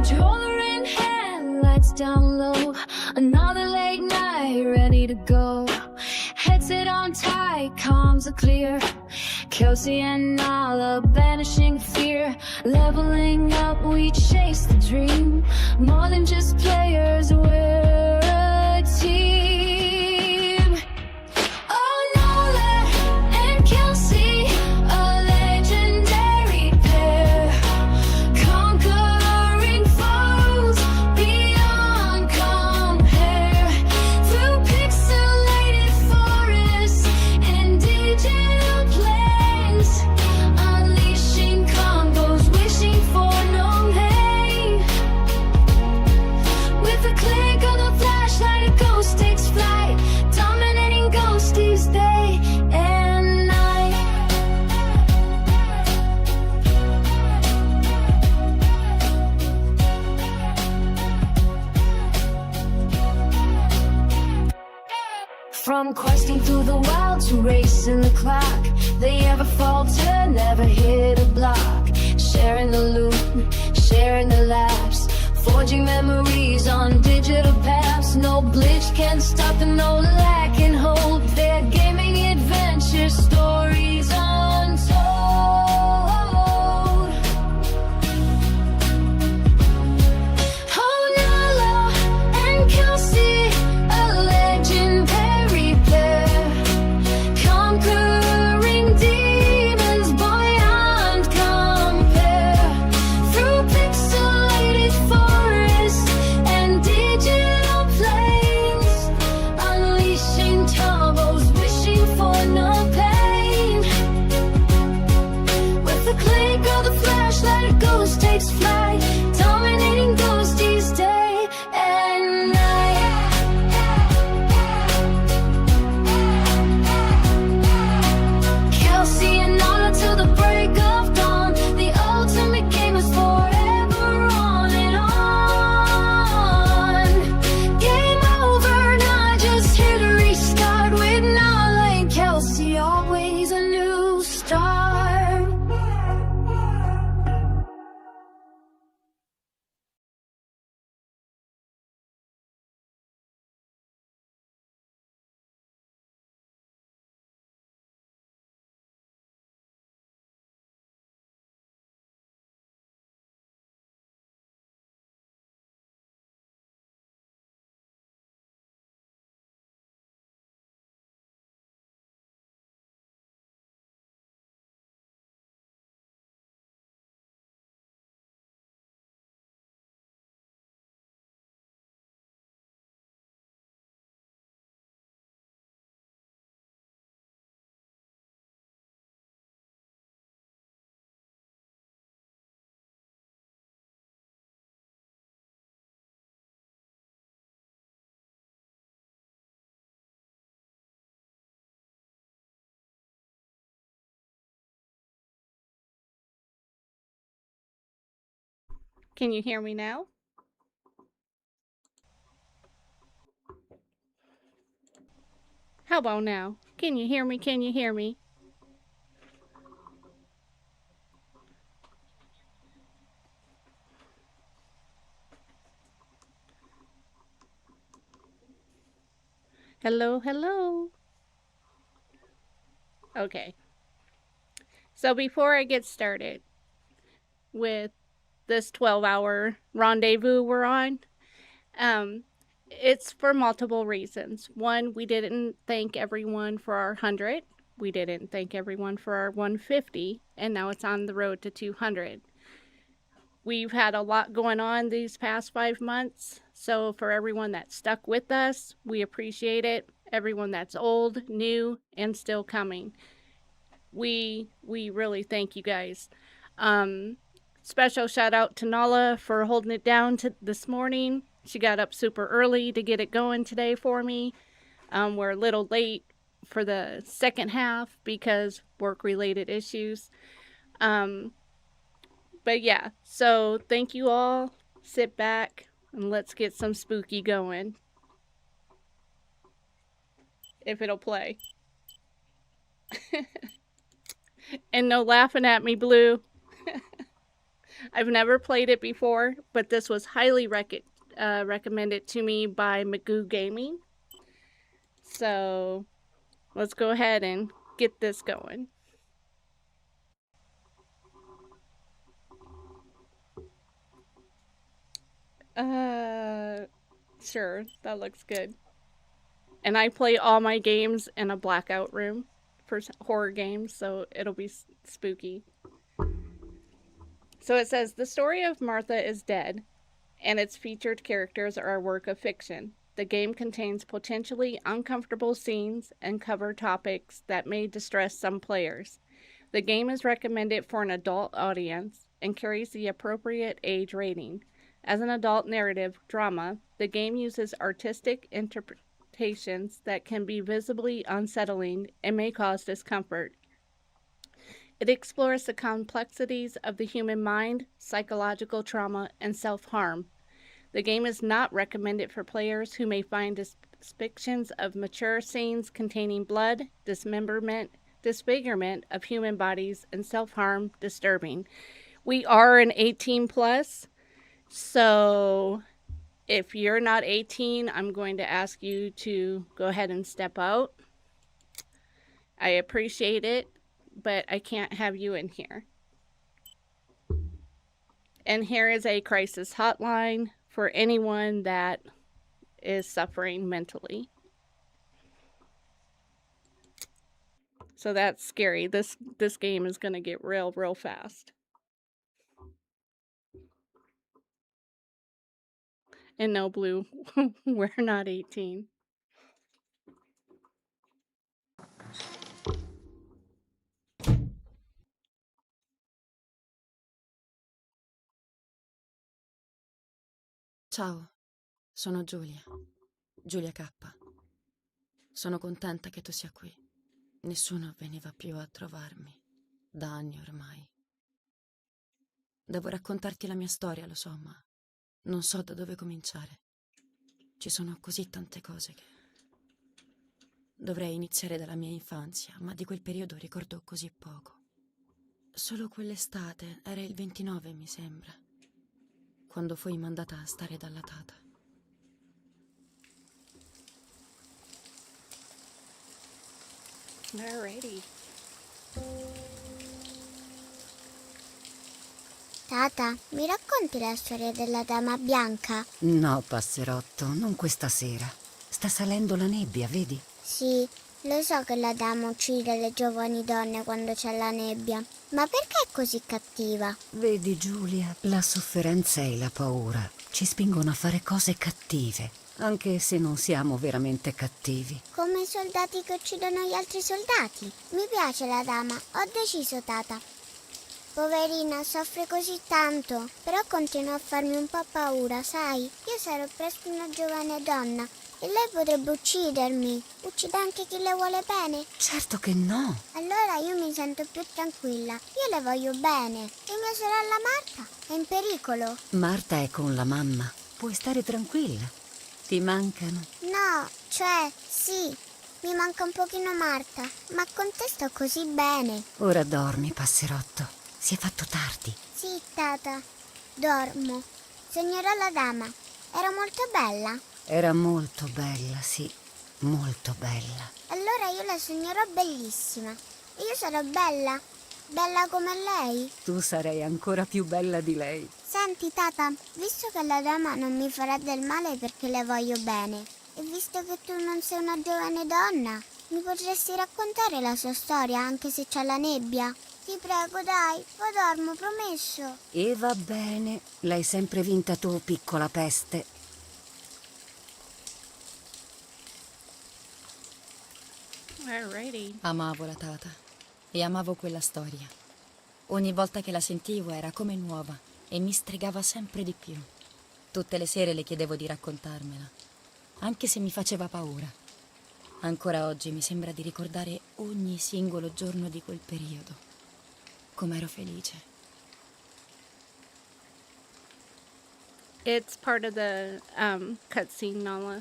Controller in hand, lights down low. Another late night, ready to go. Headset on tight, comms are clear. Kelsey and Nala banishing fear. Leveling up, we chase the dream. More than just players, we're a team. Oh, Nala and Kelsey, a legendary pair. Conquering foes beyond compare. Through pixelated forests and digital planes. Unleashing combos, wishing for no pain. With a click of the flashlight, a ghost takes flight. Dominating ghosties day and night. From questing through the wild to racing the clock, they ever falter, never hit a block. Sharing the loot, sharing the laughs, forging memories on digital paths. No glitch can stop them, no lack can hold their gaming adventure stories untold. Oh, Nala and Kelsey, a legendary pair. Conquering demons beyond compare. Through pixelated forests and digital planes. Unleashing turbos, wishing for no pain. With the click of the flashlight, a ghost takes flight. Dominating ghosties day and night. Kelsey and Nala till the break of dawn. The ultimate game is forever on and on. Game over, not just hit a restart. With Nala and Kelsey, always a new start. Can you hear me now? How about now? Can you hear me? Can you hear me? Hello, hello. Okay. So before I get started with this 12-hour rendezvous we're on, it's for multiple reasons. One, we didn't thank everyone for our 100. We didn't thank everyone for our 150, and now it's on the road to 200. We've had a lot going on these past 5 months, so for everyone that stuck with us, we appreciate it. Everyone that's old, new, and still coming, we really thank you guys. Special shout out to Nala for holding it down this morning. She got up super early to get it going today for me. We're a little late for the second half because work-related issues. But yeah, so thank you all. Sit back and let's get some spooky going. If it'll play. And no laughing at me, Blue. I've never played it before, but this was highly recommended to me by Magoo Gaming. So let's go ahead and get this going. Sure, that looks good. And I play all my games in a blackout room for horror games, so it'll be spooky. So it says the story of Martha is Dead, and its featured characters are a work of fiction. The game contains potentially uncomfortable scenes and cover topics that may distress some players. The game is recommended for an adult audience and carries the appropriate age rating. As an adult narrative drama, the game uses artistic interpretations that can be visibly unsettling and may cause discomfort. It explores the complexities of the human mind, psychological trauma, and self-harm. The game is not recommended for players who may find depictions of mature scenes containing blood, dismemberment, disfigurement of human bodies, and self-harm disturbing. We are an 18 plus, so if you're not 18, I'm going to ask you to go ahead and step out. I appreciate it, but I can't have you in here. And here is a crisis hotline for anyone that is suffering mentally. So that's scary. This game is going to get real fast. And no, Blue, we're not 18. Ciao, sono Giulia K. Sono contenta che tu sia qui. Nessuno veniva più a trovarmi, da anni ormai. Devo raccontarti la mia storia, lo so, ma non so da dove cominciare. Ci sono così tante cose che... Dovrei iniziare dalla mia infanzia, ma di quel periodo ricordo così poco. Solo quell'estate, era il 29 mi sembra, quando fui mandata a stare dalla tata. Alrighty. Tata, mi racconti la storia della dama bianca? No, passerotto, non questa sera. Sta salendo la nebbia, vedi? Sì, lo so che la dama uccide le giovani donne quando c'è la nebbia, ma perché è così cattiva? Vedi, Giulia, la sofferenza e la paura ci spingono a fare cose cattive, anche se non siamo veramente cattivi. Come i soldati che uccidono gli altri soldati. Mi piace la dama, ho deciso, tata. Poverina, soffre così tanto, però continua a farmi un po' paura, sai? Io sarò presto una giovane donna e lei potrebbe uccidermi. Uccide anche chi le vuole bene? Certo che no. Allora io mi sento più tranquilla. Io le voglio bene. E mia sorella Marta è in pericolo. Marta è con la mamma. Puoi stare tranquilla. Ti mancano? No, cioè, sì. Mi manca un pochino Marta, ma con te sto così bene. Ora dormi, passerotto. Si è fatto tardi. Sì, tata, dormo. Sognerò la dama. Era molto bella? Era molto bella, sì, molto bella. Allora io la sognerò bellissima. E io sarò bella? Bella come lei? Tu sarai ancora più bella di lei. Senti, tata, visto che la dama non mi farà del male perché le voglio bene, e visto che tu non sei una giovane donna, mi potresti raccontare la sua storia anche se c'è la nebbia? Ti prego, dai, poi dormo, promesso. E va bene, l'hai sempre vinta tu, piccola peste. Alrighty. Amavo la tata e amavo quella storia. Ogni volta che la sentivo era come nuova e mi stregava sempre di più. Tutte le sere le chiedevo di raccontarmela, anche se mi faceva paura. Ancora oggi mi sembra di ricordare ogni singolo giorno di quel periodo. Com'ero felice. It's part of the cutscene, Nala.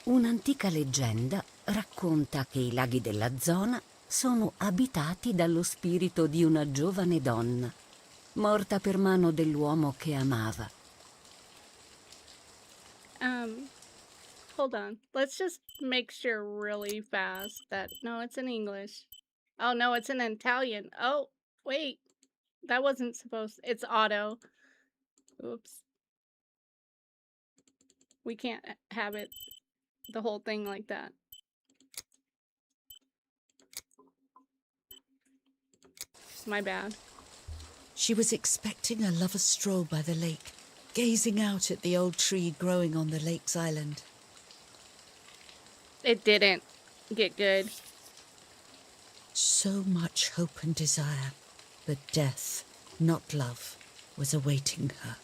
Un'antica leggenda racconta che i laghi della zona sono abitati dallo spirito di una giovane donna. morta per mano dell'uomo che amava. Hold on. Let's just make sure really fast that... No, it's in English. Oh, no, it's in Italian. Oh, wait. That wasn't supposed... It's auto. Oops. We can't have it... the whole thing like that. My bad. She was expecting a lover's stroll by the lake, gazing out at the old tree growing on the lake's island. It didn't get good. So much hope and desire, but death, not love, was awaiting her.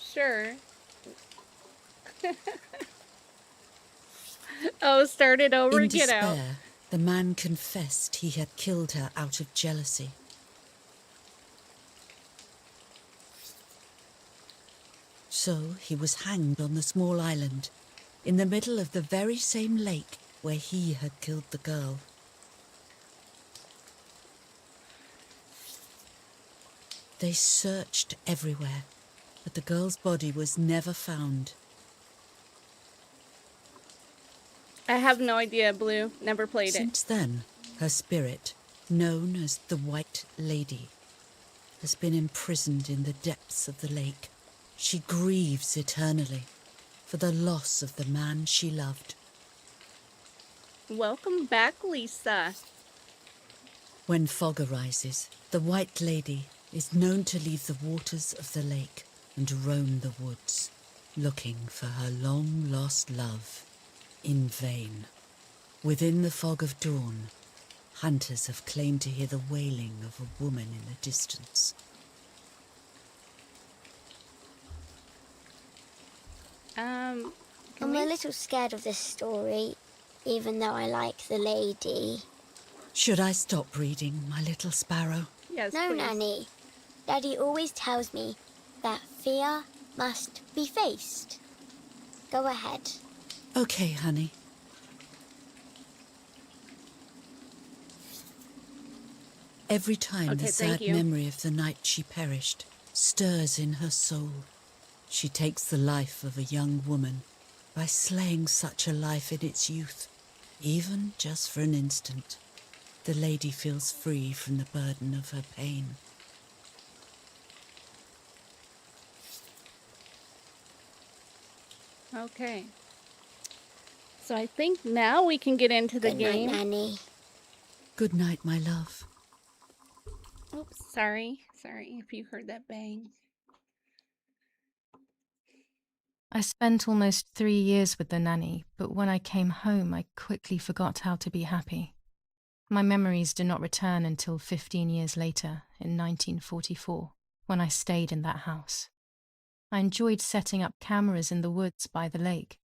Sure. Oh, start it over, In get out. despair, the man confessed he had killed her out of jealousy. So he was hanged on the small island, in the middle of the very same lake where he had killed the girl. They searched everywhere, but the girl's body was never found. I have no idea, Blue. Never played it. Since then, her spirit, known as the White Lady, has been imprisoned in the depths of the lake. She grieves eternally for the loss of the man she loved. Welcome back, Lisa. When fog arises, the White Lady is known to leave the waters of the lake and roam the woods, looking for her long-lost love in vain. Within the fog of dawn, hunters have claimed to hear the wailing of a woman in the distance. Can I'm we... a little scared of this story, even though I like the lady. Should I stop reading, my little sparrow? Yes, No, please. Nanny. Daddy always tells me that fear must be faced. Go ahead. Okay, honey. Every time Okay, the thank sad you. memory of the night she perished stirs in her soul, she takes the life of a young woman by slaying such a life in its youth. Even just for an instant, the lady feels free from the burden of her pain. Okay. So I think now we can get into the Good game. night, Nanny. Good night, my love. Oops, sorry. Sorry if you heard that bang. I spent almost 3 years with the nanny, but when I came home, I quickly forgot how to be happy. My memories do not return until 15 years later, in 1944, when I stayed in that house. I enjoyed setting up cameras in the woods by the lake.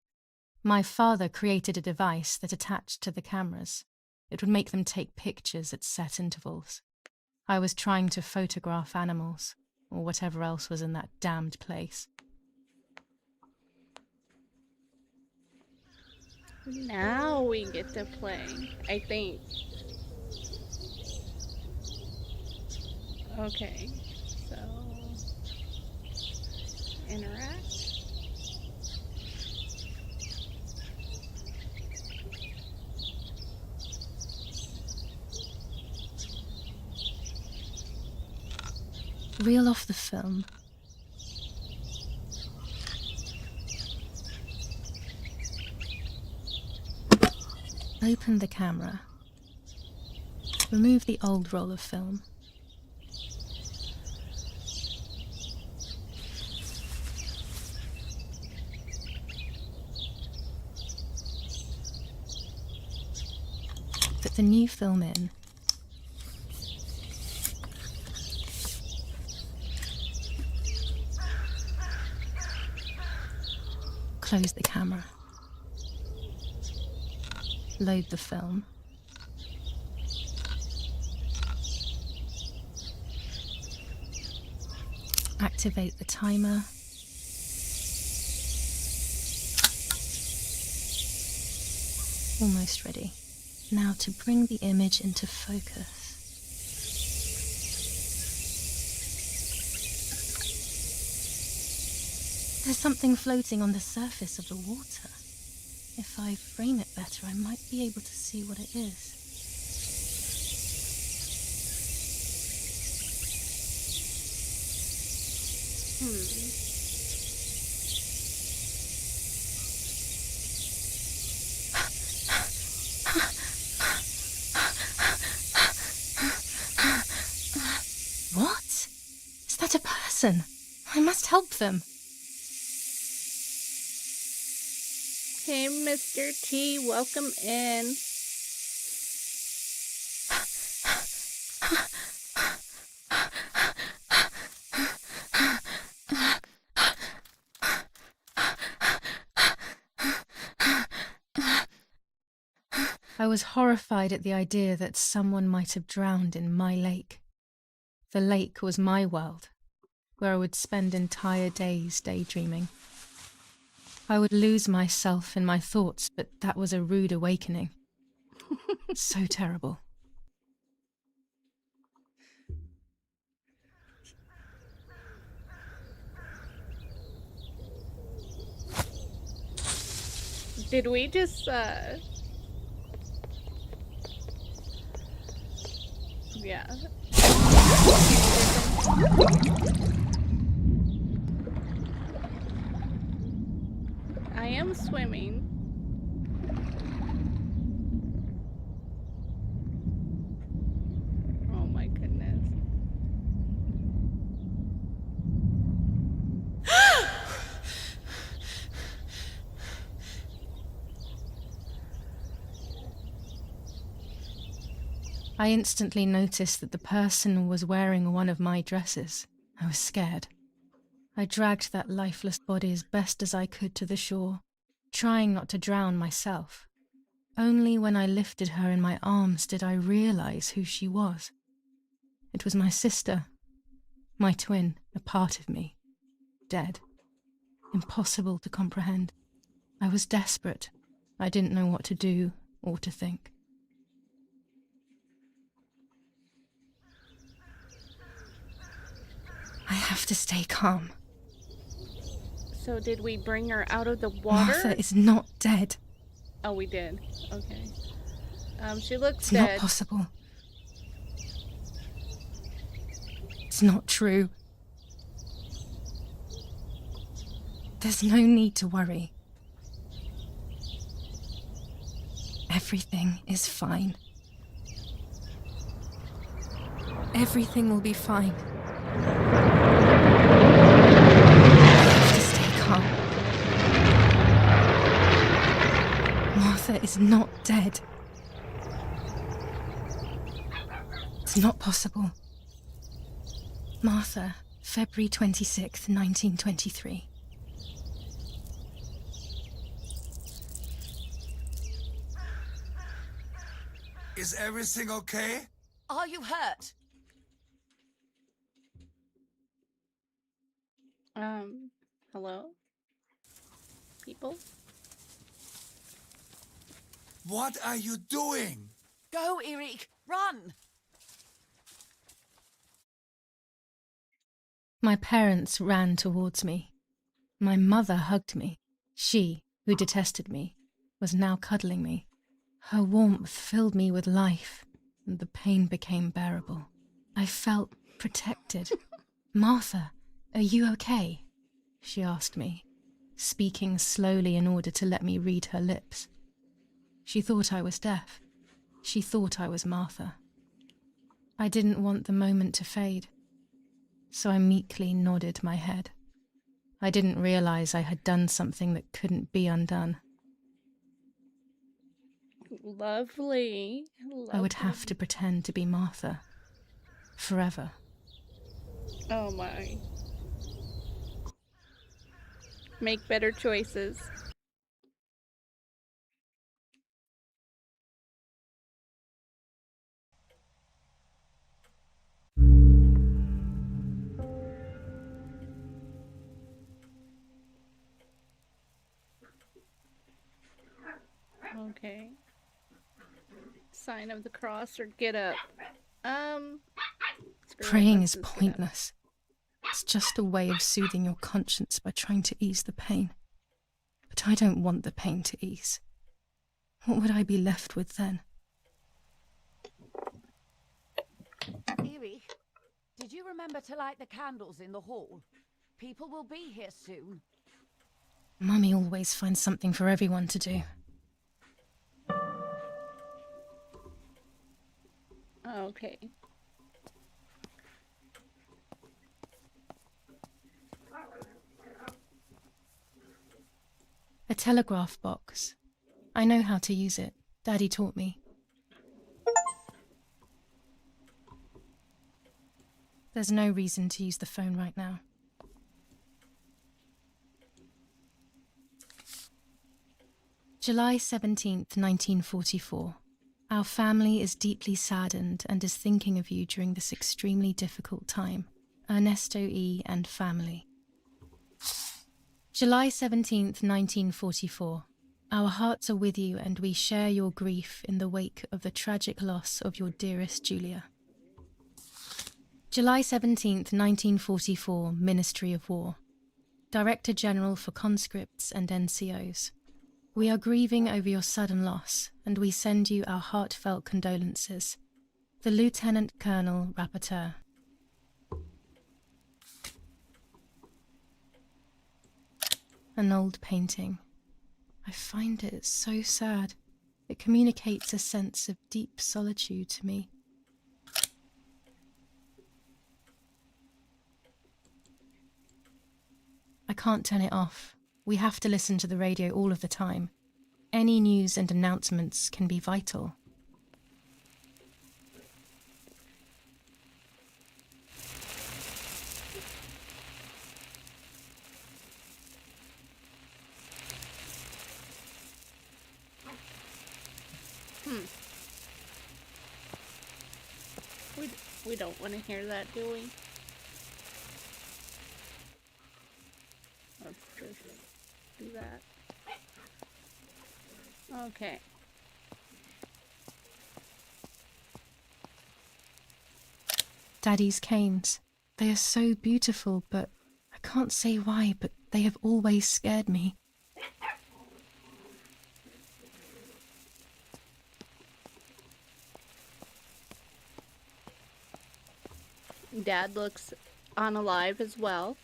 My father created a device that attached to the cameras. It would make them take pictures at set intervals. I was trying to photograph animals, or whatever else was in that damned place. Now we get to play, I think. Okay, so interact. Reel off the film. Open the camera. Remove the old roll of film. Put the new film in. Close the camera. Load the film. Activate the timer. Almost ready. Now to bring the image into focus. There's something floating on the surface of the water. If I frame it better, I might be able to see what it is. What? Is that a person? I must help them. Hey, Mr. T, welcome in. I was horrified at the idea that someone might have drowned in my lake. The lake was my world, where I would spend entire days daydreaming. I would lose myself in my thoughts, but that was a rude awakening. So terrible. Did we just, yeah. I am swimming. Oh my goodness. I instantly noticed that the person was wearing one of my dresses. I was scared. I dragged that lifeless body as best as I could to the shore, trying not to drown myself. Only when I lifted her in my arms did I realize who she was. It was my sister, my twin, a part of me, dead. Impossible to comprehend. I was desperate. I didn't know what to do or to think. I have to stay calm. So did we bring her out of the water? Martha is not dead. Oh, we did. Okay. She looks It's dead. not possible. It's not true. There's no need to worry. Everything is fine. Everything will be fine. I have to stay calm. Martha is not dead. It's not possible. Martha, February 26th, 1923. Is everything okay? Are you hurt? Hello? People? What are you doing? Go, Eric, run! My parents ran towards me. My mother hugged me. She, who detested me, was now cuddling me. Her warmth filled me with life, and the pain became bearable. I felt protected. Martha, are you okay? She asked me, speaking slowly in order to let me read her lips. She thought I was deaf. She thought I was Martha. I didn't want the moment to fade, so I meekly nodded my head. I didn't realize I had done something that couldn't be undone. Lovely. I would have to pretend to be Martha. Forever. Oh my. Make better choices. Okay. Sign of the cross or get up. Screw it, Praying let's is just get up. pointless. It's just a way of soothing your conscience by trying to ease the pain. But I don't want the pain to ease. What would I be left with then? Erie, did you remember to light the candles in the hall? People will be here soon. Mummy always finds something for everyone to do. Okay. A telegraph box. I know how to use it. Daddy taught me. There's no reason to use the phone right now. July 17th, 1944. Our family is deeply saddened and is thinking of you during this extremely difficult time. Ernesto E. and family. July 17th, 1944. Our hearts are with you and we share your grief in the wake of the tragic loss of your dearest Julia. July 17th, 1944, Ministry of War. Director General for Conscripts and NCOs. We are grieving over your sudden loss, and we send you our heartfelt condolences. The Lieutenant Colonel Rapporteur. An old painting. I find it so sad. It communicates a sense of deep solitude to me. I can't turn it off. We have to listen to the radio all of the time. Any news and announcements can be vital. We don't want to hear that, do we? Let's just do that. Okay. Daddy's canes. They are so beautiful, but I can't say why, but they have always scared me. Dad looks unalive as well.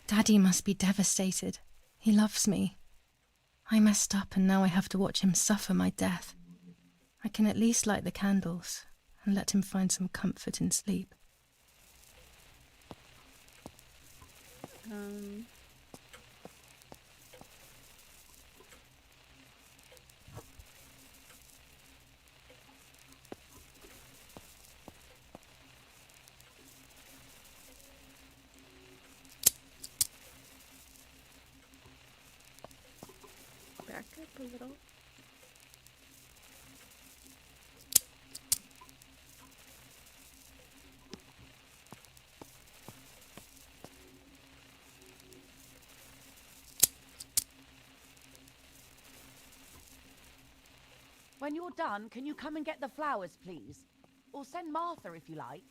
Daddy must be devastated. He loves me. I messed up and now I have to watch him suffer my death. I can at least light the candles and let him find some comfort in sleep. Back up a little. When you're done, can you come and get the flowers, please? Or send Martha if you like.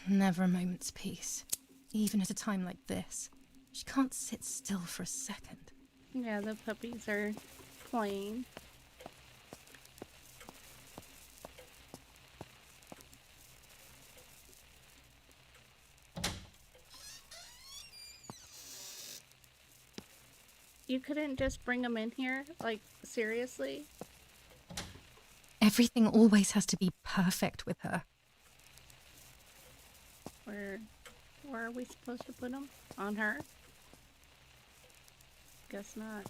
Never a moment's peace. Even at a time like this. She can't sit still for a second. Yeah, the puppies are playing. You couldn't just bring them in here? Like, seriously? Everything always has to be perfect with her. Where are we supposed to put them? On her? Guess not.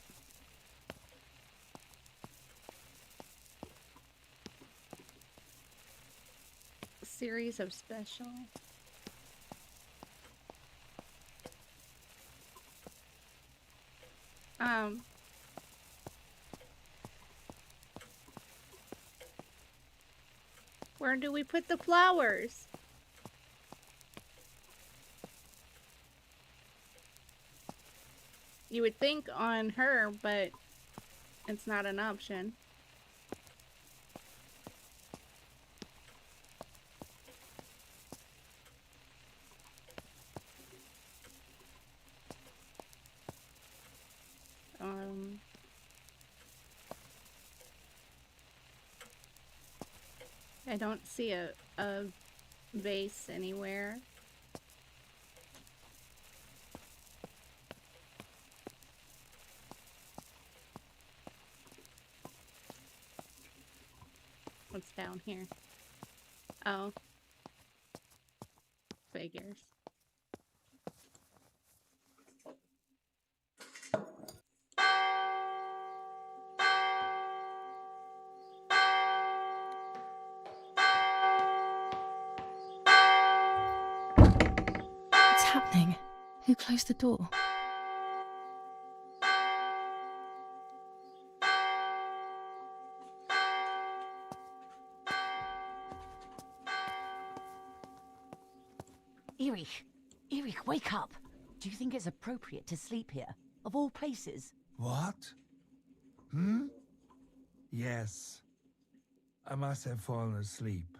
Series of special. Where do we put the flowers? You would think on her, but it's not an option. I don't see a vase anywhere. What's down here? Oh. Figures. What's happening? Who closed the door? Erich, wake up. Do you think it's appropriate to sleep here? Of all places? What? Yes. I must have fallen asleep.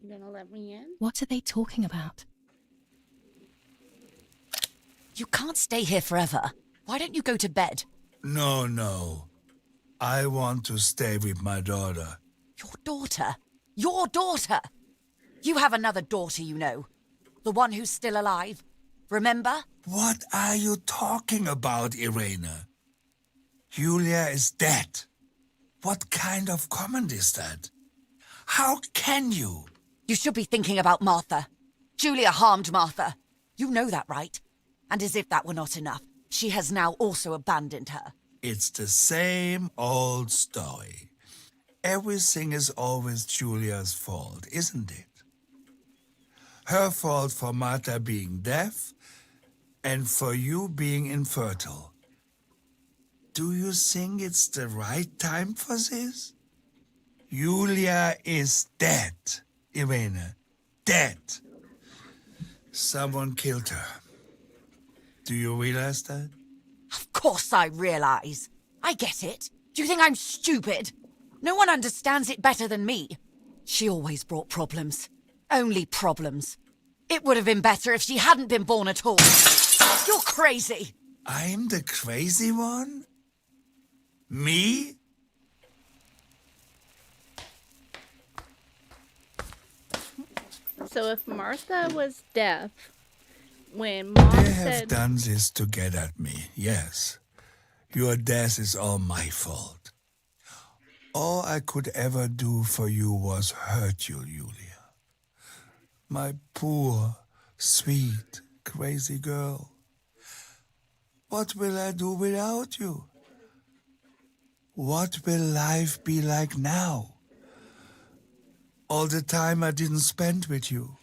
You gonna let me in? What are they talking about? You can't stay here forever. Why don't you go to bed? No. I want to stay with my daughter. Your daughter? Your daughter? You have another daughter, you know. The one who's still alive. Remember? What are you talking about, Irene? Julia is dead. What kind of comment is that? How can you? You should be thinking about Martha. Julia harmed Martha. You know that, right? And as if that were not enough, she has now also abandoned her. It's the same old story. Everything is always Julia's fault, isn't it? Her fault for Martha being deaf and for you being infertile. Do you think it's the right time for this? Julia is dead, Irene. Dead. Someone killed her. Do you realize that? Of course I realize. I get it. Do you think I'm stupid? No one understands it better than me. She always brought problems. Only problems. It would have been better if she hadn't been born at all. You're crazy. I'm the crazy one? Me? So if Martha was deaf, when Mom They have said... done this to get at me, yes. Your death is all my fault. All I could ever do for you was hurt you, Julia. My poor, sweet, crazy girl. What will I do without you? What will life be like now? All the time I didn't spend with you.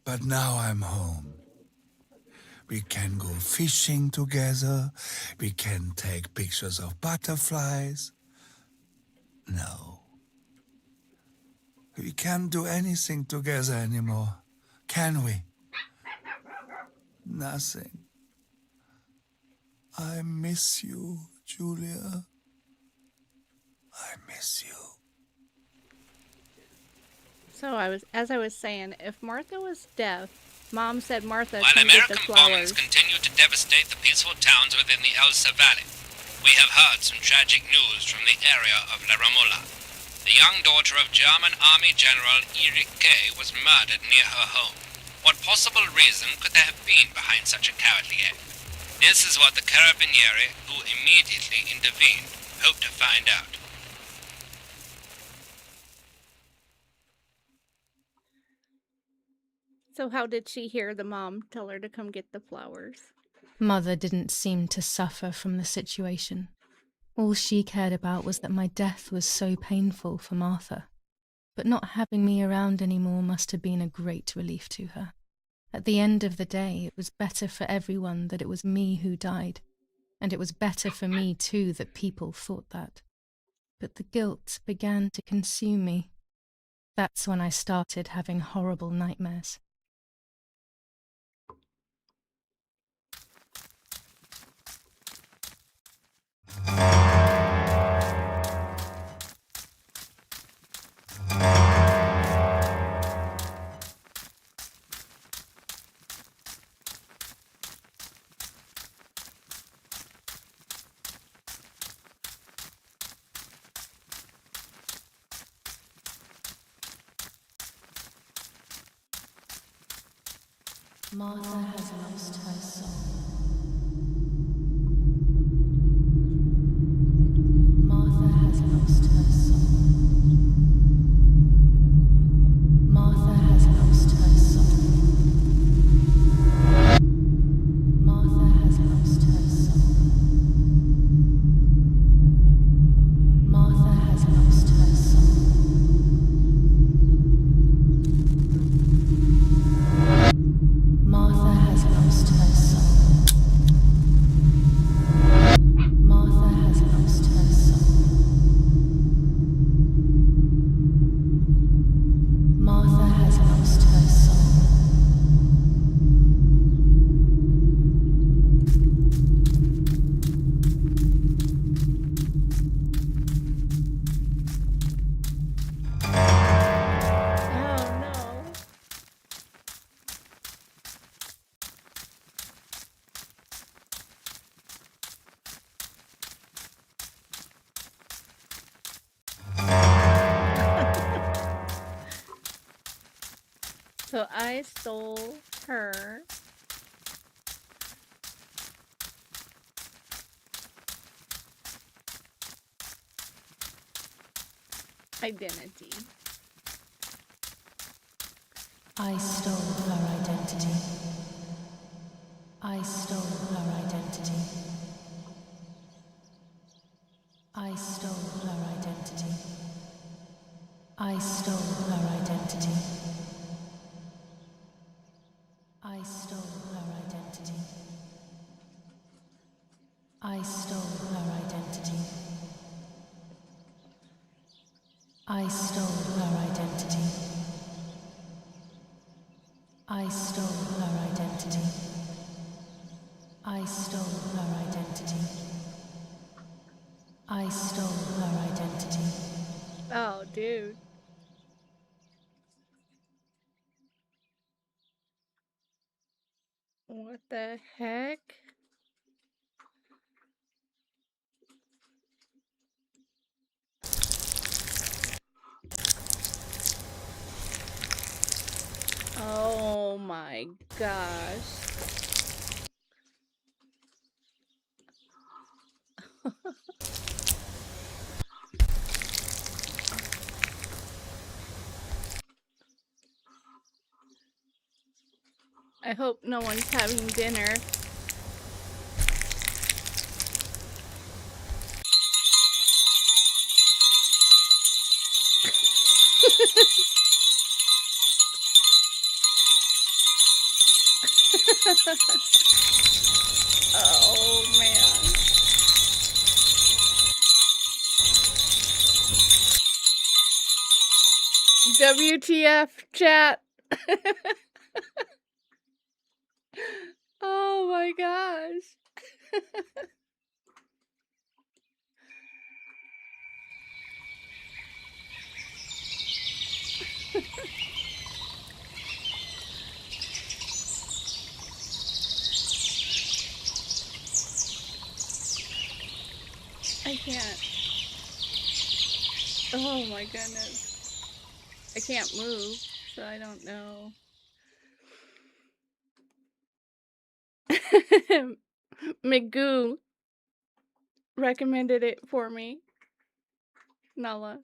But now I'm home. We can go fishing together. We can take pictures of butterflies. No. We can't do anything together anymore, can we? Nothing. I miss you, Julia. I miss you. So as I was saying, if Martha was deaf, Mom said Martha While can get the American bombings flowers. continue to devastate the peaceful towns within the Elsa Valley, we have heard some tragic news from the area of La Ramola. The young daughter of German Army General Erich K. was murdered near her home. What possible reason could there have been behind such a cowardly act? This is what the Carabinieri, who immediately intervened, hope to find out. So how did she hear the mom tell her to come get the flowers? Mother didn't seem to suffer from the situation. All she cared about was that my death was so painful for Martha. But not having me around anymore must have been a great relief to her. At the end of the day, it was better for everyone that it was me who died, and it was better for me too that people thought that. But the guilt began to consume me. That's when I started having horrible nightmares. Martha has lost her soul. Martha has lost her soul. Martha has lost her soul. Martha has lost her soul. Martha has lost her soul. Martha has lost her soul. Martha has lost her soul. Martha has lost her soul. Oh no. So I stole her identity. I stole her identity. I stole her identity. I stole her identity. I stole her identity. I stole her identity. I stole her identity. I stole her identity. I stole her identity. I stole her identity. I stole her identity. Oh, dude. What the heck? Oh my gosh. I hope no one's having dinner. Oh man. WTF, chat. Oh my gosh. I can't. Oh my goodness. I can't move, so I don't know. Magoo recommended it for me. Nala.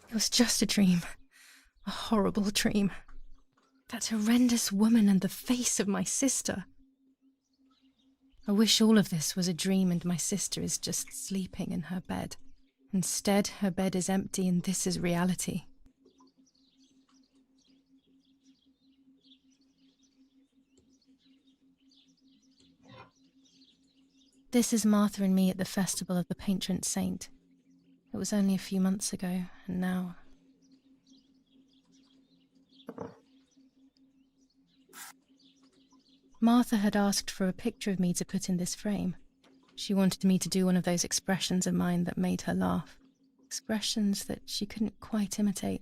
It was just a dream. A horrible dream. That horrendous woman and the face of my sister. I wish all of this was a dream and my sister is just sleeping in her bed. Instead, her bed is empty and this is reality. This is Martha and me at the festival of the patron saint. It was only a few months ago, and now... Martha had asked for a picture of me to put in this frame. She wanted me to do one of those expressions of mine that made her laugh. Expressions that she couldn't quite imitate.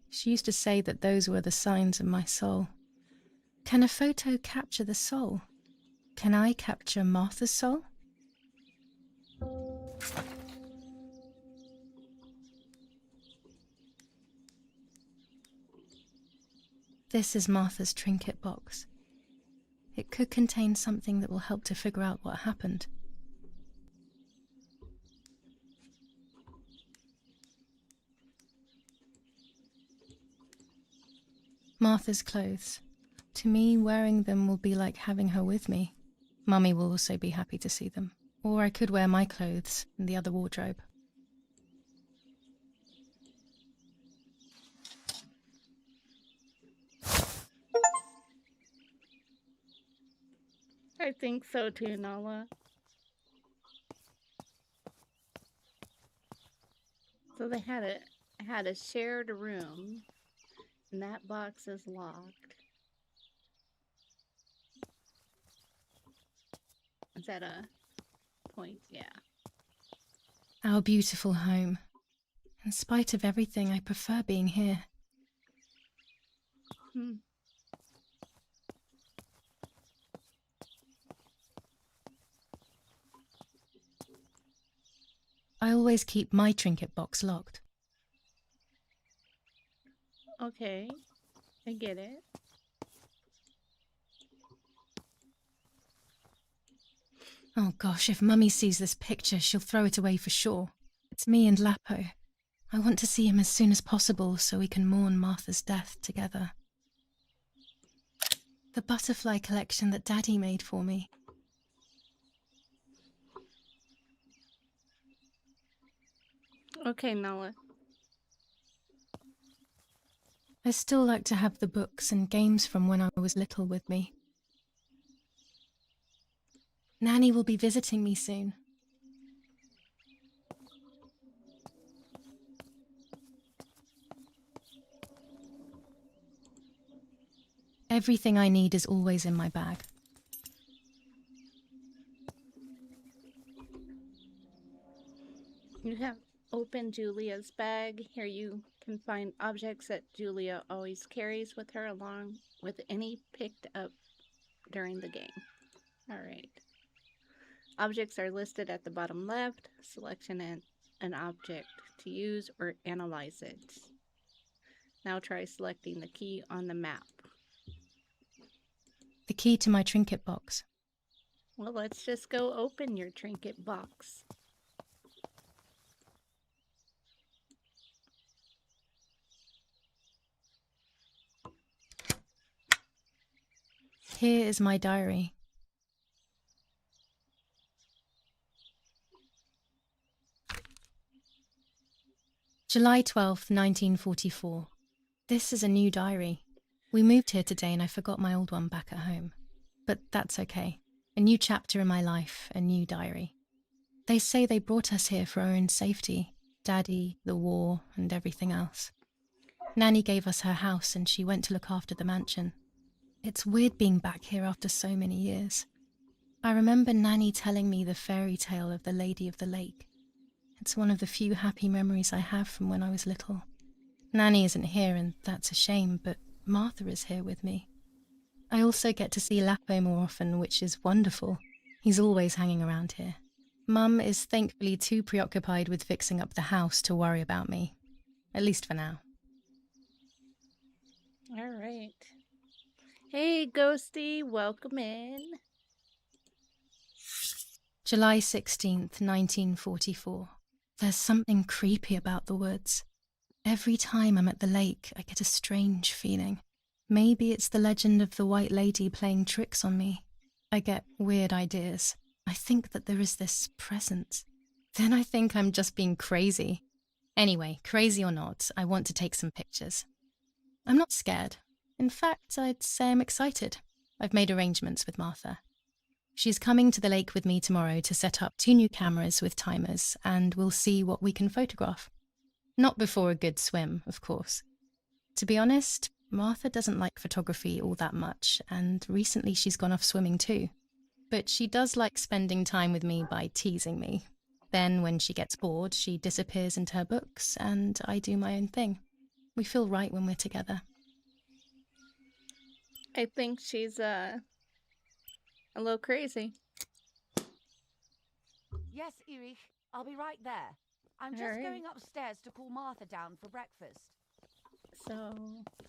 She used to say that those were the signs of my soul. Can a photo capture the soul? Can I capture Martha's soul? This is Martha's trinket box. It could contain something that will help to figure out what happened. Martha's clothes. To me, wearing them will be like having her with me. Mummy will also be happy to see them. Or I could wear my clothes in the other wardrobe. I think so too, Nala. So they had a shared room, and that box is locked. Is that a point? Yeah. Our beautiful home. In spite of everything, I prefer being here. I always keep my trinket box locked. Okay, I get it. Oh gosh, if Mummy sees this picture, she'll throw it away for sure. It's me and Lapo. I want to see him as soon as possible so we can mourn Martha's death together. The butterfly collection that Daddy made for me. Okay, Nala. I still like to have the books and games from when I was little with me. Nanny will be visiting me soon. Everything I need is always in my bag. You have opened Julia's bag. Here you can find objects that Julia always carries with her, along with any picked up during the game. Alright. Objects are listed at the bottom left. Selection and an object to use or analyze it. Now try selecting the key on the map. The key to my trinket box. Well, let's just go open your trinket box. Here is my diary. July 12th, 1944. This is a new diary. We moved here today and I forgot my old one back at home. But that's okay. A new chapter in my life, a new diary. They say they brought us here for our own safety. Daddy, the war, and everything else. Nanny gave us her house and she went to look after the mansion. It's weird being back here after so many years. I remember Nanny telling me the fairy tale of the Lady of the Lake. It's one of the few happy memories I have from when I was little. Nanny isn't here and that's a shame, but Martha is here with me. I also get to see Lapo more often, which is wonderful. He's always hanging around here. Mum is thankfully too preoccupied with fixing up the house to worry about me. At least for now. Alright. Hey, Ghosty, welcome in. July 16th, 1944. There's something creepy about the woods. Every time I'm at the lake, I get a strange feeling. Maybe it's the legend of the White Lady playing tricks on me. I get weird ideas. I think that there is this presence. Then I think I'm just being crazy. Anyway, crazy or not, I want to take some pictures. I'm not scared. In fact, I'd say I'm excited. I've made arrangements with Martha. She's coming to the lake with me tomorrow to set up 2 new cameras with timers, and we'll see what we can photograph. Not before a good swim, of course. To be honest, Martha doesn't like photography all that much, and recently she's gone off swimming too. But she does like spending time with me by teasing me. Then, when she gets bored, she disappears into her books, and I do my own thing. We feel right when we're together. I think she's A little crazy. Yes, Erich, I'll be right there. I'm just Alright. going upstairs to call Martha down for breakfast. So,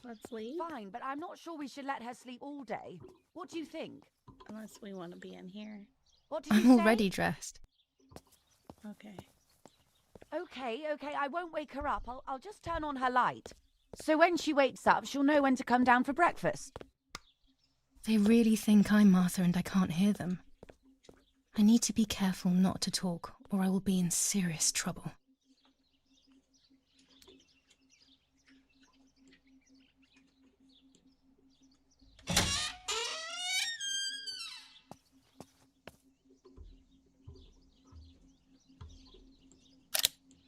let's leave. Fine, but I'm not sure we should let her sleep all day. What do you think? Unless we want to be in here. What did you I'm say? already dressed. Okay. Okay, I won't wake her up. I'll just turn on her light. So when she wakes up, she'll know when to come down for breakfast. They really think I'm Martha and I can't hear them. I need to be careful not to talk, or I will be in serious trouble.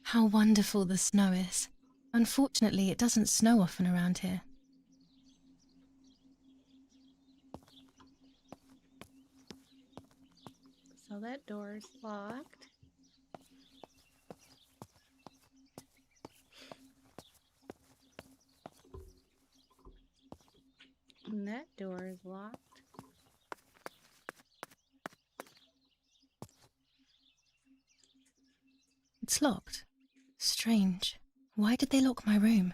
How wonderful the snow is. Unfortunately, it doesn't snow often around here. So that door's locked. And that door is locked. It's locked. Strange. Why did they lock my room?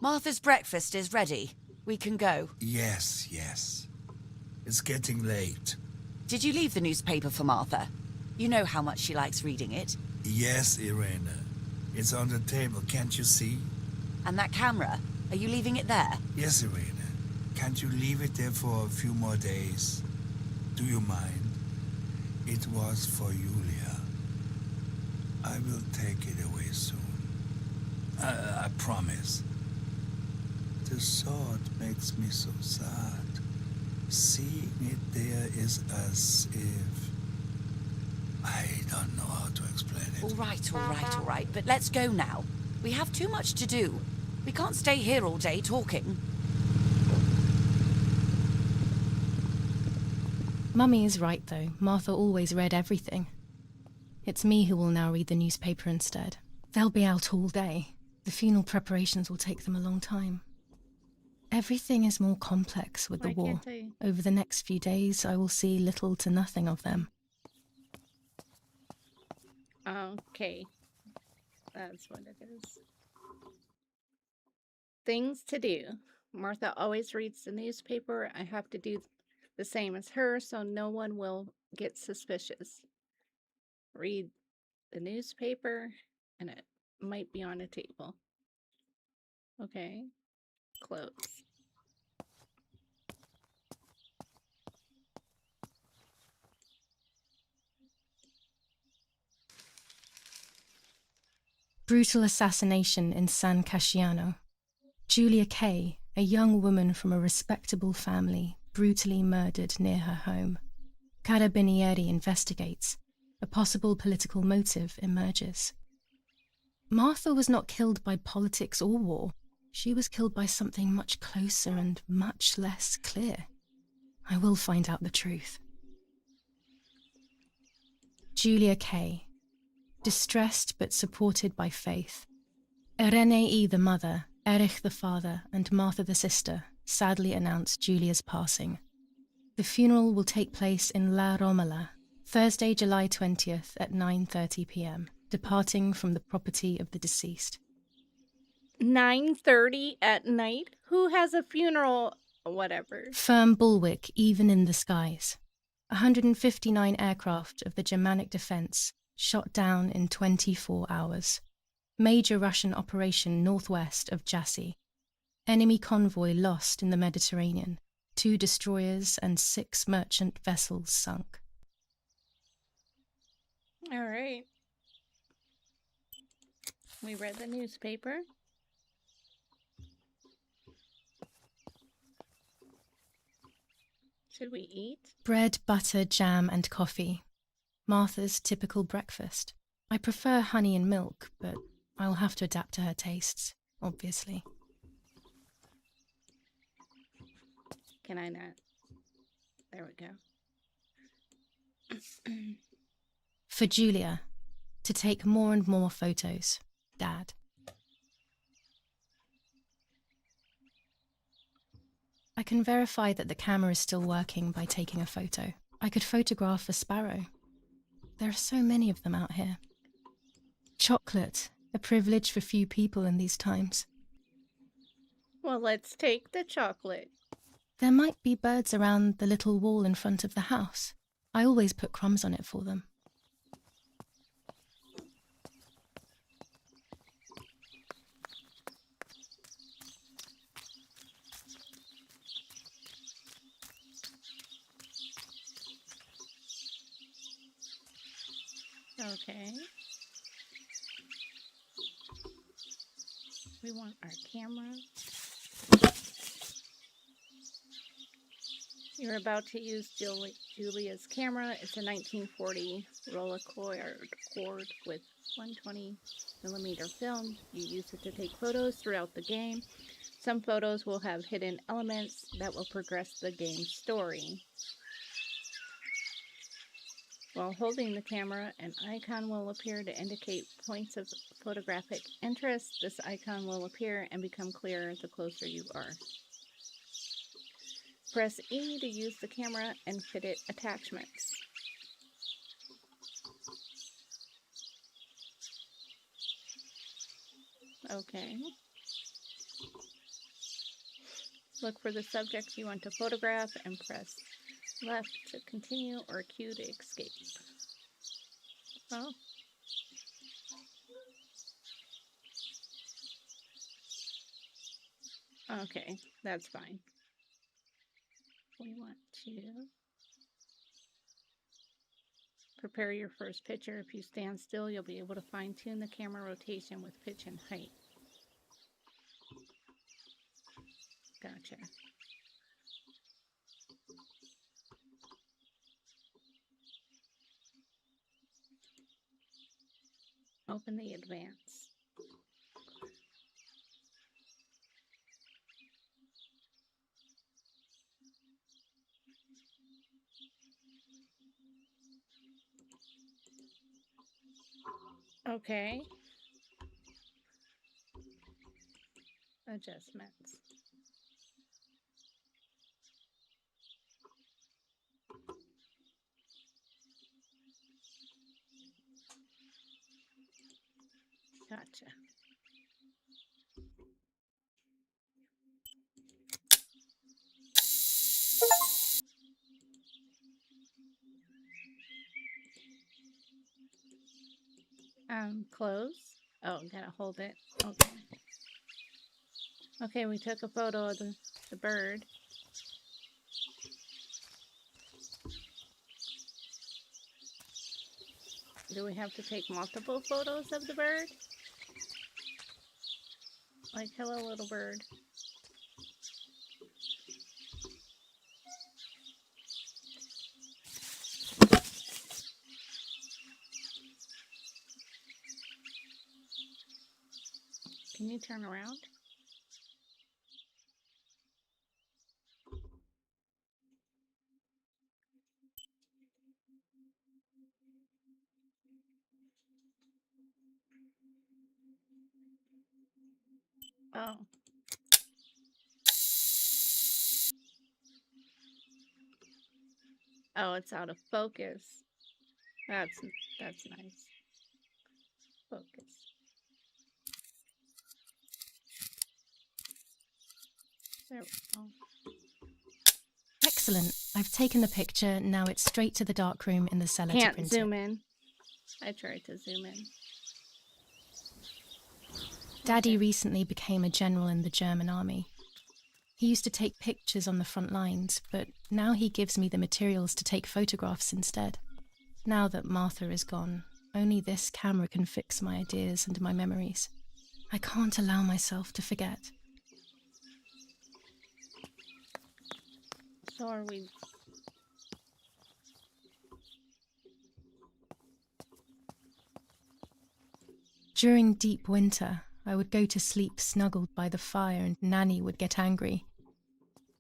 Martha's breakfast is ready. We can go. Yes, yes. It's getting late. Did you leave the newspaper for Martha? You know how much she likes reading it. Yes, Irene. It's on the table, can't you see? And that camera, are you leaving it there? Yes, Irene. Can't you leave it there for a few more days? Do you mind? It was for Julia. I will take it away soon. I promise. The thought makes me so sad. Seeing it there is as if... I don't know how to explain it. All right. But let's go now. We have too much to do. We can't stay here all day talking. Mummy is right, though. Martha always read everything. It's me who will now read the newspaper instead. They'll be out all day. The funeral preparations will take them a long time. Everything is more complex with the war. Over the next few days, I will see little to nothing of them. Okay. That's what it is. Things to do. Martha always reads the newspaper. I have to do the same as her so no one will get suspicious. Read the newspaper and it might be on a table. Okay. Close. Brutal assassination in San Casciano. Julia Kay, a young woman from a respectable family, brutally murdered near her home. Carabinieri investigates. A possible political motive emerges. Martha was not killed by politics or war. She was killed by something much closer and much less clear. I will find out the truth. Julia Kay. Distressed but supported by faith. Irene the mother, Erich the father, and Martha the sister sadly announced Julia's passing. The funeral will take place in La Romola, Thursday, July 20th at 9:30 p.m., departing from the property of the deceased. 9:30 at night? Who has a funeral? Whatever. Firm bulwark even in the skies. 159 aircraft of the Germanic defense shot down in 24 hours. Major Russian operation northwest of Jassy. Enemy convoy lost in the Mediterranean. 2 destroyers and 6 merchant vessels sunk. All right. We read the newspaper. Should we eat? Bread, butter, jam, and coffee. Martha's typical breakfast. I prefer honey and milk, but I'll have to adapt to her tastes, obviously. Can I not? There we go. For Julia, to take more and more photos, Dad. I can verify that the camera is still working by taking a photo. I could photograph a sparrow. There are so many of them out here. Chocolate, a privilege for few people in these times. Well, let's take the chocolate. There might be birds around the little wall in front of the house. I always put crumbs on it for them. Okay. We want our camera. You're about to use Julia's camera. It's a 1940 Rolleicord with 120mm film. You use it to take photos throughout the game. Some photos will have hidden elements that will progress the game's story. While holding the camera, an icon will appear to indicate points of photographic interest. This icon will appear and become clearer the closer you are. Press E to use the camera and fitted attachments. Okay. Look for the subject you want to photograph and press left to continue or Q to escape. Oh. Okay, that's fine. We want to prepare your first picture. If you stand still, you'll be able to fine-tune the camera rotation with pitch and height. Gotcha. Open the advance. Okay. Adjustments. Gotcha. Close. Oh, gotta hold it. Okay. Okay, we took a photo of the bird. Do we have to take multiple photos of the bird? Like, hello, little bird. Can you turn around? Oh. Oh, it's out of focus. That's nice. Focus. There we go. Excellent. I've taken the picture. Now it's straight to the darkroom in the cellar to Can't print zoom it. in. I tried to zoom in. Daddy recently became a general in the German army. He used to take pictures on the front lines, but now he gives me the materials to take photographs instead. Now that Martha is gone, only this camera can fix my ideas and my memories. I can't allow myself to forget. So are we... During deep winter, I would go to sleep snuggled by the fire and Nanny would get angry.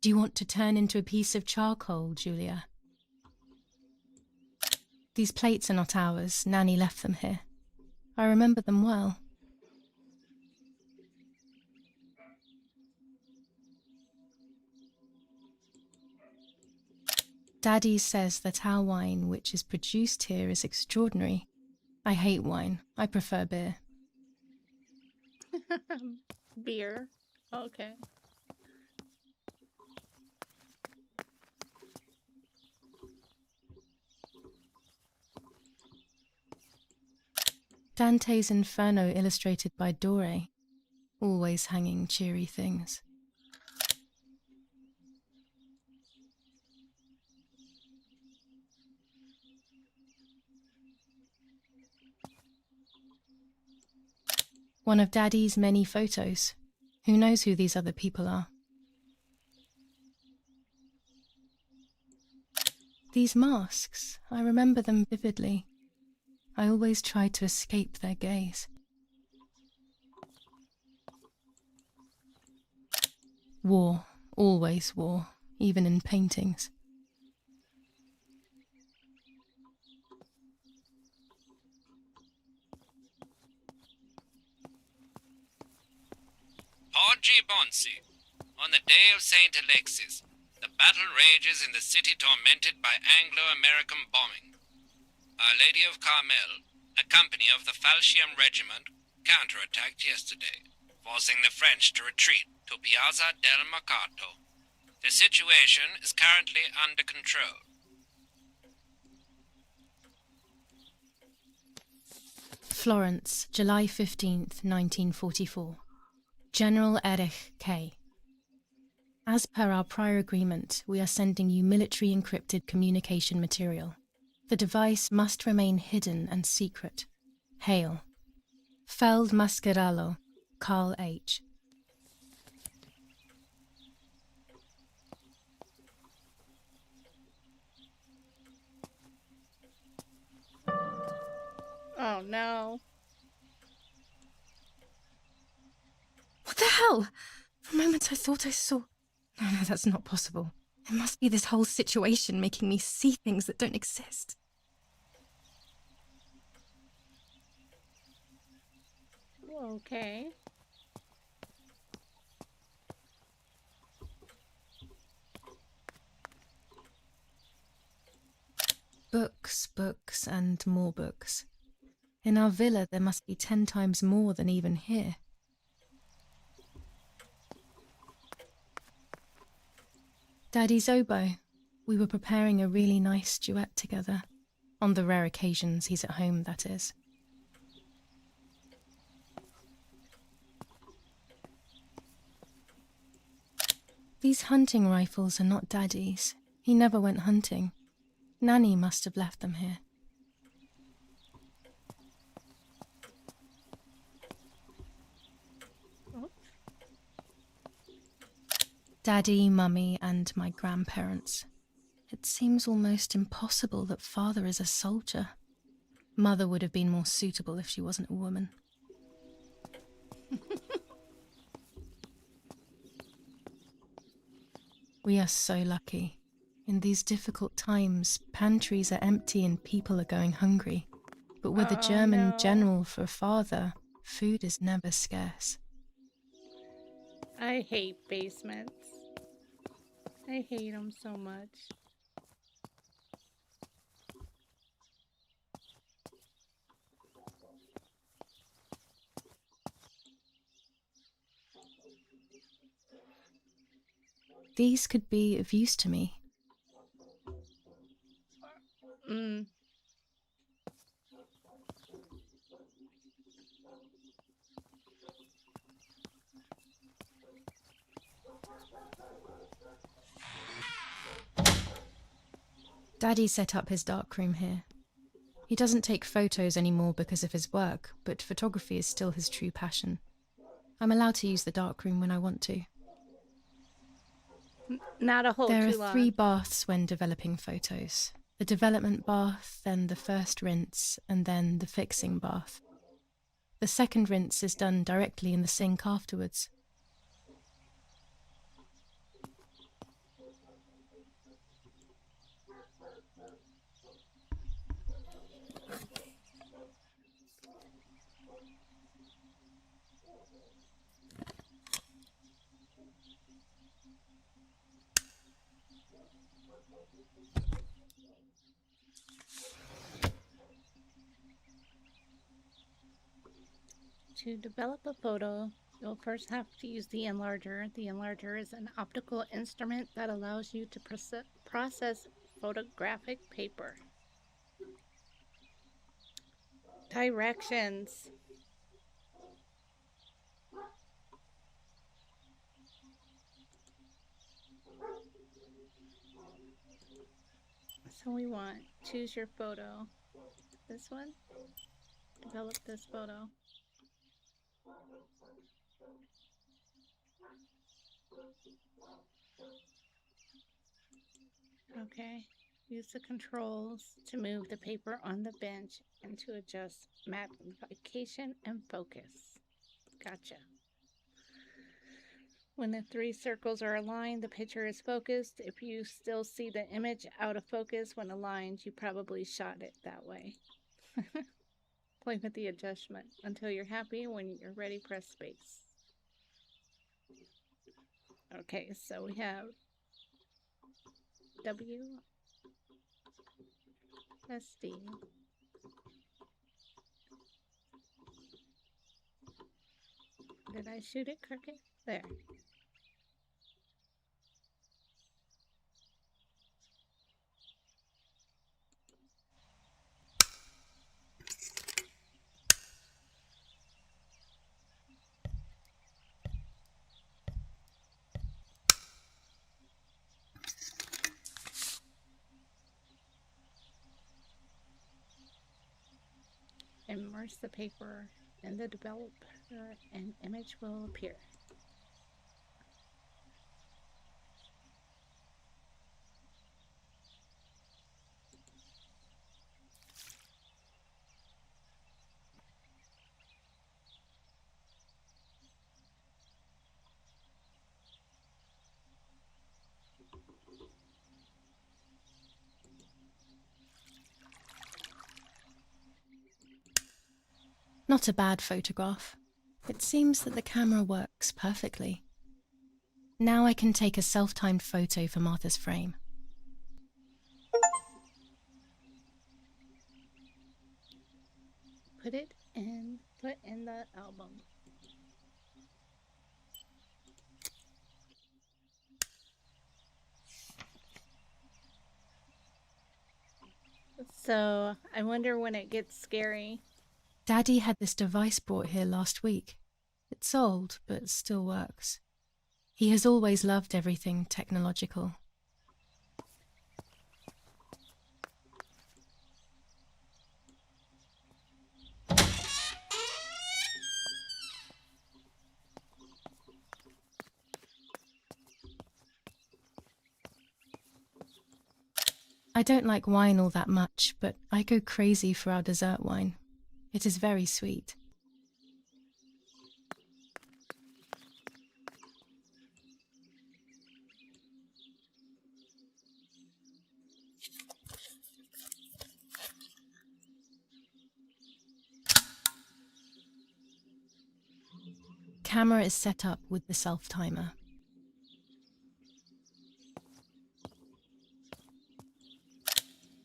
Do you want to turn into a piece of charcoal, Julia? These plates are not ours. Nanny left them here. I remember them well. Daddy says that our wine, which is produced here, is extraordinary. I hate wine. I prefer beer. Beer. Okay. Dante's Inferno illustrated by Dore, always hanging cheery things. One of Daddy's many photos. Who knows who these other people are? These masks, I remember them vividly. I always tried to escape their gaze. War, always war, even in paintings. Oggi Bonsi, on the day of St. Alexis, the battle rages in the city tormented by Anglo-American bombing. Our Lady of Carmel, a company of the Falchium Regiment, counterattacked yesterday, forcing the French to retreat to Piazza del Mercato. The situation is currently under control. Florence, July 15th, 1944. General Erich K. As per our prior agreement, we are sending you military encrypted communication material. The device must remain hidden and secret. Hail. Feldmaskerallo, Carl H. Oh no. What the hell? For a moment I thought I saw... No, that's not possible. It must be this whole situation making me see things that don't exist. Okay. Books, books, and more books. In our villa there must be 10 times more than even here. Daddy's oboe. We were preparing a really nice duet together. On the rare occasions he's at home, that is. These hunting rifles are not Daddy's. He never went hunting. Nanny must have left them here. Daddy, Mummy, and my grandparents. It seems almost impossible that Father is a soldier. Mother would have been more suitable if she wasn't a woman. We are so lucky. In these difficult times, pantries are empty and people are going hungry. But with a German general for father, food is never scarce. I hate basements. I hate them so much. These could be of use to me. Daddy set up his darkroom here. He doesn't take photos anymore because of his work, but photography is still his true passion. I'm allowed to use the darkroom when I want to. Not a whole There too are long. 3 baths when developing photos. The development bath, then the first rinse, and then the fixing bath. The second rinse is done directly in the sink afterwards. To develop a photo, you'll first have to use the enlarger. The enlarger is an optical instrument that allows you to process photographic paper. Directions. So we want choose your photo. This one. Develop this photo. Okay. Use the controls to move the paper on the bench and to adjust magnification and focus. Gotcha. When the 3 circles are aligned, the picture is focused. If you still see the image out of focus when aligned, you probably shot it that way. Play with the adjustment until you're happy. When you're ready, press space. Okay, so we have W, SD. Did I shoot it crooked? There. Immerse the paper in the developer and image will appear. Not a bad photograph. It seems that the camera works perfectly. Now I can take a self-timed photo for Martha's frame. Put in the album. So I wonder when it gets scary. Daddy had this device brought here last week. It's old, but still works. He has always loved everything technological. I don't like wine all that much, but I go crazy for our dessert wine. It is very sweet. Camera is set up with the self-timer.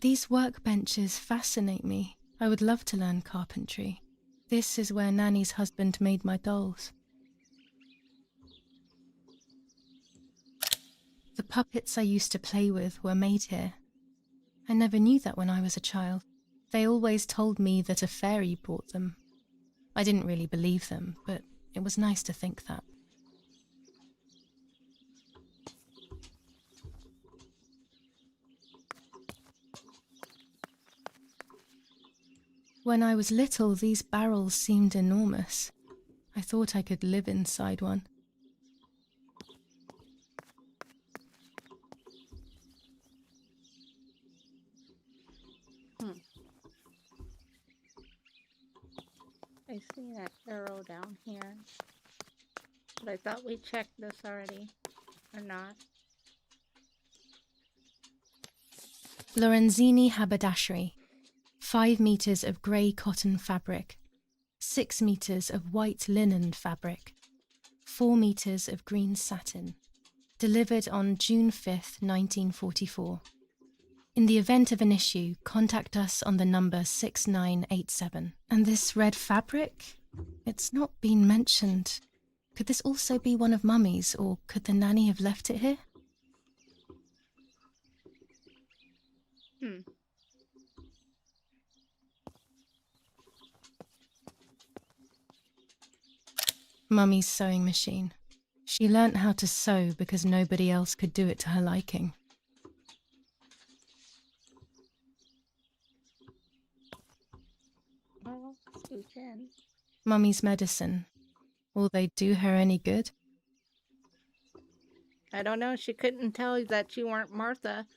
These workbenches fascinate me. I would love to learn carpentry. This is where Nanny's husband made my dolls. The puppets I used to play with were made here. I never knew that when I was a child. They always told me that a fairy brought them. I didn't really believe them, but it was nice to think that. When I was little, these barrels seemed enormous. I thought I could live inside one. I see that arrow down here. But I thought we checked this already. Or not. Lorenzini haberdashery. 5 meters of grey cotton fabric, 6 meters of white linen fabric, 4 meters of green satin, Delivered on June 5th, 1944. In the event of an issue, contact us on the number 6987. And this red fabric? It's not been mentioned. Could this also be one of Mummy's, or could the nanny have left it here? Mummy's sewing machine. She learnt how to sew because nobody else could do it to her liking. Well, scooch in. Mummy's medicine. Will they do her any good? I don't know. She couldn't tell that you weren't Martha.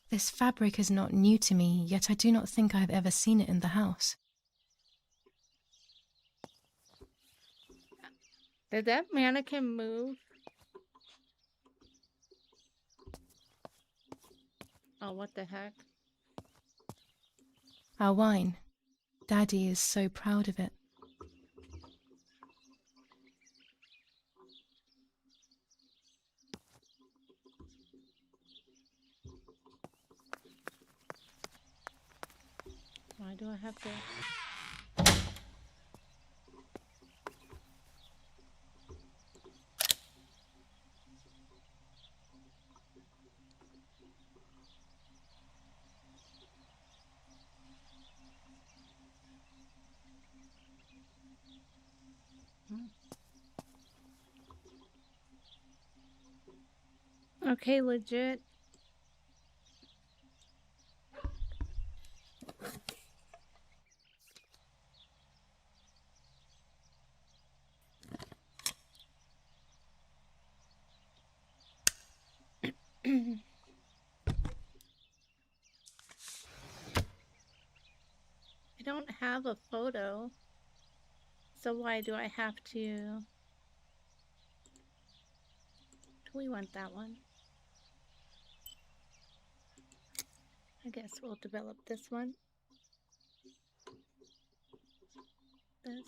This fabric is not new to me, yet I do not think I have ever seen it in the house. Did that mannequin move? Oh, what the heck? Our wine. Daddy is so proud of it. Why do I have to? Okay, legit. I don't have a photo, so why do I have to? Do we want that one? I guess we'll develop this one. This.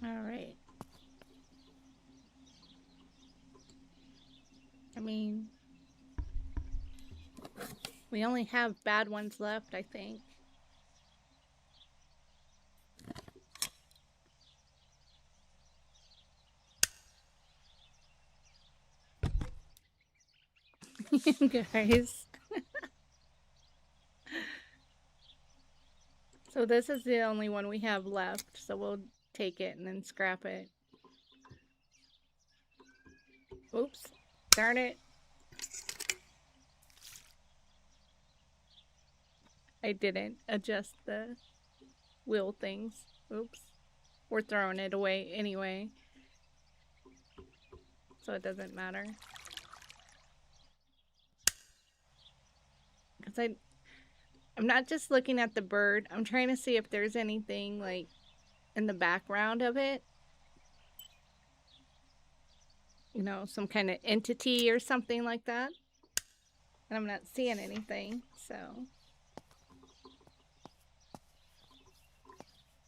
All right. I mean, we only have bad ones left, I think. You guys. So this is the only one we have left, so we'll take it and then scrap it. Oops. Darn it. I didn't adjust the wheel things. Oops. We're throwing it away anyway, so it doesn't matter. Because I'm not just looking at the bird. I'm trying to see if there's anything like in the background of it. You know, some kind of entity or something like that. And I'm not seeing anything, so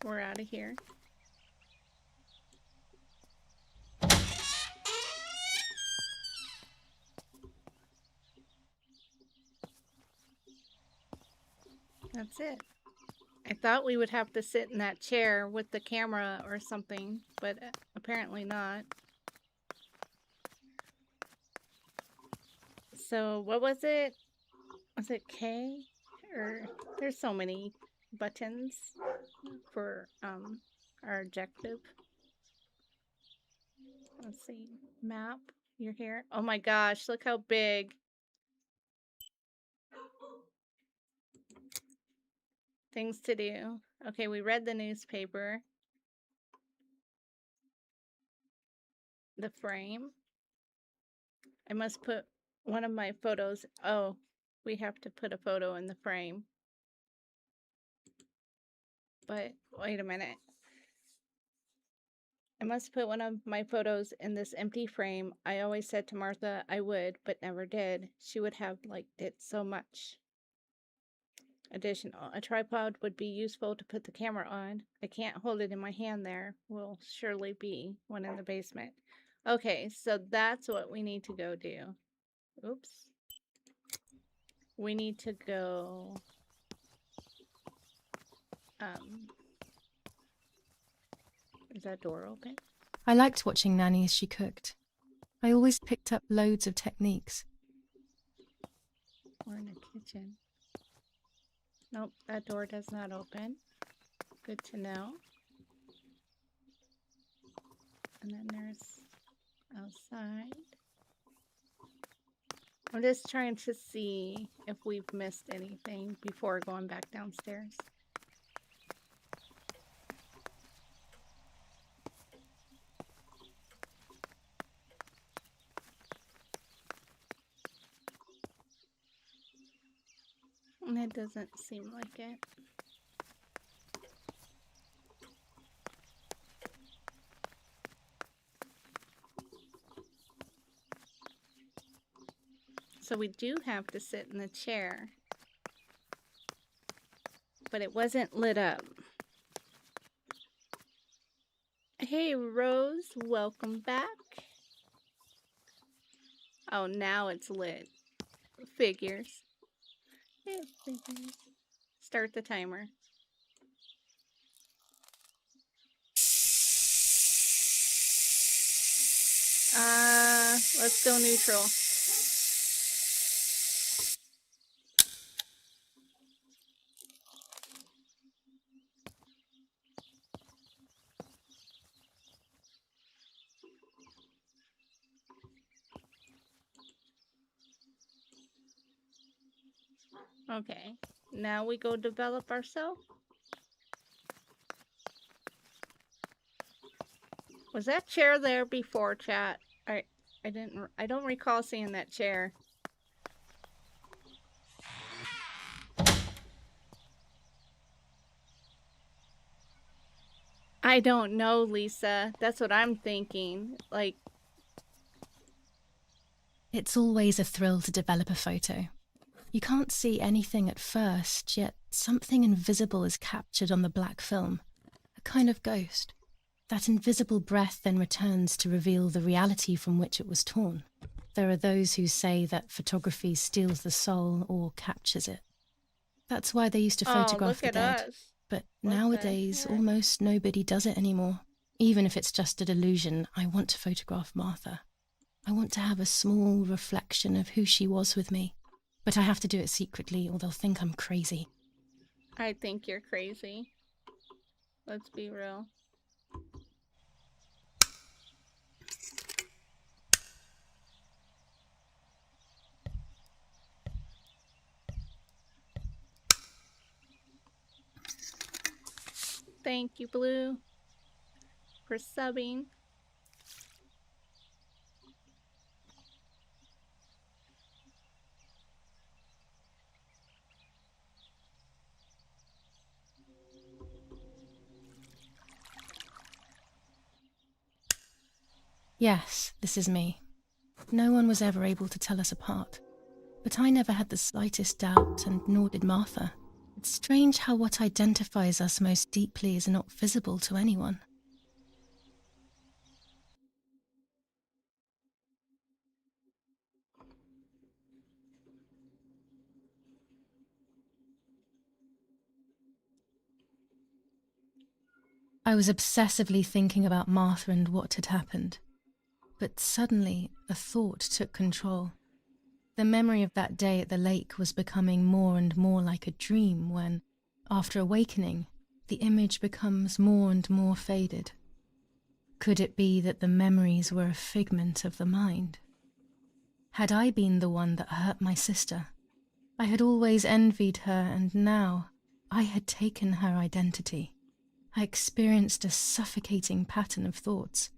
we're out of here. That's it. I thought we would have to sit in that chair with the camera or something, but apparently not. So what was it? Was it K? Or there's so many buttons for our objective. Let's see. Map. You're here. Oh my gosh, look how big. Things to do. Okay, we read the newspaper. The frame. I must put one of my photos. Oh, we have to put a photo in the frame. But wait a minute. I must put one of my photos in this empty frame. I always said to Martha I would, but never did. She would have liked it so much. Additional, a tripod would be useful to put the camera on. I can't hold it in my hand there. Will surely be one in the basement. Okay, so that's what we need to go do. Oops. We need to go... Is that door open? I liked watching Nanny as she cooked. I always picked up loads of techniques. We're in the kitchen. Nope, that door does not open. Good to know. And then there's outside. I'm just trying to see if we've missed anything before going back downstairs. And it doesn't seem like it. So we do have to sit in the chair. But it wasn't lit up. Hey Rose, welcome back. Oh, now it's lit. Figures. It figures. Start the timer. Let's go neutral. Okay, now we go develop ourselves. Was that chair there before, chat? I don't recall seeing that chair. I don't know, Lisa. That's what I'm thinking. Like, It's always a thrill to develop a photo. You can't see anything at first, yet something invisible is captured on the black film. A kind of ghost. That invisible breath then returns to reveal the reality from which it was torn. There are those who say that photography steals the soul or captures it. That's why they used to photograph the dead. But nowadays, almost nobody does it anymore. Even if it's just a delusion, I want to photograph Martha. I want to have a small reflection of who she was with me. But I have to do it secretly or they'll think I'm crazy. I think you're crazy. Let's be real. Thank you, Blue, for subbing. Yes, this is me. No one was ever able to tell us apart. But I never had the slightest doubt, and nor did Martha. It's strange how what identifies us most deeply is not visible to anyone. I was obsessively thinking about Martha and what had happened. But suddenly, a thought took control. The memory of that day at the lake was becoming more and more like a dream when, after awakening, the image becomes more and more faded. Could it be that the memories were a figment of the mind? Had I been the one that hurt my sister? I had always envied her, and now I had taken her identity. I experienced a suffocating pattern of thoughts.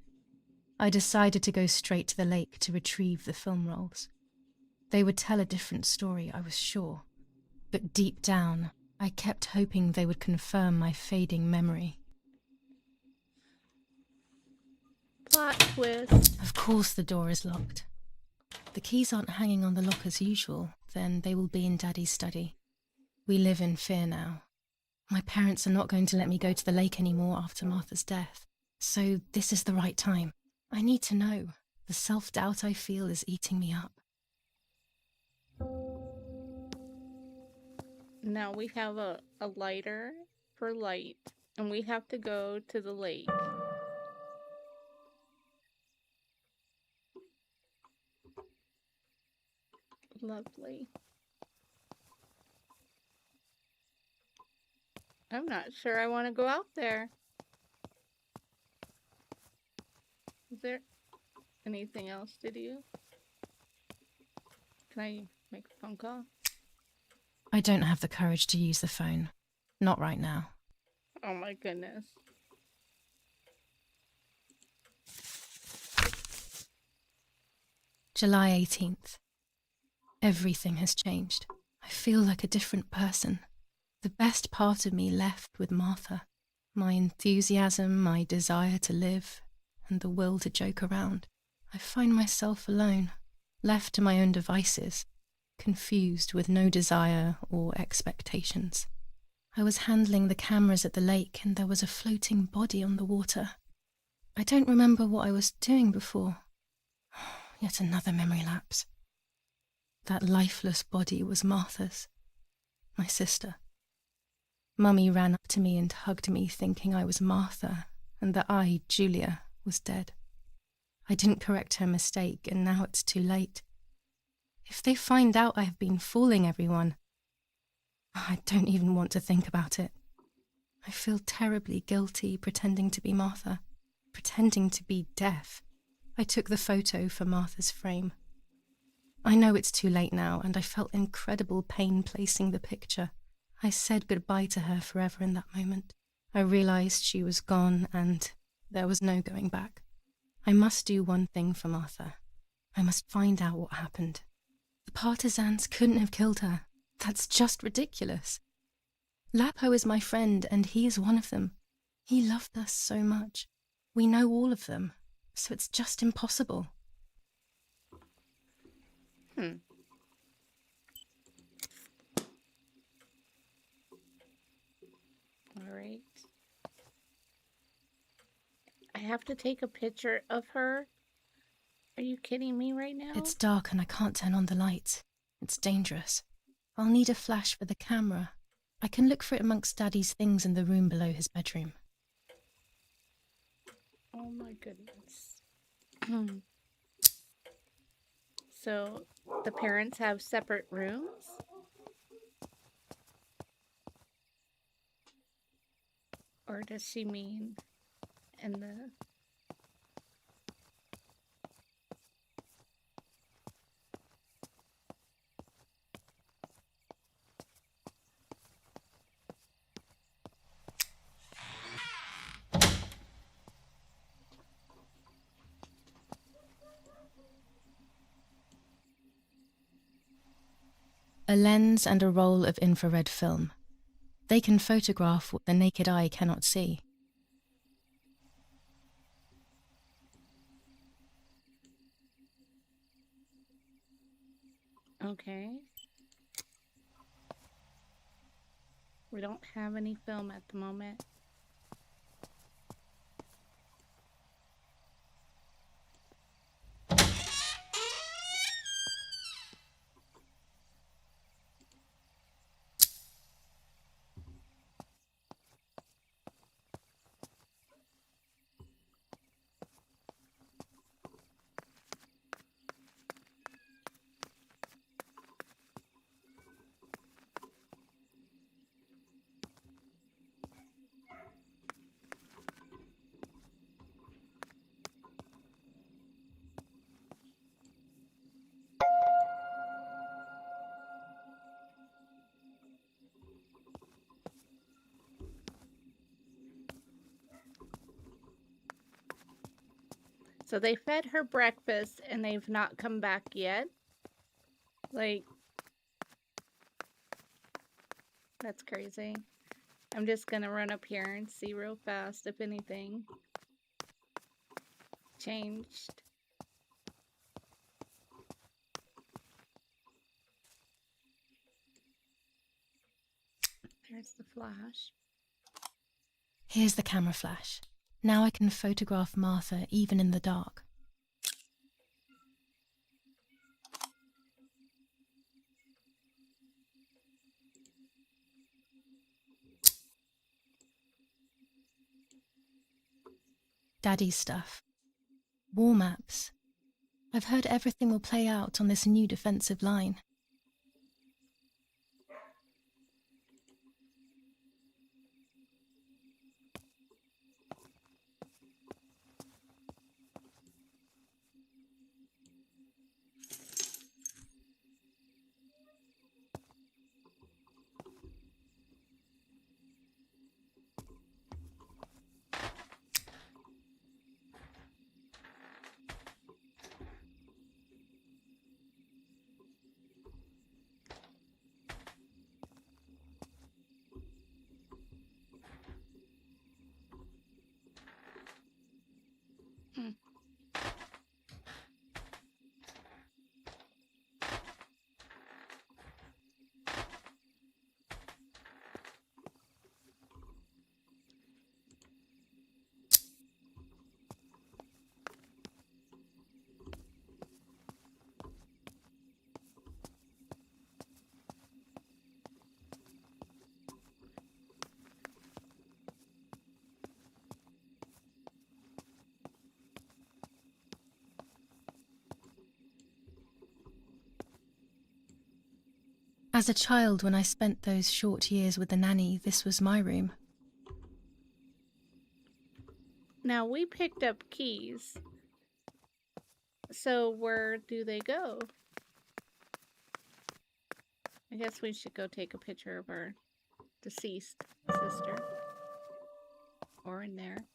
I decided to go straight to the lake to retrieve the film rolls. They would tell a different story, I was sure. But deep down, I kept hoping they would confirm my fading memory. Plot twist. Of course the door is locked. The keys aren't hanging on the lock as usual, then they will be in Daddy's study. We live in fear now. My parents are not going to let me go to the lake anymore after Martha's death. So this is the right time. I need to know. The self-doubt I feel is eating me up. Now we have a lighter for light, and we have to go to the lake. Lovely. I'm not sure I want to go out there. Is there anything else to do? Can I make a phone call? I don't have the courage to use the phone. Not right now. Oh my goodness. July 18th. Everything has changed. I feel like a different person. The best part of me left with Martha. My enthusiasm, my desire to live, and the will to joke around. I find myself alone, left to my own devices, confused with no desire or expectations. I was handling the cameras at the lake and there was a floating body on the water. I don't remember what I was doing before. Yet another memory lapse. That lifeless body was Martha's, my sister. Mummy ran up to me and hugged me, thinking I was Martha, and that I, Julia, was dead. I didn't correct her mistake, and now it's too late. If they find out I have been fooling everyone, I don't even want to think about it. I feel terribly guilty pretending to be Martha, pretending to be deaf. I took the photo for Martha's frame. I know it's too late now, and I felt incredible pain placing the picture. I said goodbye to her forever in that moment. I realized she was gone, and there was no going back. I must do one thing for Martha. I must find out what happened. The partisans couldn't have killed her. That's just ridiculous. Lapo is my friend, and he is one of them. He loved us so much. We know all of them, so it's just impossible. All right. I have to take a picture of her. Are you kidding me right now? It's dark and I can't turn on the lights. It's dangerous. I'll need a flash for the camera. I can look for it amongst Daddy's things in the room below his bedroom. Oh my goodness. So, the parents have separate rooms? Or does she mean in the... A lens and a roll of infrared film. They can photograph what the naked eye cannot see. Okay. We don't have any film at the moment. So they fed her breakfast and they've not come back yet. Like, that's crazy. I'm just gonna run up here and see real fast if anything changed. There's the flash. Here's the camera flash. Now I can photograph Martha even in the dark. Daddy's stuff. War maps. I've heard everything will play out on this new defensive line. As a child, when I spent those short years with the nanny, this was my room. Now we picked up keys. So where do they go? I guess we should go take a picture of our deceased sister. Or in there.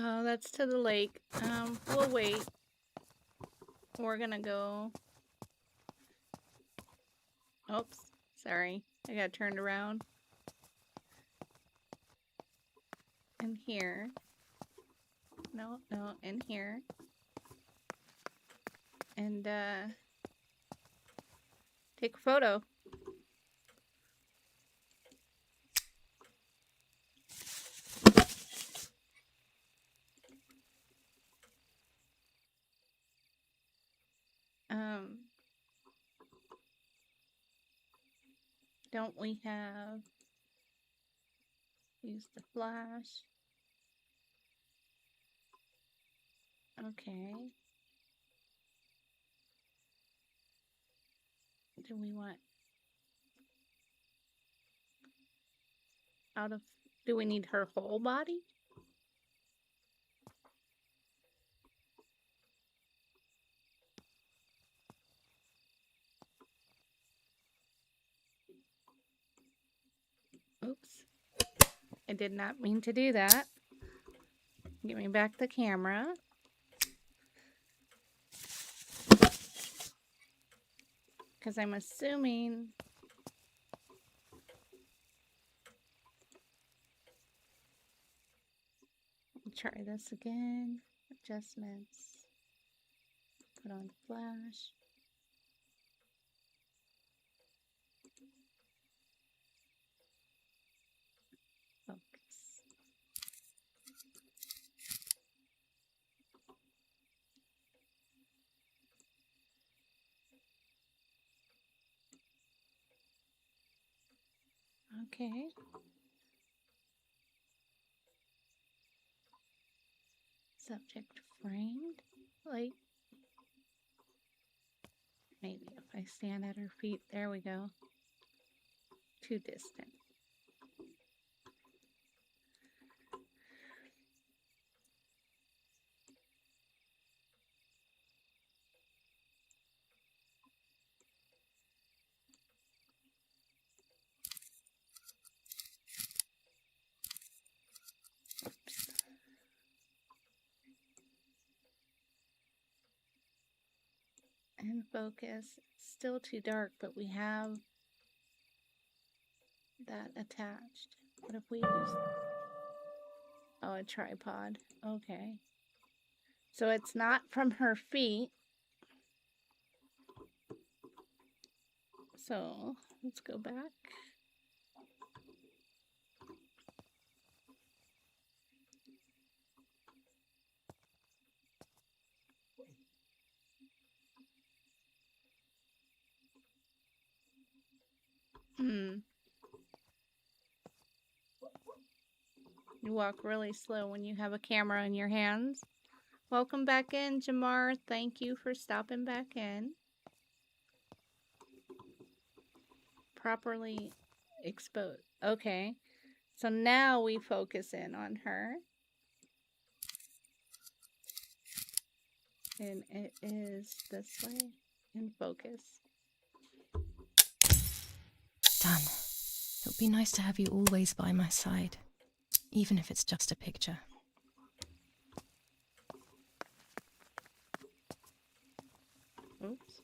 Oh, that's to the lake. We'll wait. We're gonna go. Oops, sorry. I got turned around. In here. No, in here. And, take a photo. Don't we have... Use the flash. Okay. Do we want... Out of... Do we need her whole body? Oops. I did not mean to do that. Give me back the camera. Because I'm assuming... Try this again. Adjustments. Put on flash. Focus. Okay. Subject framed. Like, maybe if I stand at her feet, there we go. Too distant. And focus. Still too dark, but we have that attached. What if we use... Oh, a tripod. Okay. So it's not from her feet. So let's go back. You walk really slow when you have a camera in your hands. Welcome back in, Jamar. Thank you for stopping back in. Properly exposed. Okay. So now we focus in on her. And it is this way. In focus. Done. It would be nice to have you always by my side, even if it's just a picture. Oops.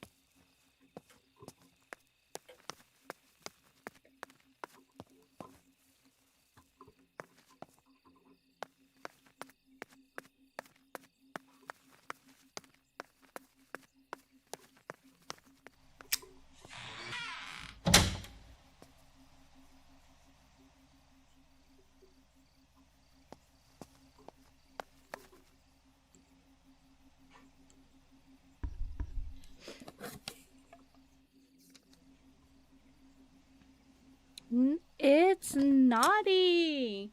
It's Naughty.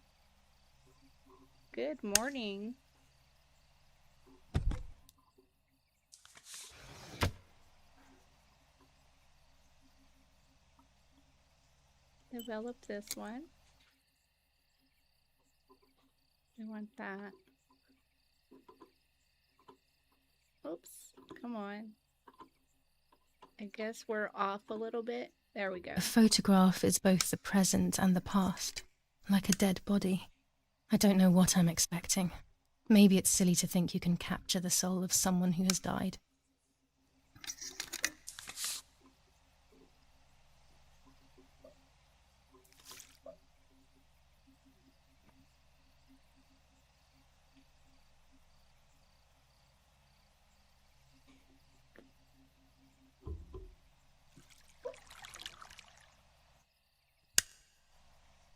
Good morning. Develop this one. I want that. Oops. Come on. I guess we're off a little bit. There we go. A photograph is both the present and the past, like a dead body. I don't know what I'm expecting. Maybe it's silly to think you can capture the soul of someone who has died.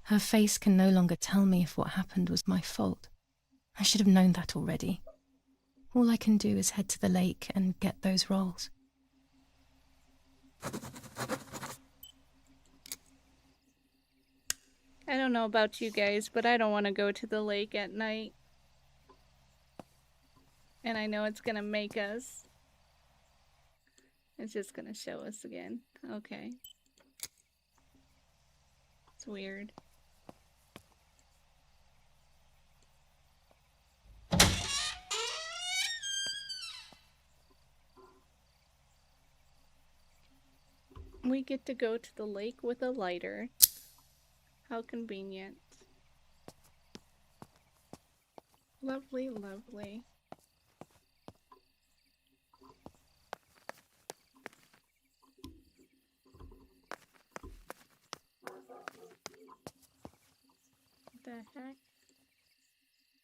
Her face can no longer tell me if what happened was my fault. I should have known that already. All I can do is head to the lake and get those rolls. I don't know about you guys, but I don't want to go to the lake at night. And I know it's gonna make us. It's just gonna show us again. Okay. It's weird. We get to go to the lake with a lighter. How convenient. Lovely, lovely. What the heck?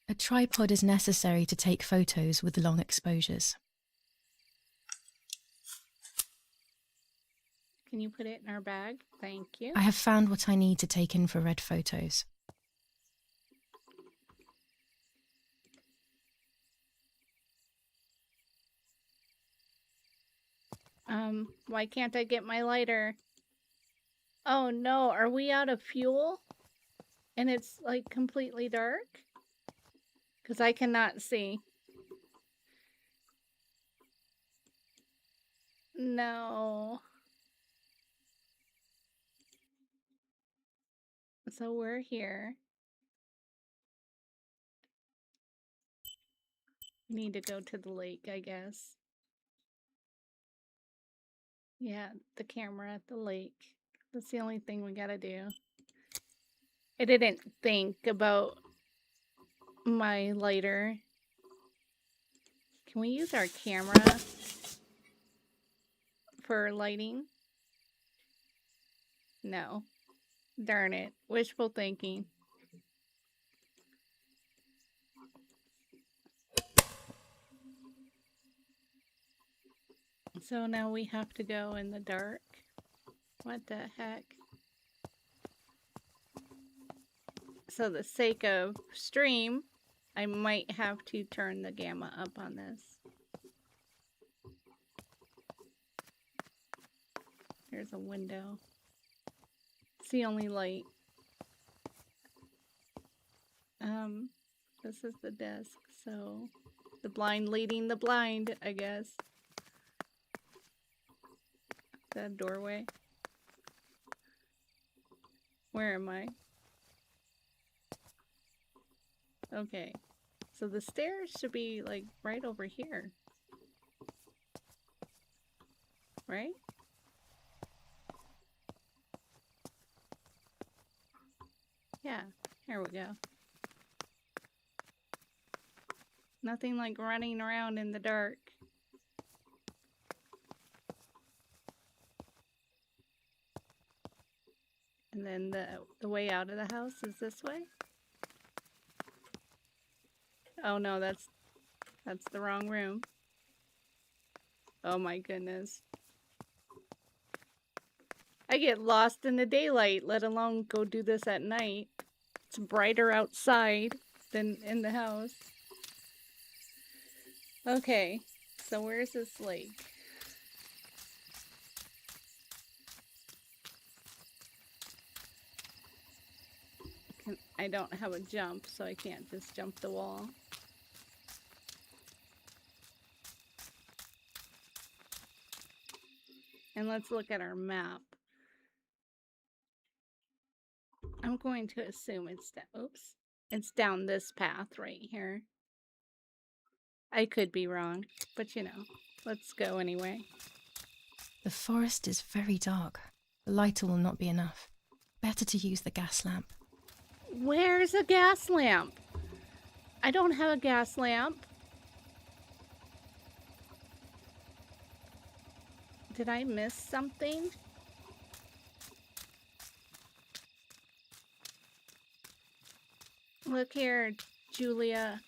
A tripod is necessary to take photos with long exposures. Can you put it in our bag? Thank you. I have found what I need to take infrared photos. Why can't I get my lighter? Oh no, are we out of fuel? And it's like completely dark? Because I cannot see. No. So we're here. We need to go to the lake, I guess. Yeah, the camera at the lake. That's the only thing we gotta do. I didn't think about my lighter. Can we use our camera? for lighting? No. Darn it. Wishful thinking. So now we have to go in the dark. What the heck? So the sake of stream, I might have to turn the gamma up on this. There's a window. It's the only light. This is the desk, so the blind leading the blind, I guess. That doorway. Where am I? Okay. So the stairs should be like right over here. Right? Yeah, here we go. Nothing like running around in the dark. And then the way out of the house is this way? Oh no, that's the wrong room. Oh my goodness. I get lost in the daylight, let alone go do this at night. It's brighter outside than in the house. Okay, so where's this lake? I don't have a jump, so I can't just jump the wall. And let's look at our map. I'm going to assume it's down this path right here. I could be wrong, but you know, let's go anyway. The forest is very dark. The lighter will not be enough. Better to use the gas lamp. Where's a gas lamp? I don't have a gas lamp. Did I miss something? Look here, Julia.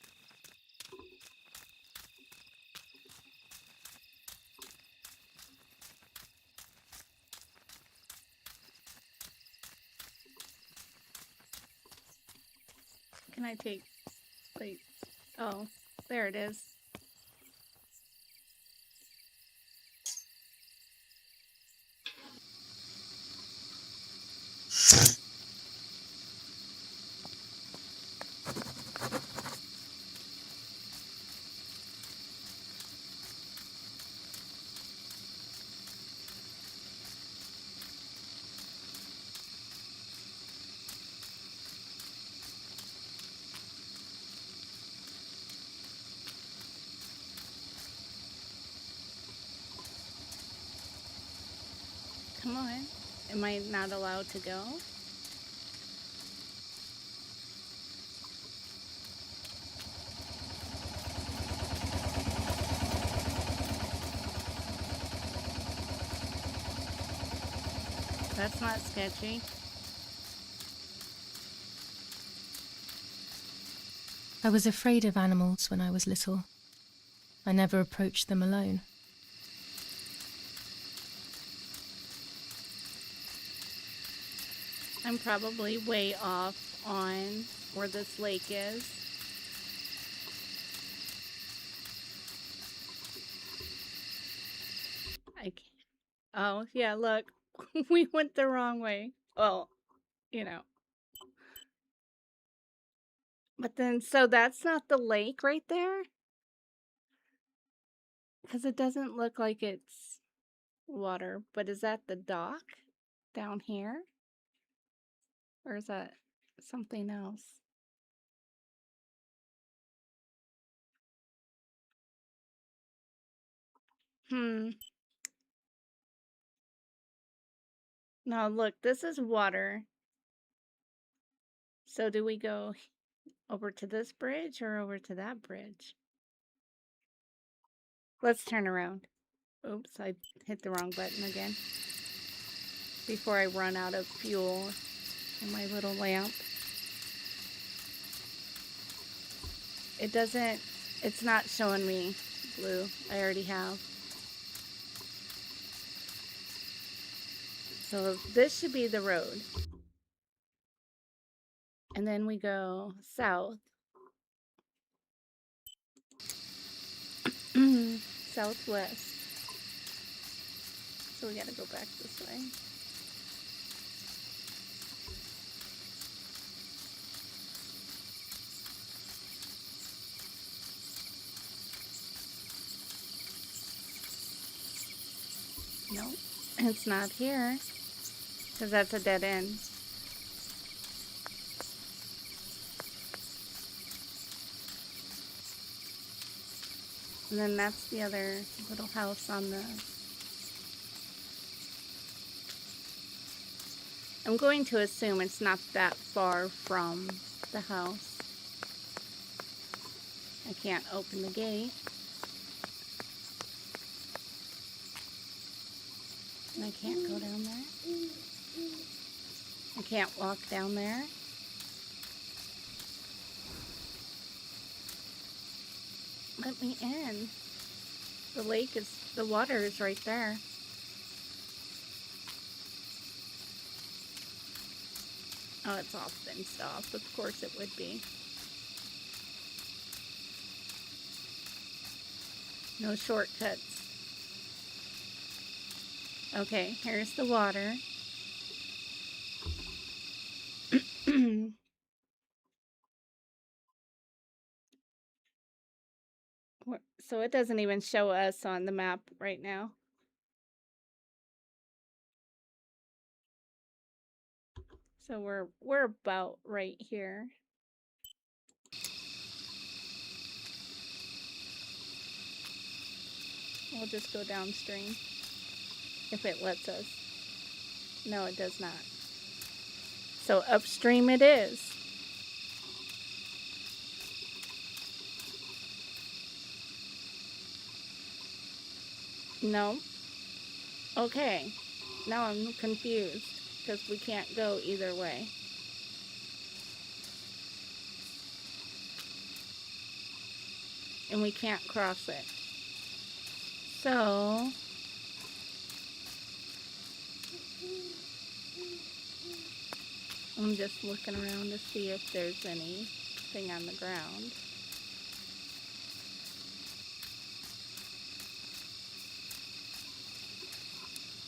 Can I take, like, oh, there it is. Come on. Am I not allowed to go? That's not sketchy. I was afraid of animals when I was little. I never approached them alone. I'm probably way off on where this lake is. I can't. Oh, yeah, look. We went the wrong way. Well, you know. But then, so that's not the lake right there? Because it doesn't look like it's water. But is that the dock down here? Or is that something else? No, look, this is water. So do we go over to this bridge or over to that bridge? Let's turn around. Oops, I hit the wrong button again. Before I run out of fuel in my little lamp. It's not showing me blue. I already have. So this should be the road. And then we go south. Southwest. So we gotta go back this way. No, it's not here. Because that's a dead end. And then that's the other little house on the... I'm going to assume it's not that far from the house. I can't open the gate. And I can't go down there. I can't walk down there. Let me in. The water is right there. Oh, it's all fenced off. Of course it would be. No shortcuts. Okay, here's the water. So it doesn't even show us on the map right now. So we're about right here. We'll just go downstream if it lets us. No, it does not. So upstream it is. No. Okay. Now I'm confused because we can't go either way. And we can't cross it. So I'm just looking around to see if there's anything on the ground.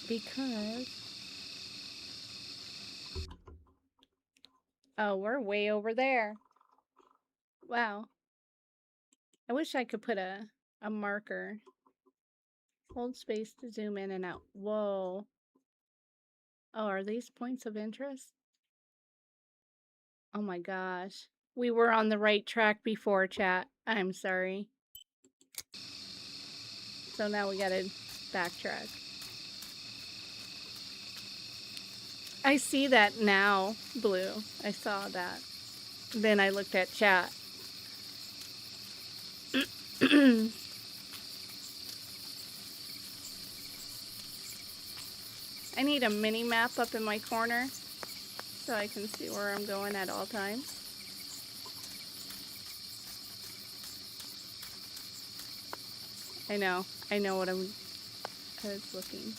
Because... oh, we're way over there. Wow. I wish I could put a marker. Hold space to zoom in and out. Whoa. Oh, are these points of interest? Oh my gosh. We were on the right track before, chat. I'm sorry. So now we gotta backtrack. I see that now, Blue. I saw that. Then I looked at chat. I need a mini map up in my corner so I can see where I'm going at all times. I know what I was looking.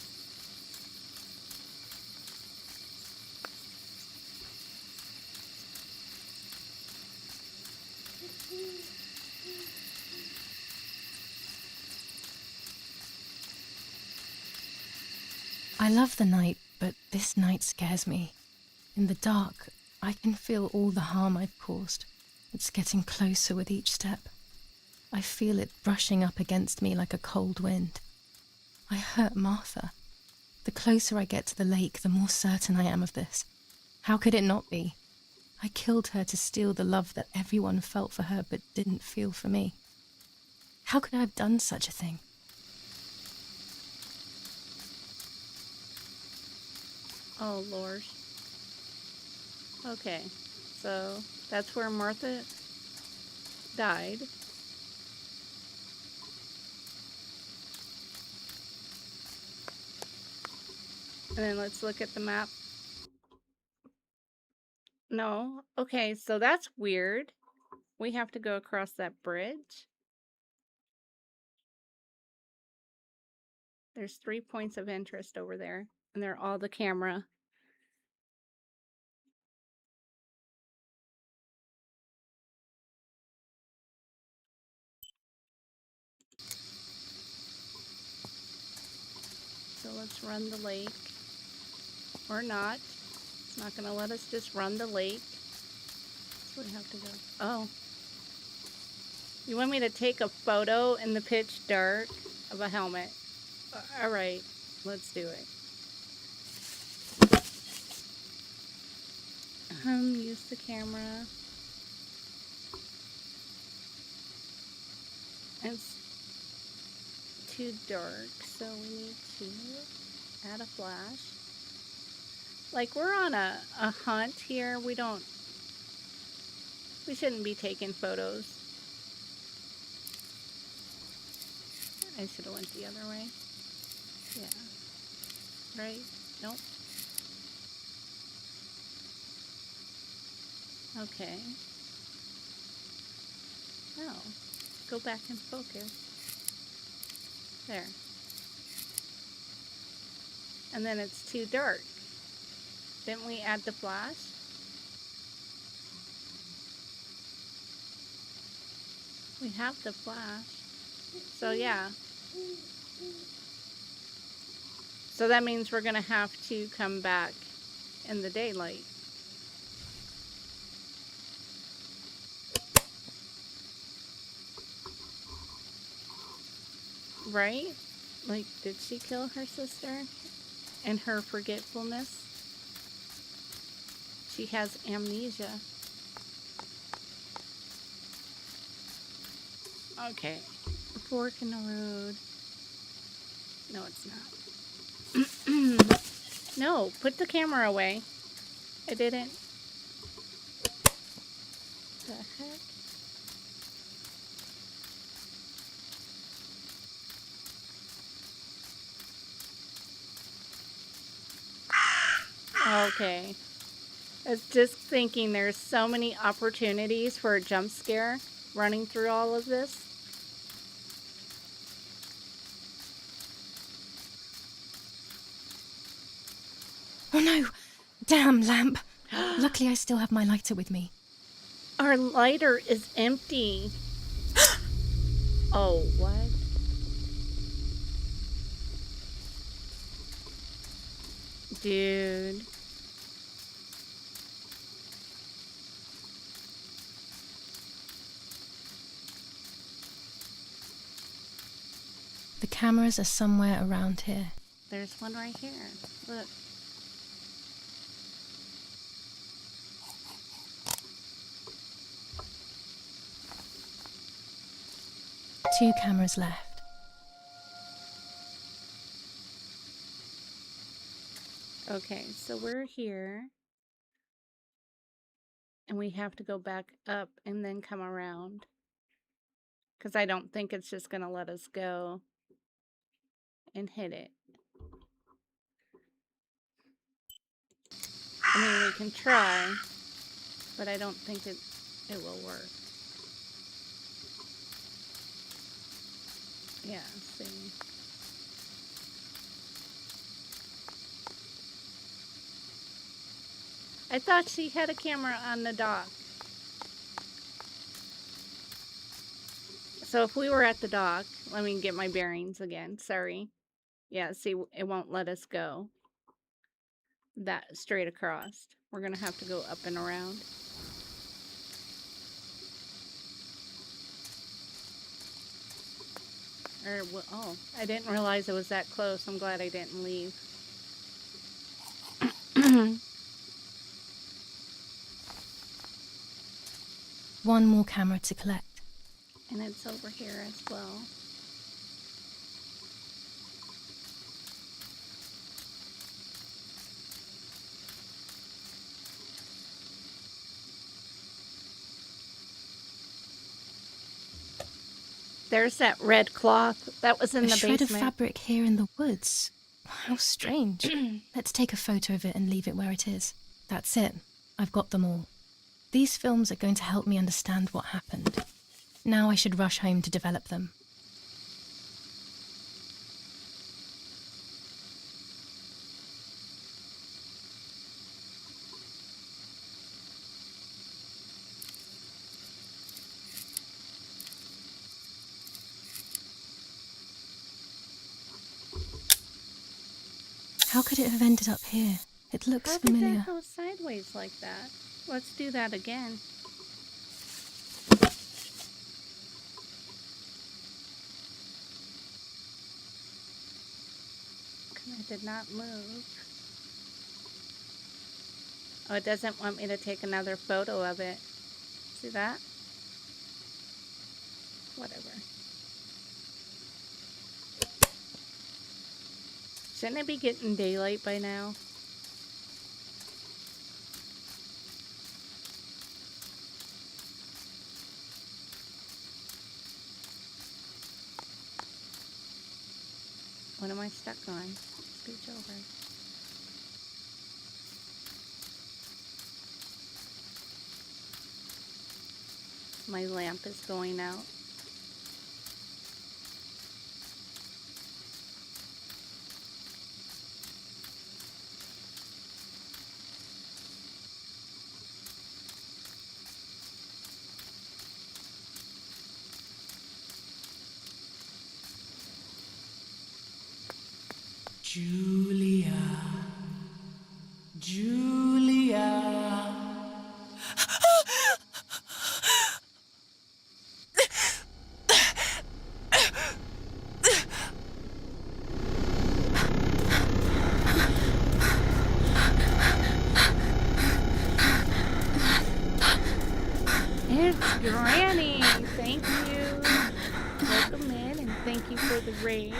I love the night, but this night scares me. In the dark, I can feel all the harm I've caused. It's getting closer with each step. I feel it brushing up against me like a cold wind. I hurt Martha. The closer I get to the lake, the more certain I am of this. How could it not be? I killed her to steal the love that everyone felt for her but didn't feel for me. How could I have done such a thing? Oh, Lord. Okay, so that's where Martha died. And then let's look at the map. No. Okay, so that's weird. We have to go across that bridge. There's 3 points of interest over there, and they're all the camera. So let's run the lake. Or not. It's not going to let us just run the lake. So we have to go. Oh. You want me to take a photo in the pitch dark of a helmet? All right, let's do it. Use the camera. It's too dark, so we need to add a flash. Like, we're on a hunt here. We shouldn't be taking photos. I should have went the other way. Yeah. Right? Nope. Okay. No. Go back and focus. There. And then it's too dark. Didn't we add the flash? We have the flash. So yeah. So that means we're gonna have to come back in the daylight. Right? Like, did she kill her sister? In her forgetfulness? She has amnesia. Okay. A fork in the road. No, it's not. No, put the camera away. I didn't. The heck? Okay. I was just thinking there's so many opportunities for a jump scare running through all of this. Oh no! Damn lamp! Luckily I still have my lighter with me. Our lighter is empty. Oh, what? Dude. The cameras are somewhere around here. There's one right here. Look. Two cameras left. Okay, so we're here. And we have to go back up and then come around. Because I don't think it's just going to let us go and hit it. I mean, we can try, but I don't think it will work. Yeah, see. I thought she had a camera on the dock. So if we were at the dock, let me get my bearings again. Sorry. Yeah, see, it won't let us go that straight across. We're going to have to go up and around. Oh, I didn't realize it was that close. I'm glad I didn't leave. One more camera to collect. And it's over here as well. There's that red cloth that was in the shred basement. of fabric here in the woods. How strange. Let's take a photo of it and leave it where it is. That's it. I've got them all. These films are going to help me understand what happened. Now I should rush home to develop them. How could it have ended up here? It looks How familiar. did that go sideways like that? Let's do that again. I did not move. Oh, it doesn't want me to take another photo of it. See that? Whatever. Shouldn't it be getting daylight by now? What am I stuck on? Scooch over. My lamp is going out. Julia. Julia. It's Granny! Thank you. Welcome in and thank you for the raid.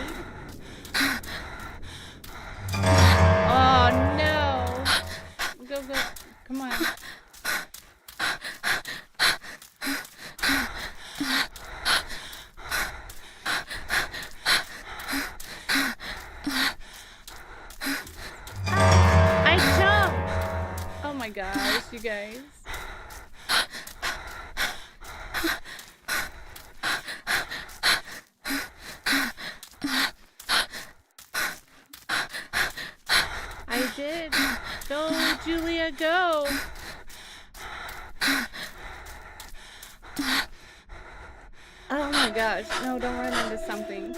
Oh no! Go, go. Come on. I jumped! Oh my gosh, you guys. I did. Go, Julia, go. Oh my gosh. No, don't run into something.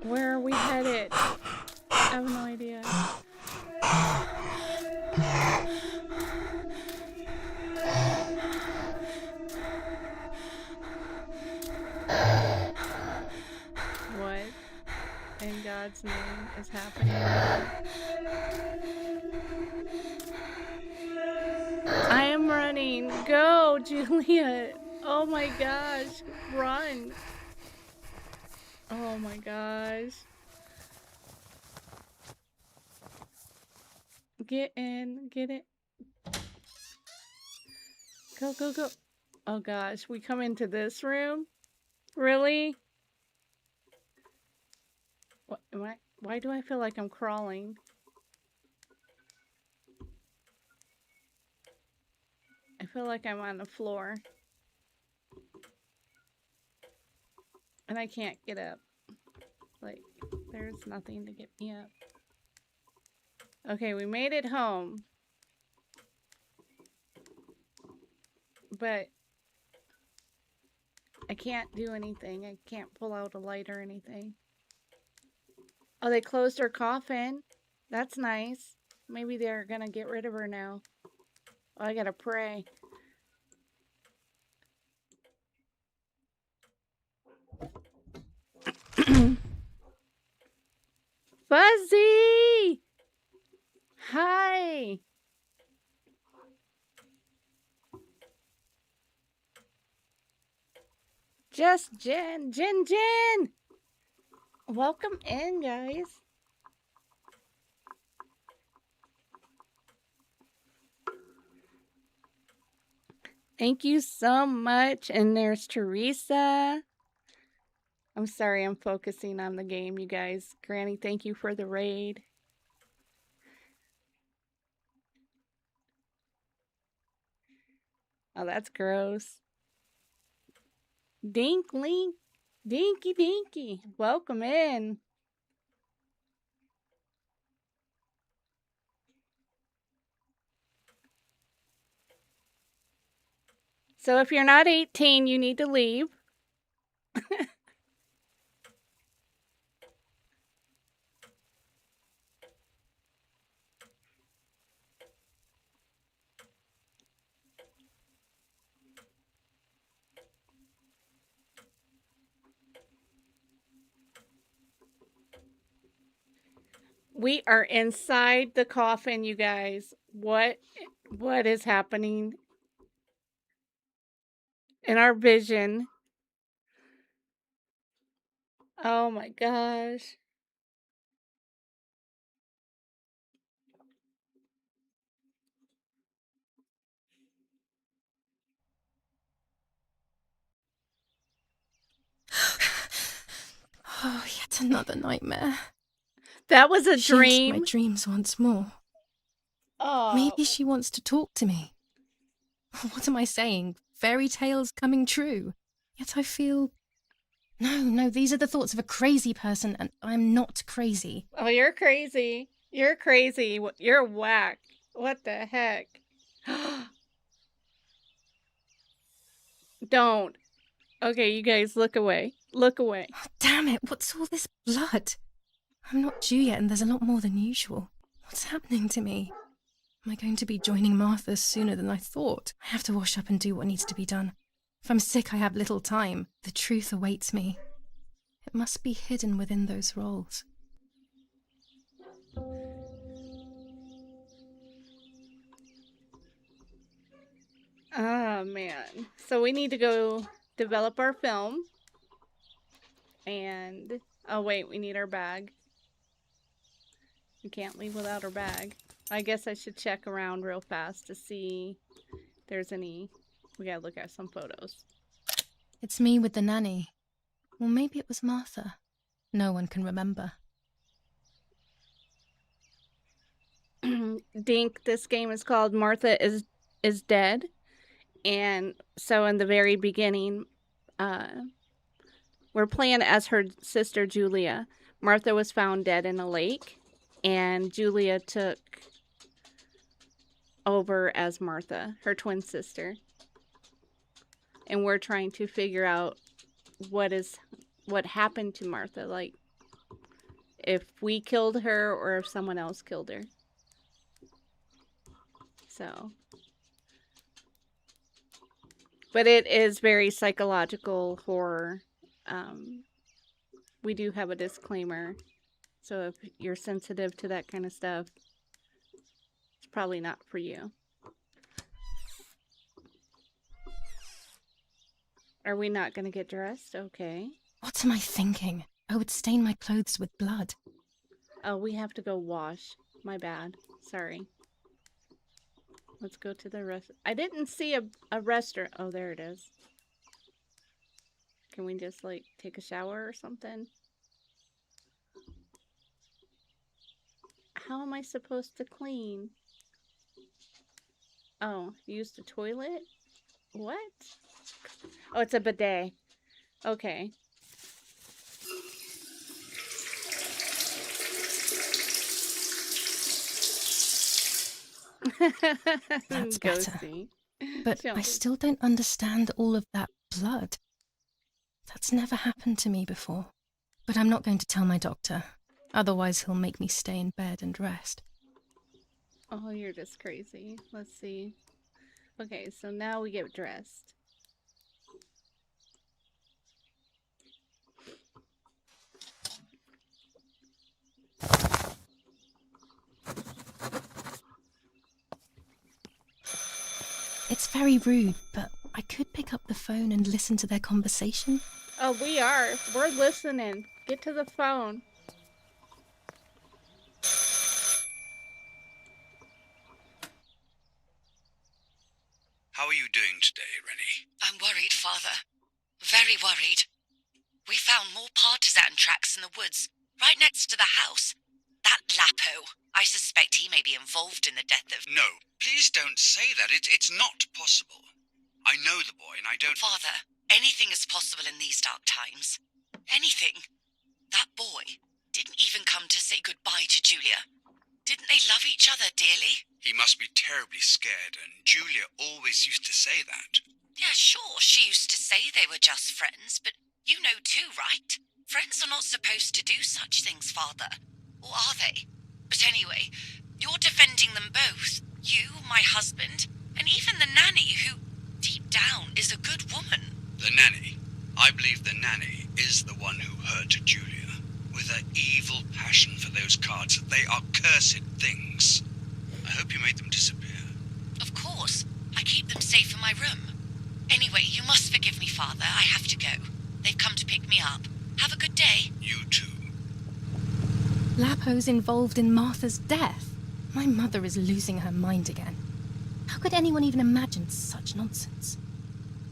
Where are we headed? I have no idea. What in God's name is happening? I am running. Go, Juliet. Oh my gosh. Run. Oh my gosh. Get in. Get it. Go, go, go. Oh gosh. We come into this room? Really? What am I? Why do I feel like I'm crawling? I feel like I'm on the floor. And I can't get up. Like, there's nothing to get me up. Okay, we made it home. But I can't do anything. I can't pull out a light or anything. Oh, they closed her coffin. That's nice. Maybe they're gonna get rid of her now. Oh, I gotta pray. Fuzzy! Hi! Just Jen! Jen! Welcome in, guys. Thank you so much. And there's Teresa. I'm sorry, I'm focusing on the game, you guys. Granny, thank you for the raid. Oh, that's gross. Dinkling. Dinky Dinky. Welcome in. So if you're not 18, you need to leave. We are inside the coffin, you guys. What is happening in our vision? Oh my gosh. Oh, yet another nightmare. That was a She enters dream. my dreams once more. Oh. Maybe she wants to talk to me. What am I saying? Fairy tales coming true. Yet I feel... No, these are the thoughts of a crazy person, and I'm not crazy. Oh, you're crazy. You're crazy. You're whack. What the heck? Don't. Okay, you guys, look away. Look away. Oh, damn it, what's all this blood? I'm not due yet, and there's a lot more than usual. What's happening to me? Am I going to be joining Martha sooner than I thought? I have to wash up and do what needs to be done. If I'm sick, I have little time. The truth awaits me. It must be hidden within those rolls. Oh, man. So we need to go develop our film. And... oh, wait, we need our bag. We can't leave without our bag. I guess I should check around real fast to see if there's any... we gotta look at some photos. It's me with the nanny. Or maybe it was Martha. No one can remember. Dink, this game is called Martha is Dead. And so in the very beginning, we're playing as her sister Julia. Martha was found dead in a lake, and Julia took over as Martha, her twin sister. And we're trying to figure out what happened to Martha, like if we killed her or if someone else killed her. So, but it is very psychological horror. We do have a disclaimer, so if you're sensitive to that kind of stuff, it's probably not for you. Are we not going to get dressed? Okay. What am I thinking? I would stain my clothes with blood. Oh, we have to go wash. My bad. Sorry. Let's go to the rest. I didn't see a restaurant. Oh, there it is. Can we just, like, take a shower or something? How am I supposed to clean? Oh, use the toilet? What? Oh, it's a bidet. Okay. That's better. Ghosty. But I still don't understand all of that blood. That's never happened to me before. But I'm not going to tell my doctor. Otherwise he'll make me stay in bed and rest. Oh, you're just crazy. Let's see. Okay, so now we get dressed. It's very rude, but I could pick up the phone and listen to their conversation. Oh, we are. We're listening. Get to the phone. How are you doing, today, Rennie? I'm worried, Father. Very worried. We found more partisan tracks in the woods, right next to the house. That Lapo, I suspect he may be involved in the death of... No, please don't say that. It's not possible. I know the boy and I don't... Father, anything is possible in these dark times. Anything. That boy didn't even come to say goodbye to Julia. Didn't they love each other dearly? He must be terribly scared, and Julia always used to say that. Yeah, sure, she used to say they were just friends, but you know too, right? Friends are not supposed to do such things, Father. Or are they? But anyway, you're defending them both. You, my husband, and even the nanny, who, deep down, is a good woman. The nanny. I believe the nanny is the one who hurt Julia. With her evil passion for those cards, they are cursed things. I hope you made them disappear. Of course. I keep them safe in my room. Anyway, you must forgive me, Father. I have to go. They've come to pick me up. Have a good day. You too. Lapo's involved in Martha's death. My mother is losing her mind again. How could anyone even imagine such nonsense?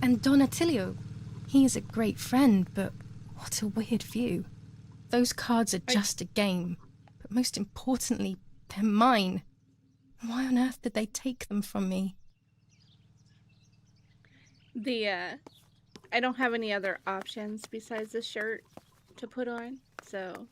And Don Attilio, he is a great friend, but what a weird view. Those cards are just a game, but most importantly, they're mine. Why on earth did they take them from me? I don't have any other options besides the shirt to put on, so...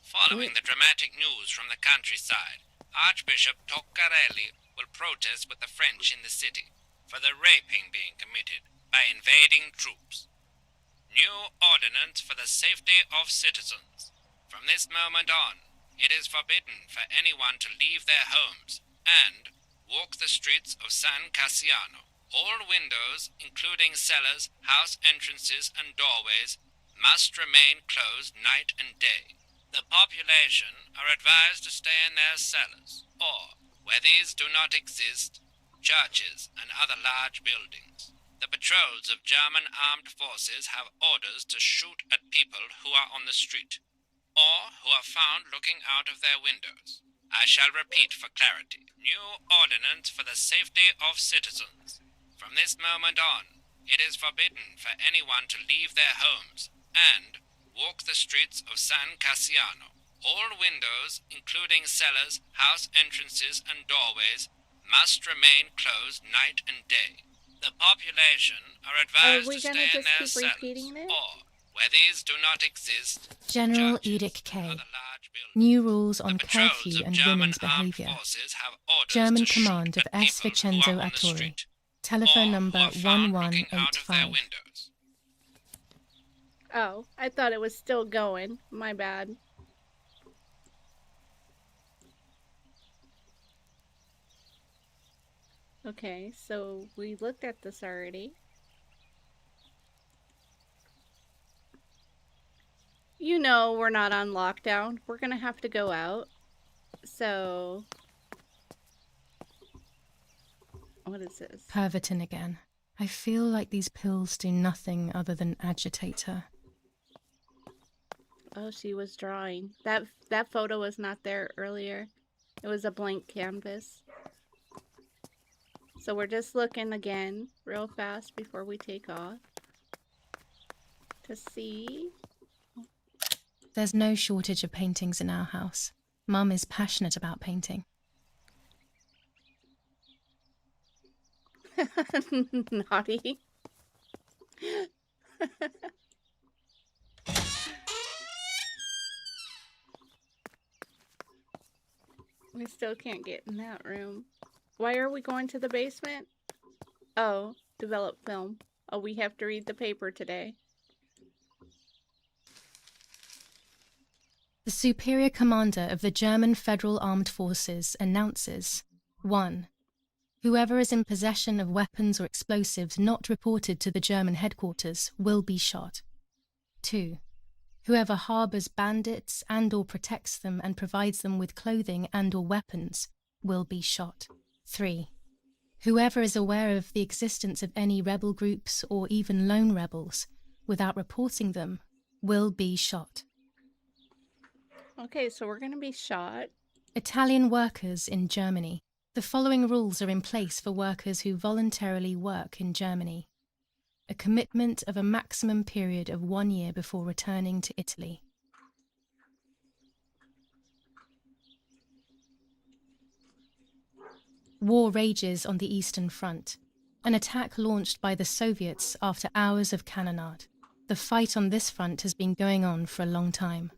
Following the dramatic news from the countryside, Archbishop Toccarelli will protest with the French in the city for the raping being committed by invading troops. New ordinance for the safety of citizens. From this moment on, it is forbidden for anyone to leave their homes and walk the streets of San Cassiano. All windows, including cellars, house entrances, and doorways, must remain closed night and day. The population are advised to stay in their cellars, or, where these do not exist, churches and other large buildings. The patrols of German armed forces have orders to shoot at people who are on the street, or who are found looking out of their windows. I shall repeat for clarity. New ordinance for the safety of citizens. From this moment on, it is forbidden for anyone to leave their homes and walk the streets of San Cassiano. All windows, including cellars, house entrances, and doorways, must remain closed night and day. The population are advised to stay in their cellars, or, where these do not exist, General churches Edict K. and other large buildings. New rules on The patrols curfew of and German women's armed behaviour. forces have orders German to shoot command of at S. people who Vincenzo are on the Attori. street, Telephone or number who are found looking out of their 1185. windows. Oh, I thought it was still going. My bad. Okay, so we looked at this already. You know we're not on lockdown. We're gonna have to go out. So... what is this? Pervitin again. I feel like these pills do nothing other than agitate her. Oh, she was drawing. That photo was not there earlier. It was a blank canvas. So we're just looking again real fast before we take off to see. There's no shortage of paintings in our house. Mum is passionate about painting. Naughty. We still can't get in that room. Why are we going to the basement? Oh, develop film. Oh, we have to read the paper today. The Superior Commander of the German Federal Armed Forces announces 1. Whoever is in possession of weapons or explosives not reported to the German headquarters will be shot. 2. Whoever harbors bandits and/or protects them and provides them with clothing and/or weapons will be shot. 3. Whoever is aware of the existence of any rebel groups or even lone rebels without reporting them will be shot. Okay, so we're gonna be shot. Italian workers in Germany The following rules are in place for workers who voluntarily work in Germany. A commitment of a maximum period of 1 year before returning to Italy. War rages on the Eastern Front. An attack launched by the Soviets after hours of cannonade. The fight on this front has been going on for a long time.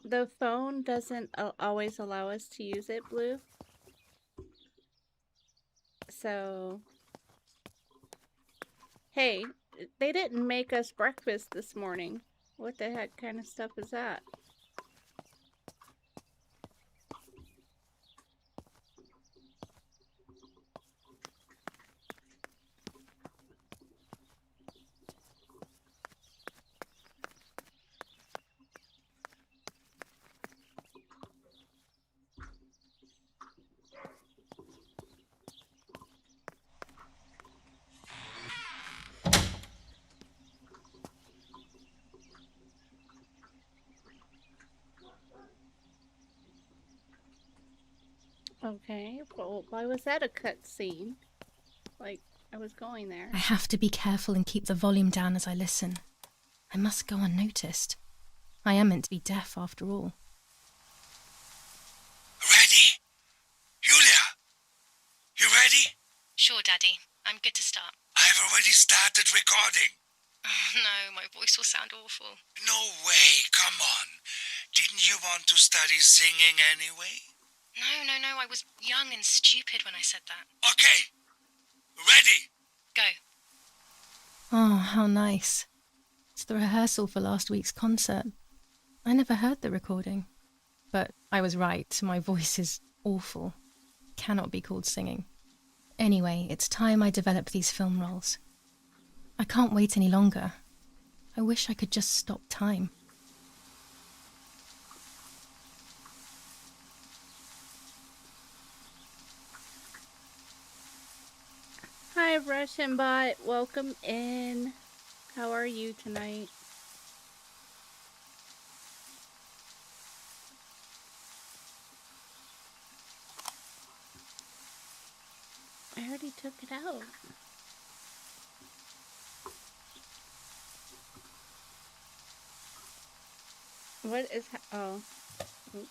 The phone doesn't always allow us to use it, Blue. So, hey, they didn't make us breakfast this morning. What the heck kind of stuff is that? Okay, well, why was that a cutscene? Like, I was going there. I have to be careful and keep the volume down as I listen. I must go unnoticed. I am meant to be deaf after all. Ready? Julia? You ready? Sure, Daddy. I'm good to start. I've already started recording. Oh, no, my voice will sound awful. No way, come on. Didn't you want to study singing anyway? No, I was young and stupid when I said that. Okay. Ready? Go. Oh, how nice. It's the rehearsal for last week's concert. I never heard the recording. But I was right, my voice is awful. Cannot be called singing. Anyway, it's time I develop these film roles. I can't wait any longer. I wish I could just stop time. Hi, Russian Bot. Welcome in. How are you tonight? I already took it out. What is oh. Oops.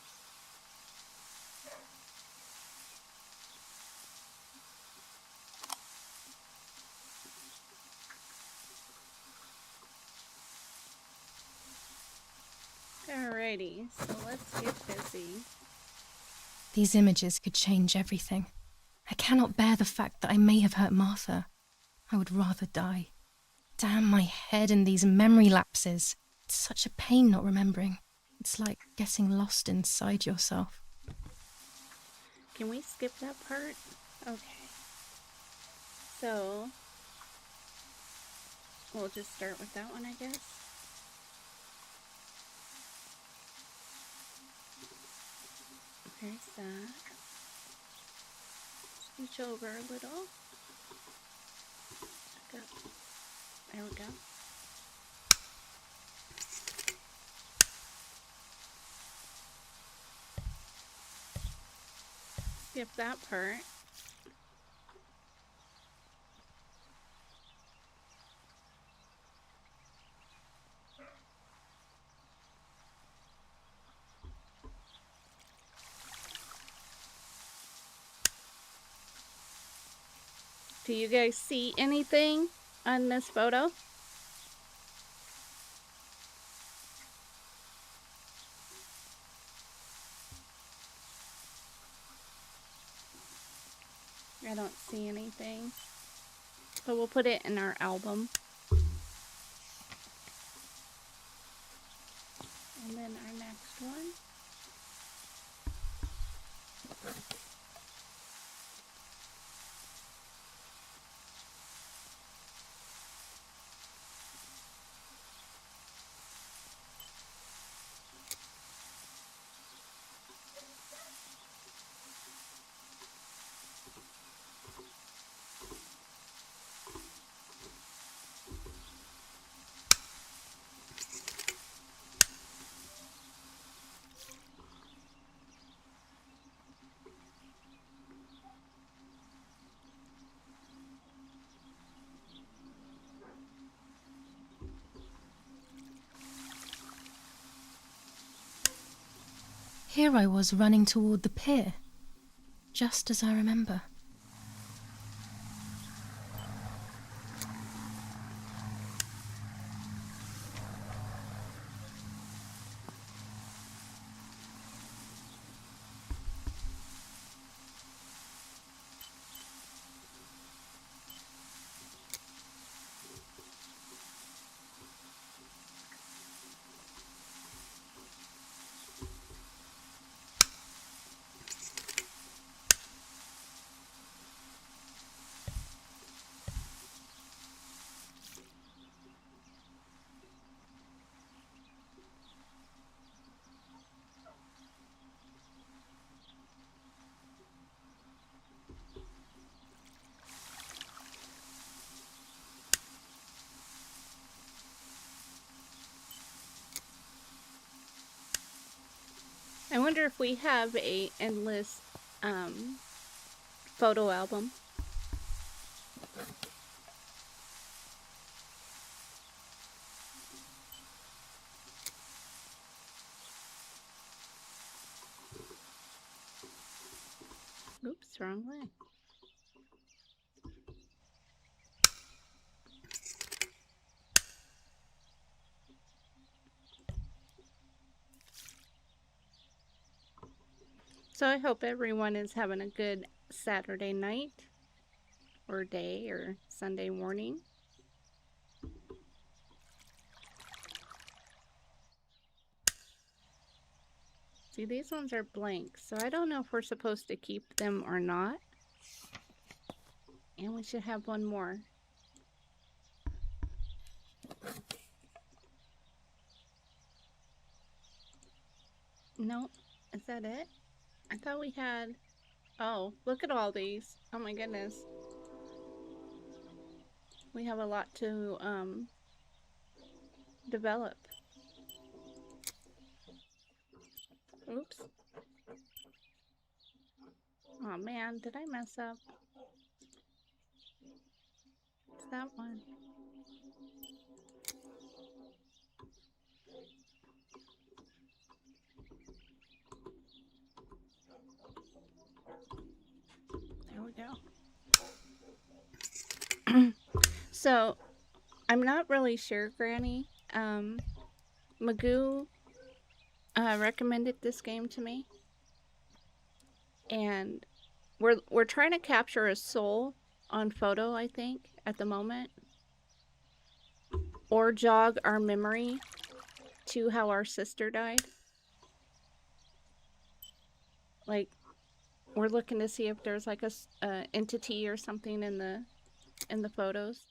Alrighty, so let's get busy. These images could change everything. I cannot bear the fact that I may have hurt Martha. I would rather die. Damn my head and these memory lapses. It's such a pain not remembering. It's like getting lost inside yourself. Can we skip that part? Okay. So, we'll just start with that one, I guess. There's that. Scooch over a little. Go. There we go. Skip that part. Do you guys see anything on this photo? I don't see anything, but we'll put it in our album. And then our next one. Here I was running toward the pier, just as I remember. I wonder if we have a endless photo album. Oops, wrong way. So I hope everyone is having a good Saturday night or day or Sunday morning. See, these ones are blank, so I don't know if we're supposed to keep them or not. And we should have one more. No, is that it? I thought we had... Oh, look at all these. Oh my goodness. We have a lot to develop. Oops. Oh man, did I mess up? It's that one. There we go. So, I'm not really sure, Granny. Magoo recommended this game to me. And we're trying to capture a soul on photo, I think, at the moment. Or jog our memory to how our sister died. Like, we're looking to see if there's like a entity or something in the photos.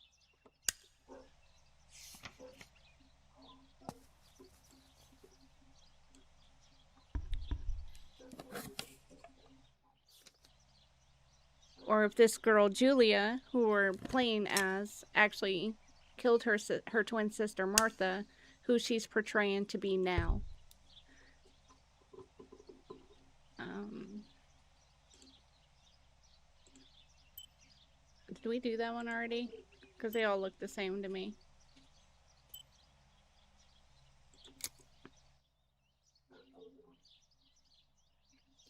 Or if this girl Julia, who we're playing as, actually killed her twin sister Martha, who she's portraying to be now. Did we do that one already? Because they all look the same to me.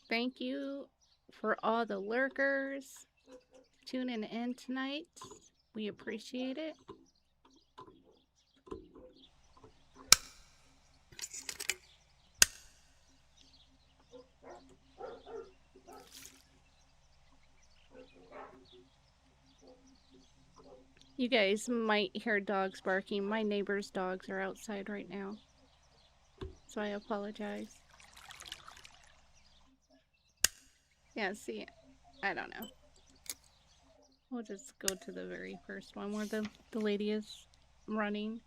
Thank you for all the lurkers tuning in tonight. We appreciate it. You guys might hear dogs barking. My neighbor's dogs are outside right now, so I apologize. Yeah, see, I don't know. We'll just go to the very first one where the lady is running.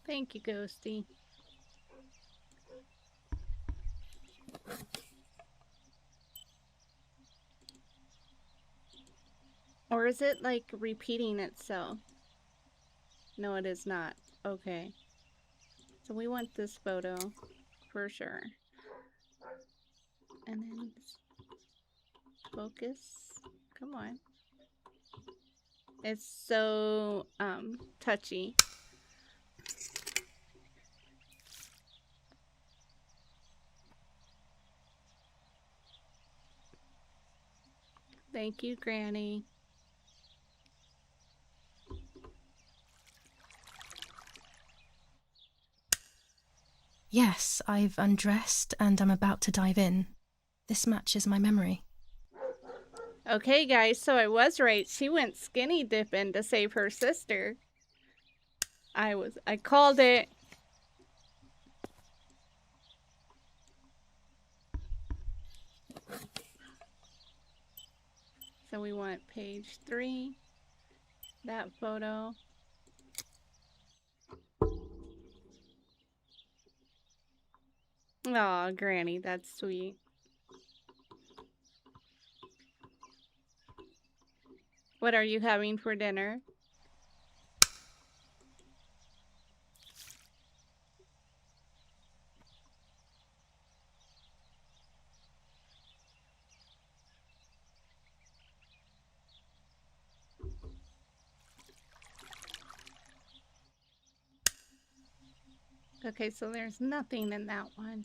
Thank you, Ghosty. Or is it like repeating itself? No, it is not. Okay. So we want this photo for sure. And then focus. Come on. It's so touchy. Thank you, Granny. Yes, I've undressed and I'm about to dive in. This matches my memory. Okay, guys, so I was right. She went skinny dipping to save her sister. I called it. So we want page 3. That photo. Aw, Granny, that's sweet. What are you having for dinner? Okay, so there's nothing in that one.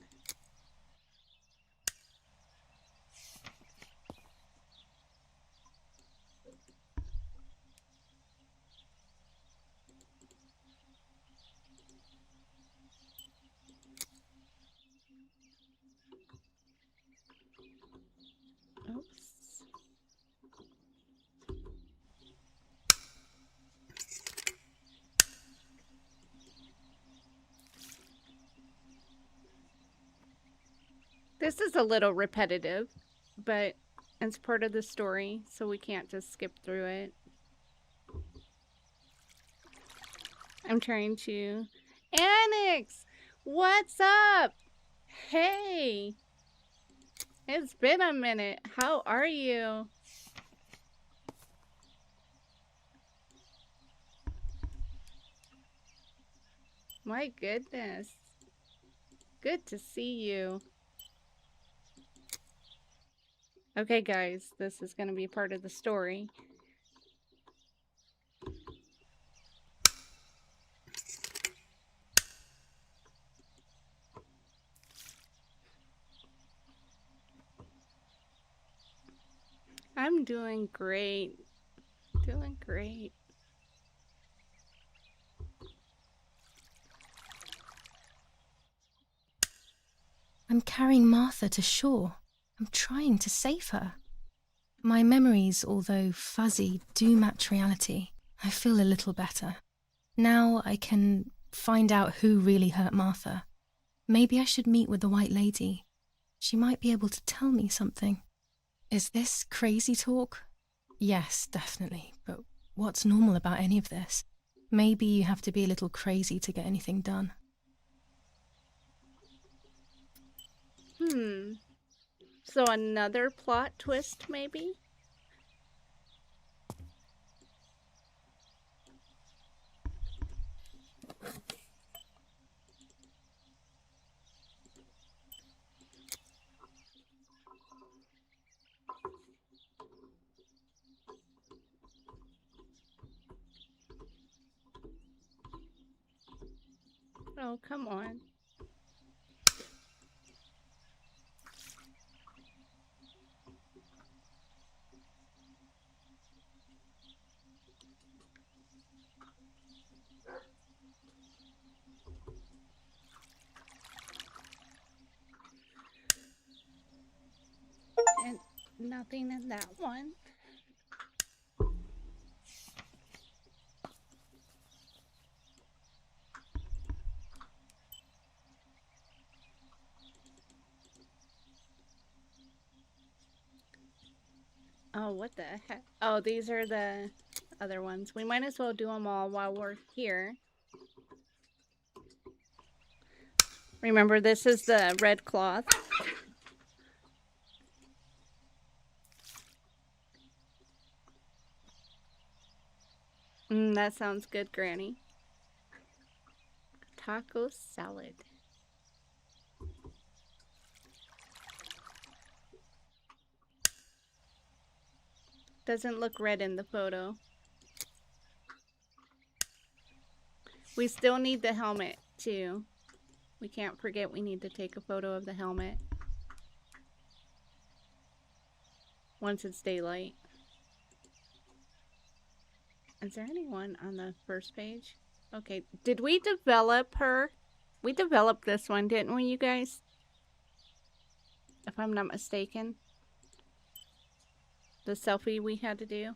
Oops. This is a little repetitive, but it's part of the story, so we can't just skip through it. I'm trying to... Annex! What's up? Hey! It's been a minute. How are you? My goodness. Good to see you. Okay, guys, this is going to be part of the story. I'm doing great. Doing great. I'm carrying Martha to shore. I'm trying to save her. My memories, although fuzzy, do match reality. I feel a little better. Now I can find out who really hurt Martha. Maybe I should meet with the White Lady. She might be able to tell me something. Is this crazy talk? Yes, definitely. But what's normal about any of this? Maybe you have to be a little crazy to get anything done. So another plot twist, maybe? Oh, come on. And nothing in that one. Oh, what the heck? Oh, these are the other ones. We might as well do them all while we're here. Remember, this is the red cloth. That sounds good, Granny. Taco salad. Doesn't look red in the photo. We still need the helmet, too. We can't forget we need to take a photo of the helmet. once it's daylight. Is there anyone on the first page? Okay, did we develop her? We developed this one, didn't we, you guys? If I'm not mistaken. The selfie we had to do.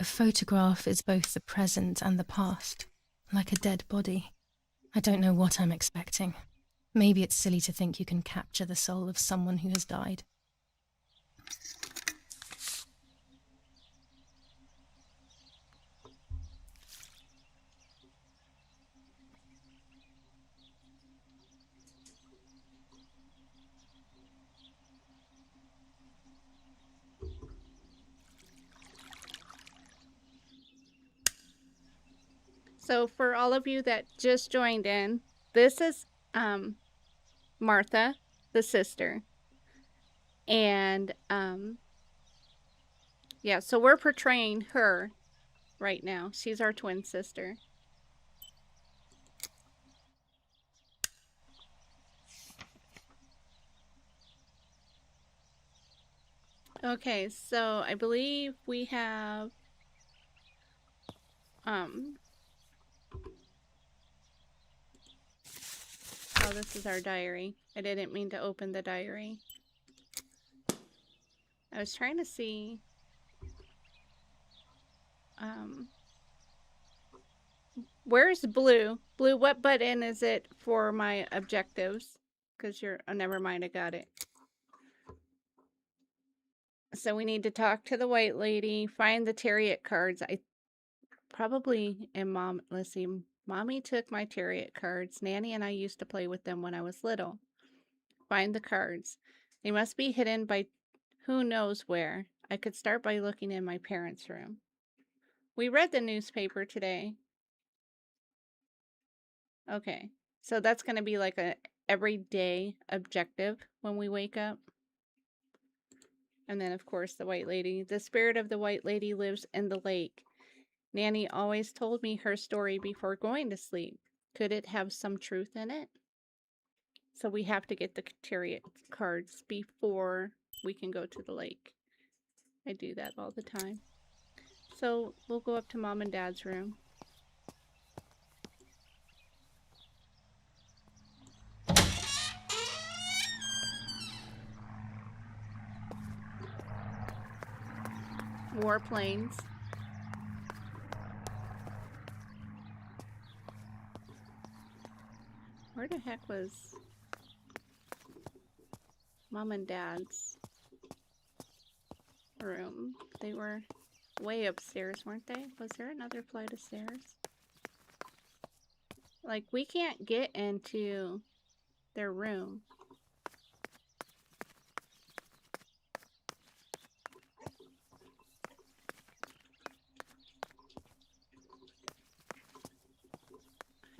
A photograph is both the present and the past, like a dead body. I don't know what I'm expecting. Maybe it's silly to think you can capture the soul of someone who has died. So for all of you that just joined in, this is Martha, the sister. And yeah, so we're portraying her right now. She's our twin sister. Okay, so I believe we have oh, this is our diary. I didn't mean to open the diary. I was trying to see where's Blue? Blue, what button is it for my objectives? Because you're oh, never mind, I got it. So we need to talk to the white lady, find the Tarot cards. I probably am let's see, Mommy took my Tarot cards. Nanny and I used to play with them when I was little. Find the cards. They must be hidden by who knows where. I could start by looking in my parents' room. We read the newspaper today. Okay, so that's going to be like a everyday objective when we wake up. And then, of course, the white lady. The spirit of the white lady lives in the lake. Nanny always told me her story before going to sleep. Could it have some truth in it? So we have to get the Tarot cards before we can go to the lake. I do that all the time. So we'll go up to Mom and Dad's room. Warplanes. Where the heck was Mom and Dad's room? They were way upstairs, weren't they? Was there another flight of stairs? Like, we can't get into their room.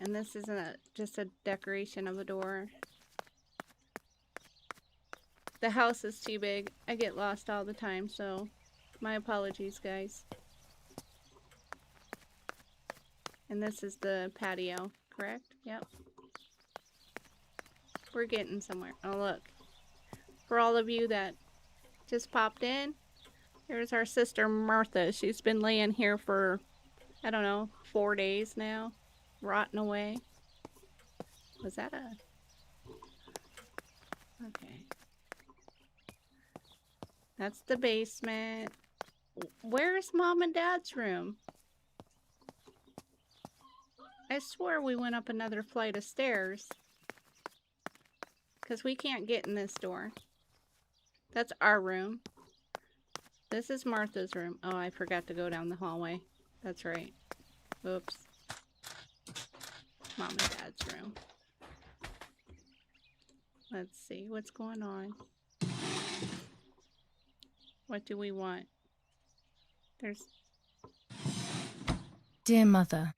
And this isn't just a decoration of a door. The house is too big. I get lost all the time, so my apologies, guys. And this is the patio, correct? Yep. We're getting somewhere. Oh, look. For all of you that just popped in, here's our sister Martha. She's been laying here for, I don't know, 4 days now. Rotting away. Was that a... Okay. That's the basement. Where's Mom and Dad's room? I swear we went up another flight of stairs. Because we can't get in this door. That's our room. This is Martha's room. Oh, I forgot to go down the hallway. That's right. Oops. Mom and Dad's room. Let's see what's going on. What do we want? There's... Dear Mother,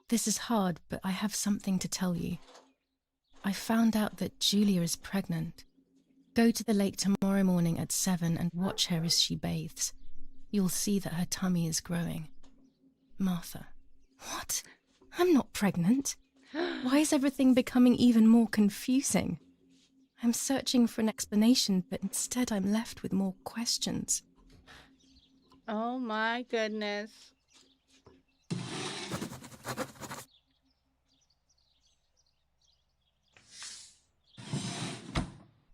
this is hard, but I have something to tell you. I found out that Julia is pregnant. Go to the lake tomorrow morning at 7 and watch her as she bathes. You'll see that her tummy is growing. Martha. What? I'm not pregnant. Why is everything becoming even more confusing? I'm searching for an explanation, but instead I'm left with more questions. Oh my goodness.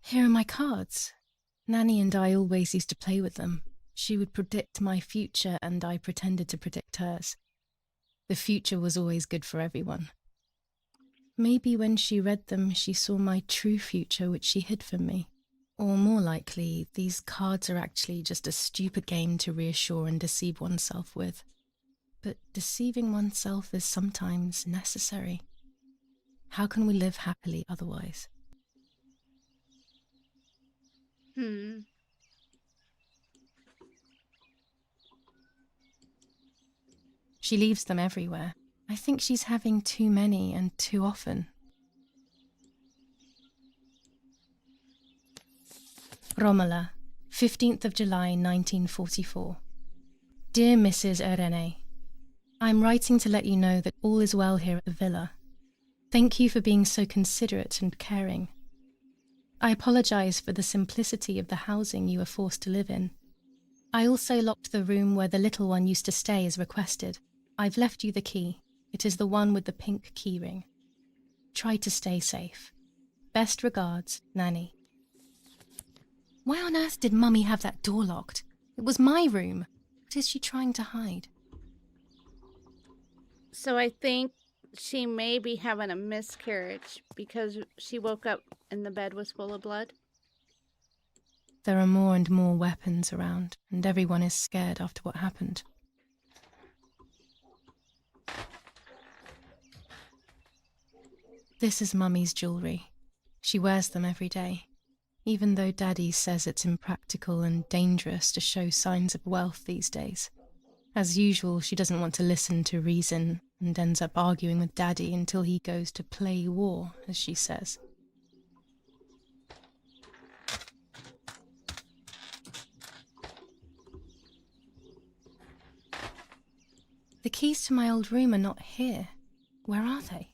Here are my cards. Nanny and I always used to play with them. She would predict my future and I pretended to predict hers. The future was always good for everyone. Maybe when she read them, she saw my true future, which she hid from me. Or more likely, these cards are actually just a stupid game to reassure and deceive oneself with. But deceiving oneself is sometimes necessary. How can we live happily otherwise? She leaves them everywhere. I think she's having too many and too often. Romola, 15th of July 1944. Dear Mrs. Irene, I'm writing to let you know that all is well here at the villa. Thank you for being so considerate and caring. I apologize for the simplicity of the housing you were forced to live in. I also locked the room where the little one used to stay as requested. I've left you the key. It is the one with the pink keyring. Try to stay safe. Best regards, Nanny. Why on earth did Mummy have that door locked? It was my room. What is she trying to hide? So I think she may be having a miscarriage because she woke up and the bed was full of blood. There are more and more weapons around, and everyone is scared after what happened. This is Mummy's jewellery. She wears them every day, even though Daddy says it's impractical and dangerous to show signs of wealth these days. As usual, she doesn't want to listen to reason and ends up arguing with Daddy until he goes to play war, as she says. The keys to my old room are not here. Where are they?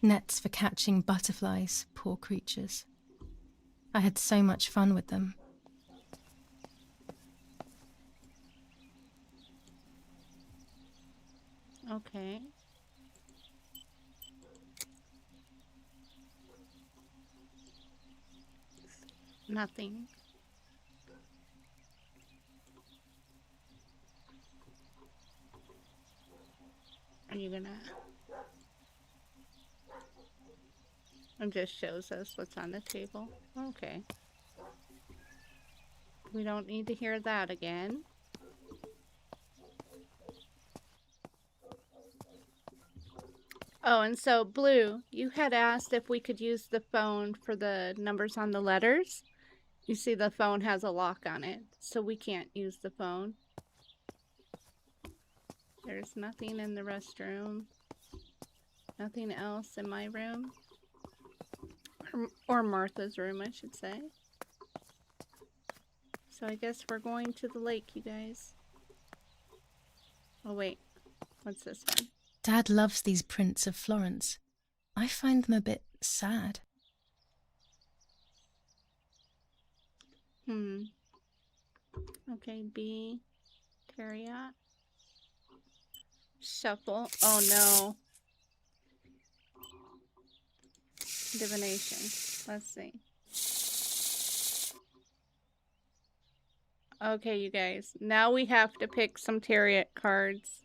Nets for catching butterflies, poor creatures. I had so much fun with them. Okay. Nothing. Are you gonna... It just shows us what's on the table. Okay. We don't need to hear that again. Oh, and so, Blue, you had asked if we could use the phone for the numbers on the letters. You see the phone has a lock on it, so we can't use the phone. There's nothing in the restroom. Nothing else in my room. Or Martha's room, I should say. So I guess we're going to the lake, you guys. Oh, wait. What's this one? Dad loves these prints of Florence. I find them a bit sad. Okay, B. Terriot. Shuffle. Oh, no. Divination. Let's see. Okay, you guys. Now we have to pick some Terriot cards.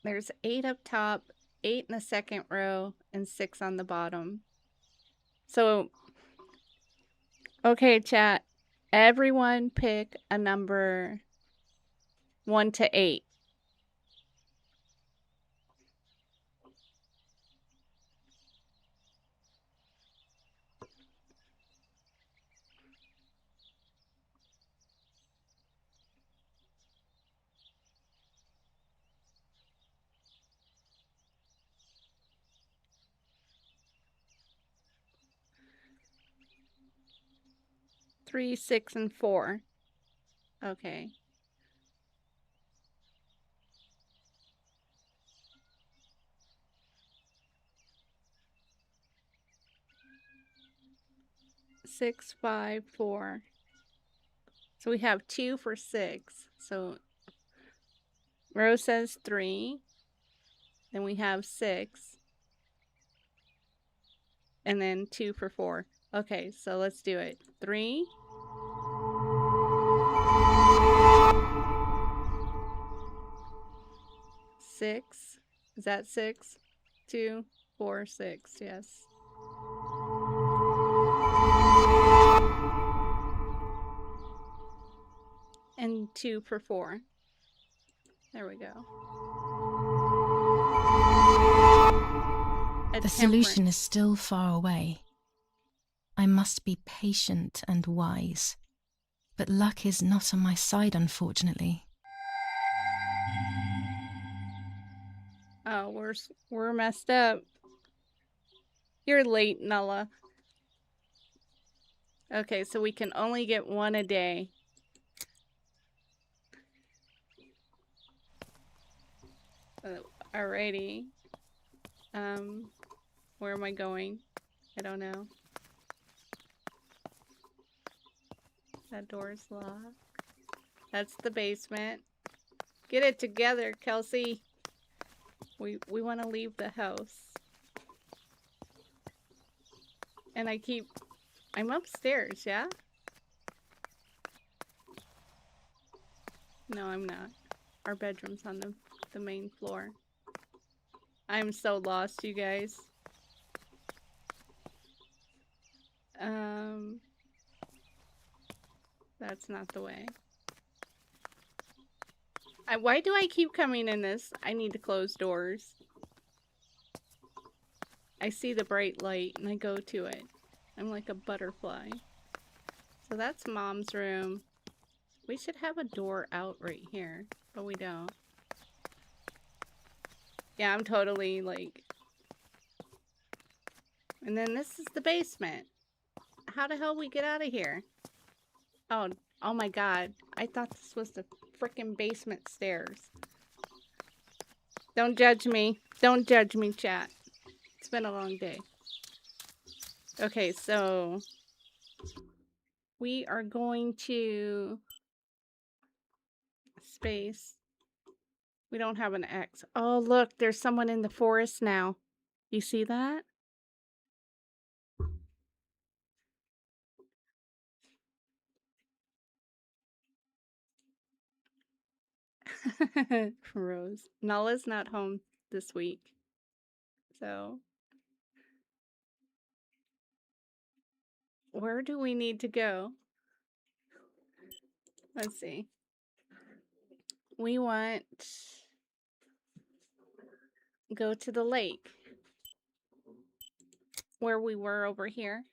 There's 8 up top, 8 in the second row, and 6 on the bottom. So, okay, chat. Everyone pick a number 1 to 8. Three, 6, and 4. Okay. Six, 5, 4. So we have 2 for 6. So Rose says 3. Then we have 6. And then 2 for 4. Okay, so let's do it. 3. Six. Is that 6? 2, 4, 6. Yes. And 2 for 4. There we go. The solution is still far away. I must be patient and wise. But luck is not on my side, unfortunately. Oh, we're messed up. You're late, Nulla. Okay, so we can only get 1 a day. Alrighty. Where am I going? I don't know. That door's locked. That's the basement. Get it together, Kelsey. We want to leave the house. And I'm upstairs, yeah? No, I'm not. Our bedroom's on the main floor. I'm so lost, you guys. That's not the way. Why do I keep coming in this? I need to close doors. I see the bright light and I go to it. I'm like a butterfly. So that's Mom's room. We should have a door out right here, but we don't. Yeah, I'm totally like... And then this is the basement. How the hell we get out of here? Oh my god. I thought this was the frickin' basement stairs. Don't judge me. Don't judge me, chat. It's been a long day. Okay, so... we are going to... space. We don't have an X. Oh, look. There's someone in the forest now. You see that? Rose. Nulla's not home this week. So... where do we need to go? Let's see. We want... go to the lake. Where we were over here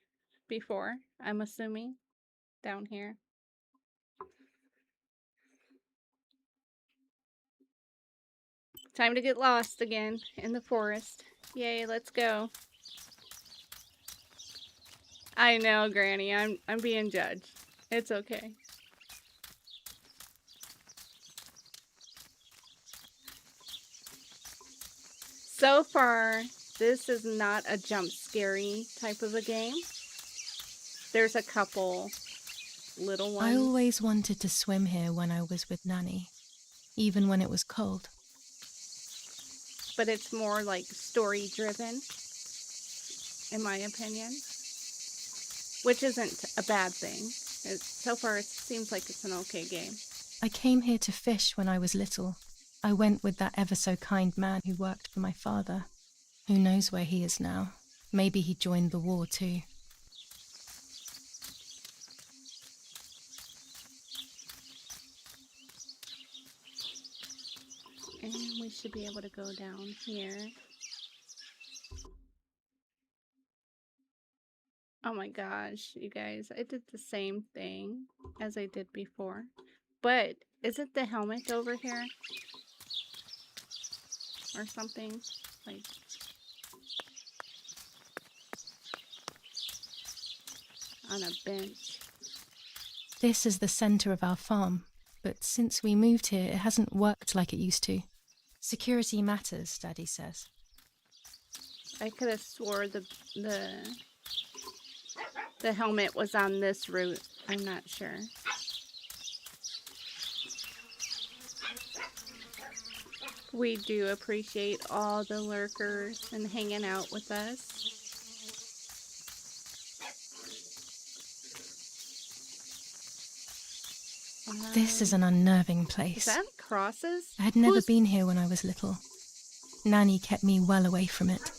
before, I'm assuming. Down here. Time to get lost again in the forest. Yay, let's go. I know, Granny. I'm being judged. It's okay. So far, this is not a jump scary type of a game. There's a couple little ones. I always wanted to swim here when I was with Nanny, even when it was cold. But it's more like story driven, in my opinion. Which isn't a bad thing. So far, it seems like it's an okay game. I came here to fish when I was little. I went with that ever so kind man who worked for my father. Who knows where he is now? Maybe he joined the war too. And we should be able to go down here. Oh my gosh, you guys. I did the same thing as I did before. But isn't the helmet over here? Or something? Like... on a bench. This is the center of our farm. but since we moved here, it hasn't worked like it used to. Security matters, Daddy says. I could have swore the helmet was on this route. I'm not sure. We do appreciate all the lurkers and hanging out with us. This is an unnerving Is place. that crosses? I had never been here when I was little. Nanny kept me well away from it.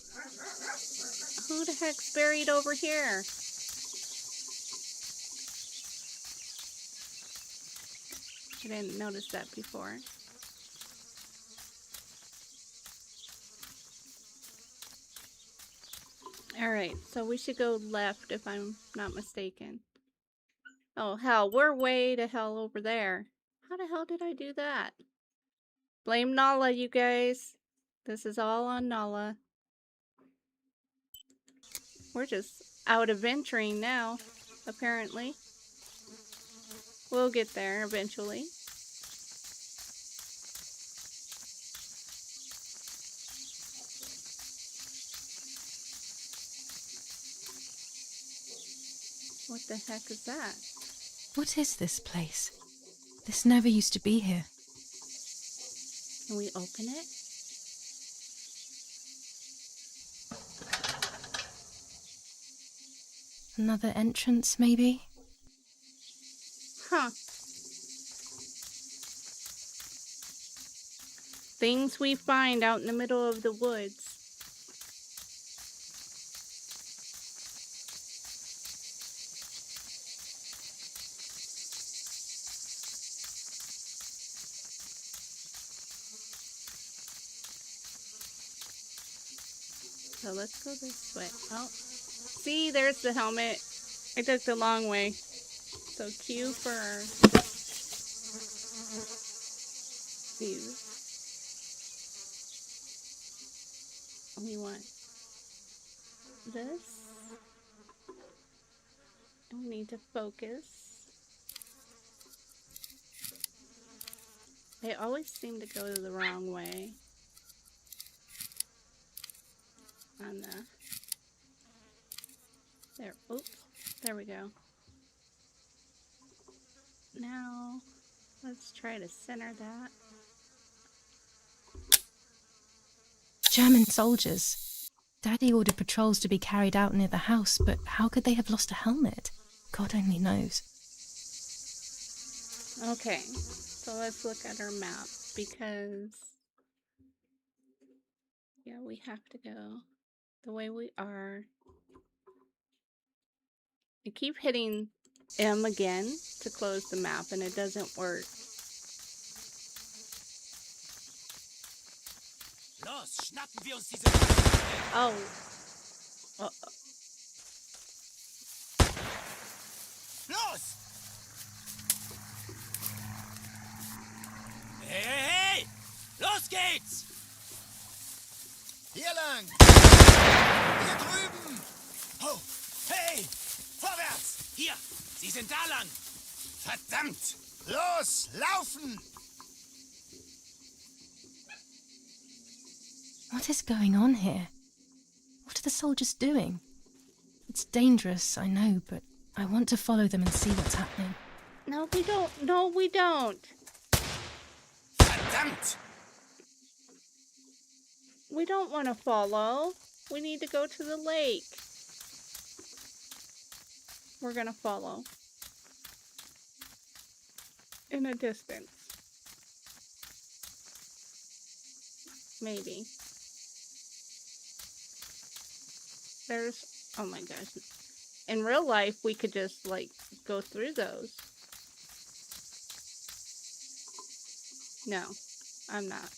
Who the heck's buried over here? I didn't notice that before. Alright, so we should go left if I'm not mistaken. Oh hell, we're way to hell over there. How the hell did I do that? Blame Nala, you guys. This is all on Nala. We're just out adventuring now, apparently. We'll get there eventually. What the heck is that? What is this place? This never used to be here. Can we open it? Another entrance, maybe? Huh. Things we find out in the middle of the woods. So let's go this way. Oh, see, there's the helmet. I took the long way. So Q for these. We want this. And we need to focus. They always seem to go the wrong way. On the there, oops, there we go. Now let's try to center that. German soldiers. Daddy ordered patrols to be carried out near the house, but how could they have lost a helmet? God only knows. Okay, so let's look at our map because yeah, we have to go the way we are. I keep hitting M again to close the map and it doesn't work. Oh. Los! Hey, hey, hey! Los geht's! Hier lang! Hier drüben! Oh, hey! Vorwärts! Hier! Sie sind da lang! Verdammt! Los, laufen! What is going on here? What are the soldiers doing? It's dangerous, I know, but I want to follow them and see what's happening. No, we don't. No, we don't. Verdammt! We don't want to follow. We need to go to the lake. We're gonna follow. In a distance. Maybe. There's, oh my gosh. In real life, we could just, like, go through those. No, I'm not.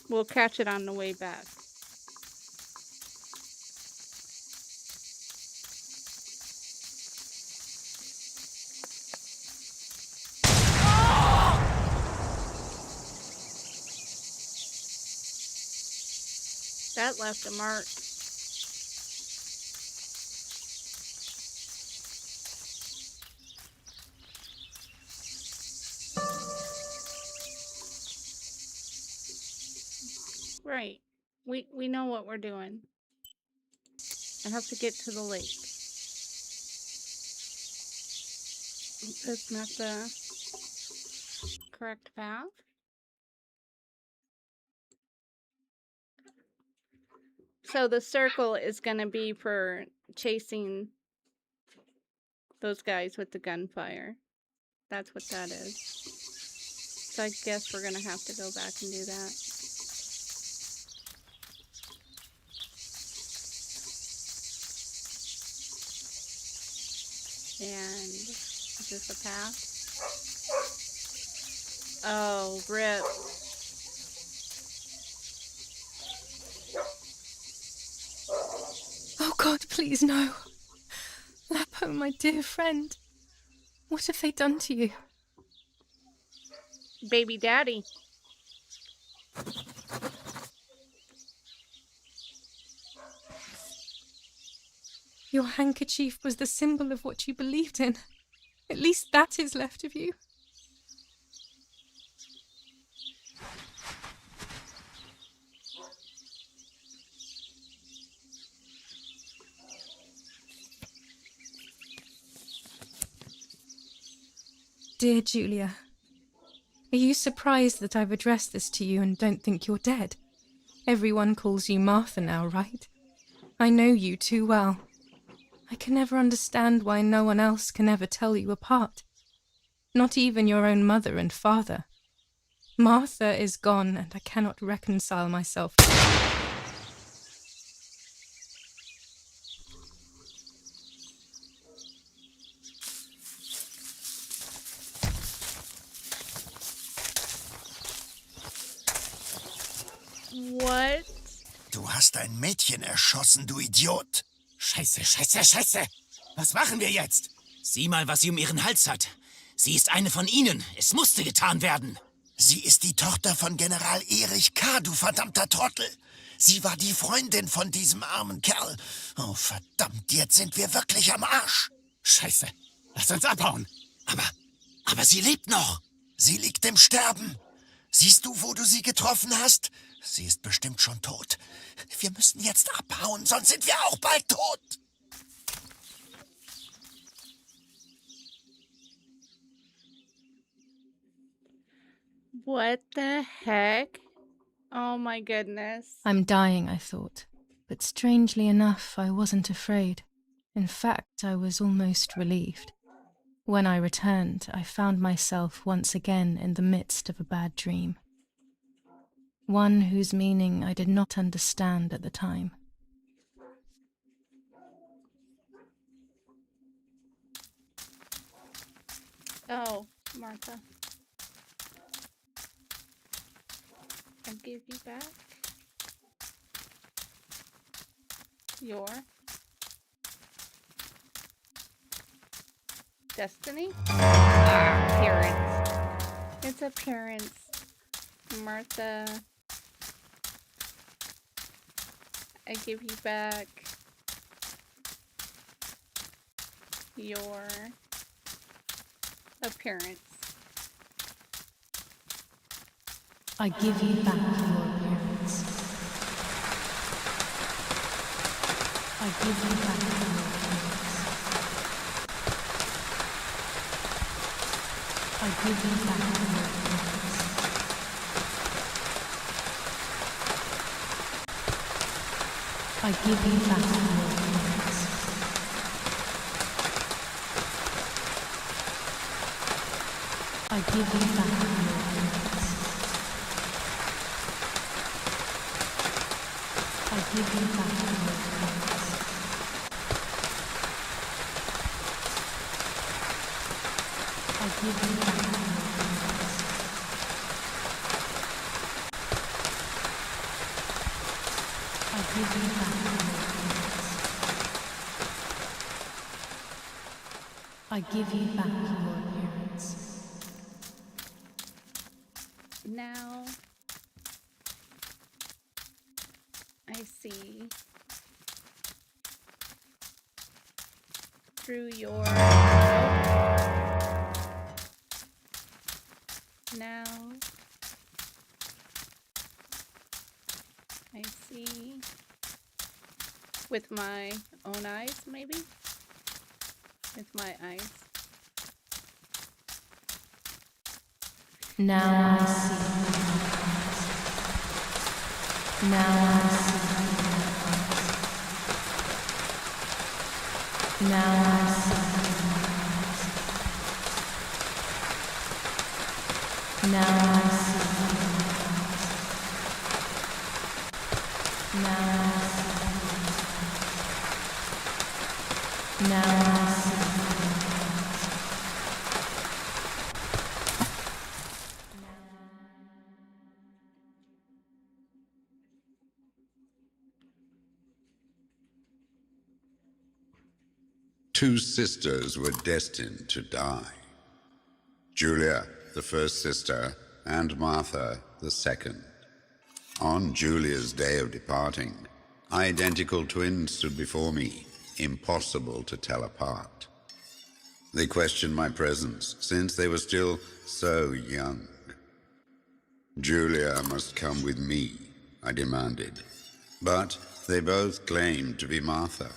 We'll catch it on the way back. That left a mark. Right. We know what we're doing. I have to get to the lake. That's not the correct path. So the circle is going to be for chasing those guys with the gunfire. That's what that is. So I guess we're going to have to go back and do that. And is this a path? Oh, rip. Oh God, please no. Lapo, my dear friend. What have they done to you? Baby daddy. Your handkerchief was the symbol of what you believed in. At least that is left of you. Dear Julia, are you surprised that I've addressed this to you and don't think you're dead? Everyone calls you Martha now, right? I know you too well. I can never understand why no one else can ever tell you apart. Not even your own mother and father. Martha is gone, and I cannot reconcile myself. What? Du hast ein Mädchen erschossen, du Idiot. Scheiße, scheiße, scheiße. Was machen wir jetzt? Sieh mal, was sie um ihren Hals hat. Sie ist eine von ihnen. Es musste getan werden. Sie ist die Tochter von General Erich K., du verdammter Trottel. Sie war die Freundin von diesem armen Kerl. Oh, verdammt, jetzt sind wir wirklich am Arsch. Scheiße. Lass uns abhauen. Aber sie lebt noch. Sie liegt im Sterben. Siehst du, wo du sie getroffen hast? Sie ist bestimmt schon tot. Wir müssen jetzt abhauen, sonst sind wir auch bald tot. What the heck? Oh my goodness. I'm dying, I thought. But strangely enough, I wasn't afraid. In fact, I was almost relieved. When I returned, I found myself once again in the midst of a bad dream. One whose meaning I did not understand at the time. Oh, Martha. I'll give you back your destiny? Appearance. It's appearance. Martha. I give you back your appearance. I give you back your appearance. I give you back your appearance. I give you back your appearance. I give you back your appearance. I give you back your appearance. I give you back your appearance. I give you back your appearance. I give you back your appearance. I give you back your appearance. Now I see through your now with my own eyes, maybe? With my eyes. Now I see. Now I see. Now I see. Now I see. Now I see. Now I see. Two sisters were destined to die. Julia, the first sister, and Martha, the second. On Julia's day of departing, identical twins stood before me, impossible to tell apart. They questioned my presence, since they were still so young. Julia must come with me, I demanded, but they both claimed to be Martha.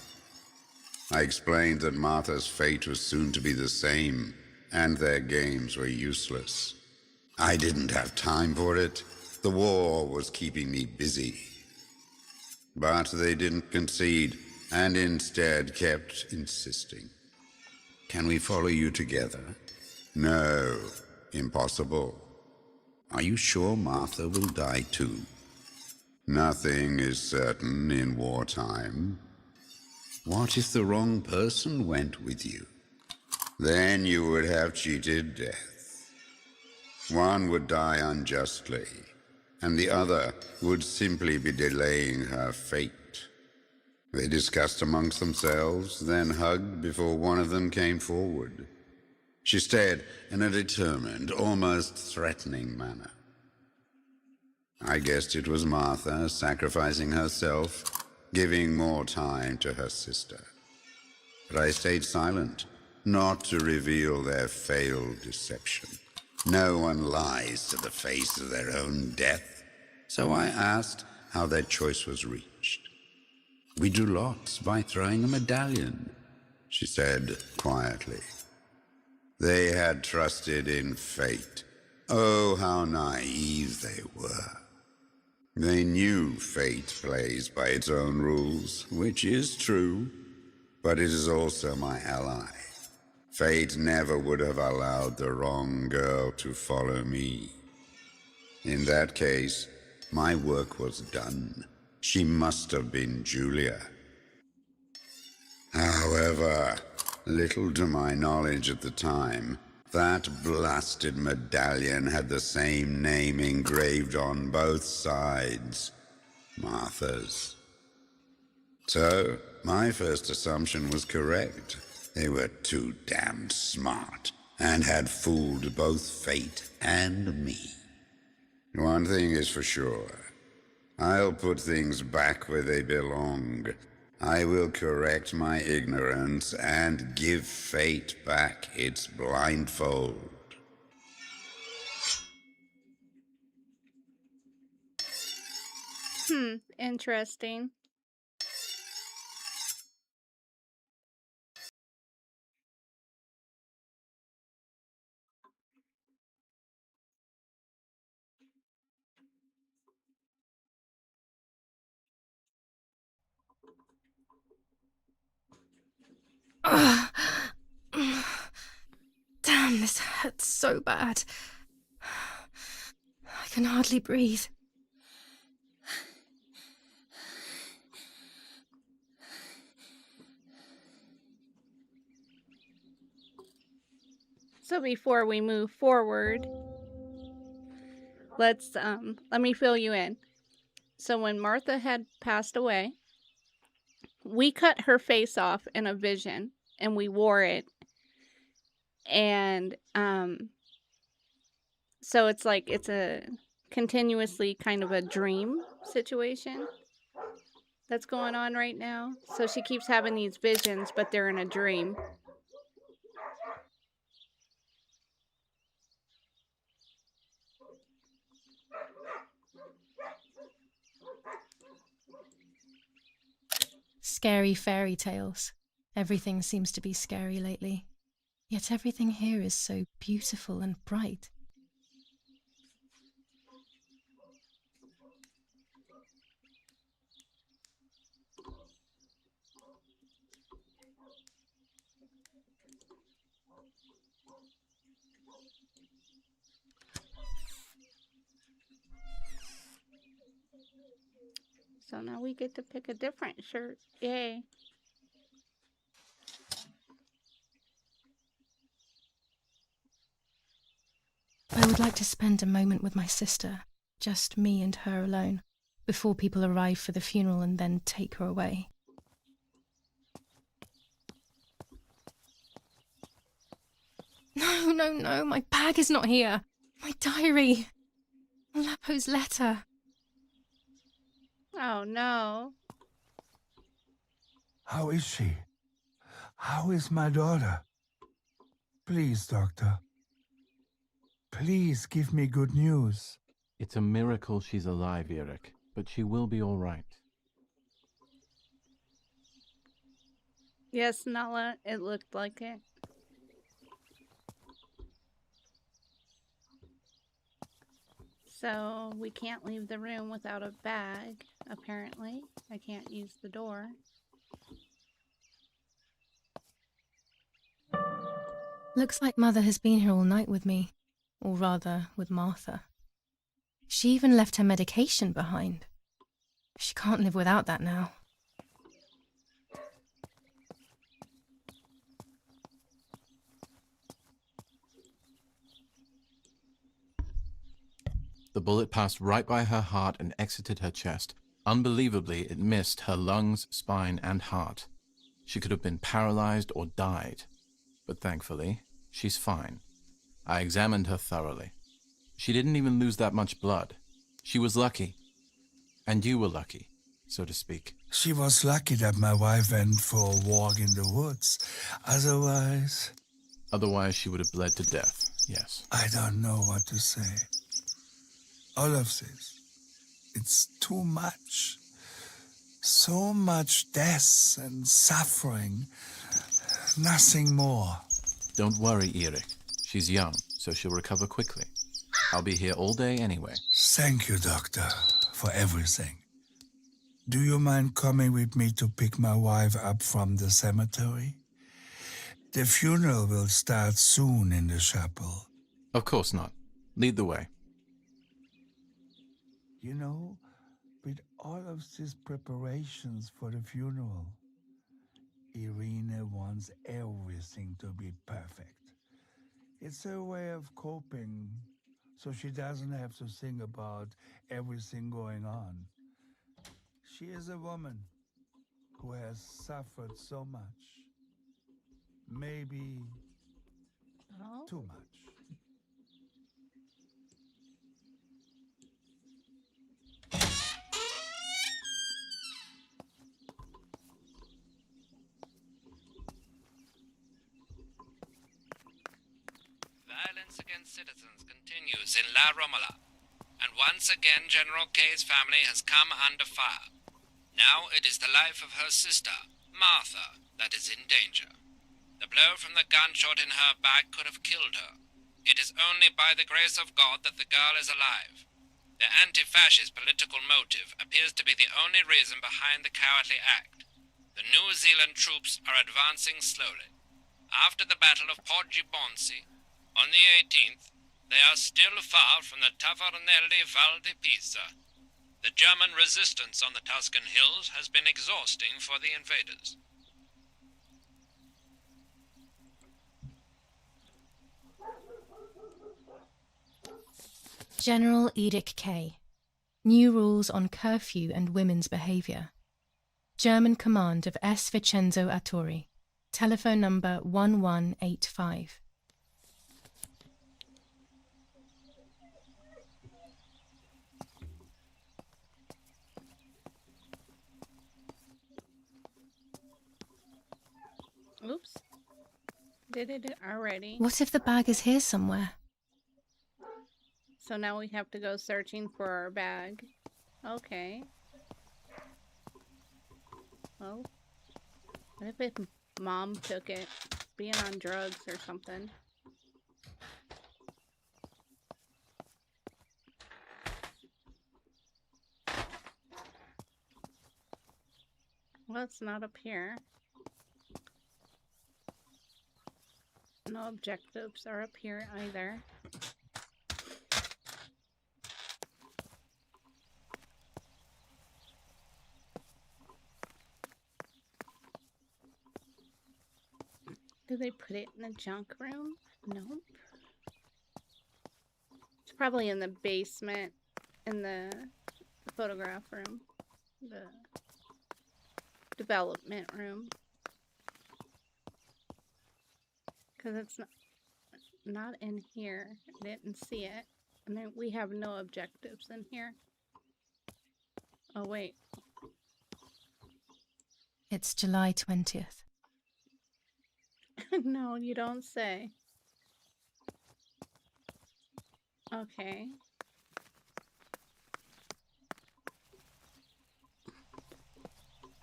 I explained that Martha's fate was soon to be the same, and their games were useless. I didn't have time for it. The war was keeping me busy. But they didn't concede, and instead kept insisting. Can we follow you together? No, impossible. Are you sure Martha will die too? Nothing is certain in wartime. What if the wrong person went with you? Then you would have cheated death. One would die unjustly, and the other would simply be delaying her fate. They discussed amongst themselves, then hugged before one of them came forward. She stared in a determined, almost threatening manner. I guessed it was Martha sacrificing herself, giving more time to her sister. But I stayed silent, not to reveal their failed deception. No one lies to the face of their own death, so I asked how their choice was reached. We drew lots by throwing a medallion, she said quietly. They had trusted in fate. Oh, how naive they were. They knew fate plays by its own rules, which is true, but it is also my ally. Fate never would have allowed the wrong girl to follow me. In that case, my work was done. She must have been Julia. However, little to my knowledge at the time, that blasted medallion had the same name engraved on both sides, Martha's. So, my first assumption was correct. They were too damned smart, and had fooled both fate and me. One thing is for sure. I'll put things back where they belong. I will correct my ignorance and give fate back its blindfold. Interesting. Damn, this hurts so bad. I can hardly breathe. So before we move forward, let me fill you in. So when Martha had passed away, we cut her face off in a vision and we wore it. And so it's like it's a continuously kind of a dream situation that's going on right now. So she keeps having these visions, but they're in a dream. Scary fairy tales. Everything seems to be scary lately. Yet everything here is so beautiful and bright. So now we get to pick a different shirt. Yay. I would like to spend a moment with my sister, just me and her alone, before people arrive for the funeral and then take her away. No, my bag is not here. My diary. Lapo's letter. Oh no. How is she? How is my daughter? Please, doctor. Please give me good news. It's a miracle she's alive, Eric, but she will be all right. Yes, Nala, it looked like it. So we can't leave the room without a bag, apparently. I can't use the door. Looks like Mother has been here all night with me, or rather, with Martha. She even left her medication behind. She can't live without that now. The bullet passed right by her heart and exited her chest. Unbelievably, it missed her lungs, spine, and heart. She could have been paralyzed or died. But thankfully, she's fine. I examined her thoroughly. She didn't even lose that much blood. She was lucky. And you were lucky, so to speak. She was lucky that my wife went for a walk in the woods. Otherwise... Otherwise, she would have bled to death, yes. I don't know what to say. All of this. It's too much. So much death and suffering. Nothing more. Don't worry, Eric. She's young, so she'll recover quickly. I'll be here all day anyway. Thank you, Doctor, for everything. Do you mind coming with me to pick my wife up from the cemetery? The funeral will start soon in the chapel. Of course not. Lead the way. You know, with all of these preparations for the funeral, Irina wants everything to be perfect. It's her way of coping, so she doesn't have to think about everything going on. She is a woman who has suffered so much. Maybe too much. Violence against citizens continues in La Romola, and once again General K's family has come under fire. Now it is the life of her sister, Martha, that is in danger. The blow from the gunshot in her back could have killed her. It is only by the grace of God that the girl is alive. The anti-fascist political motive appears to be the only reason behind the cowardly act. The New Zealand troops are advancing slowly. After the Battle of Poggibonsi, on the 18th, they are still far from the Tavernelli Val di Pisa. The German resistance on the Tuscan hills has been exhausting for the invaders. General Edict K. New rules on curfew and women's behaviour. German command of S. Vincenzo Attori. Telephone number 1185. Oops. Did it already. What if the bag is here somewhere? So now we have to go searching for our bag. Okay. Oh. What if Mom took it? Being on drugs or something. Well, it's not up here. No objectives are up here either. Did they put it in the junk room? Nope. It's probably in the basement, in the photograph room, the development room. Because it's not in here. I didn't see it. And then we have no objectives in here. Oh, wait. It's July 20th. No, you don't say. Okay.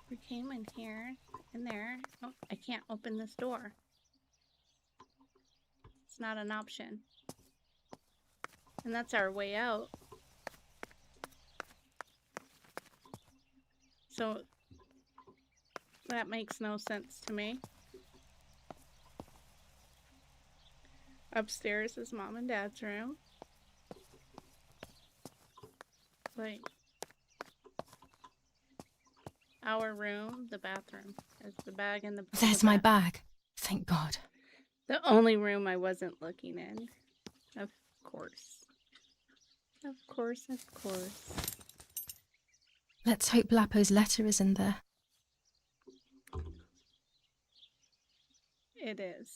We came in here, in there. Oh, I can't open this door. It's not an option. And that's our way out. So, that makes no sense to me. Upstairs is Mom and Dad's room. Like, our room, the bathroom. There's the bag in the There's my bag. Thank God. The only room I wasn't looking in. Of course. Of course, of course. Let's hope Lapo's letter is in there. It is.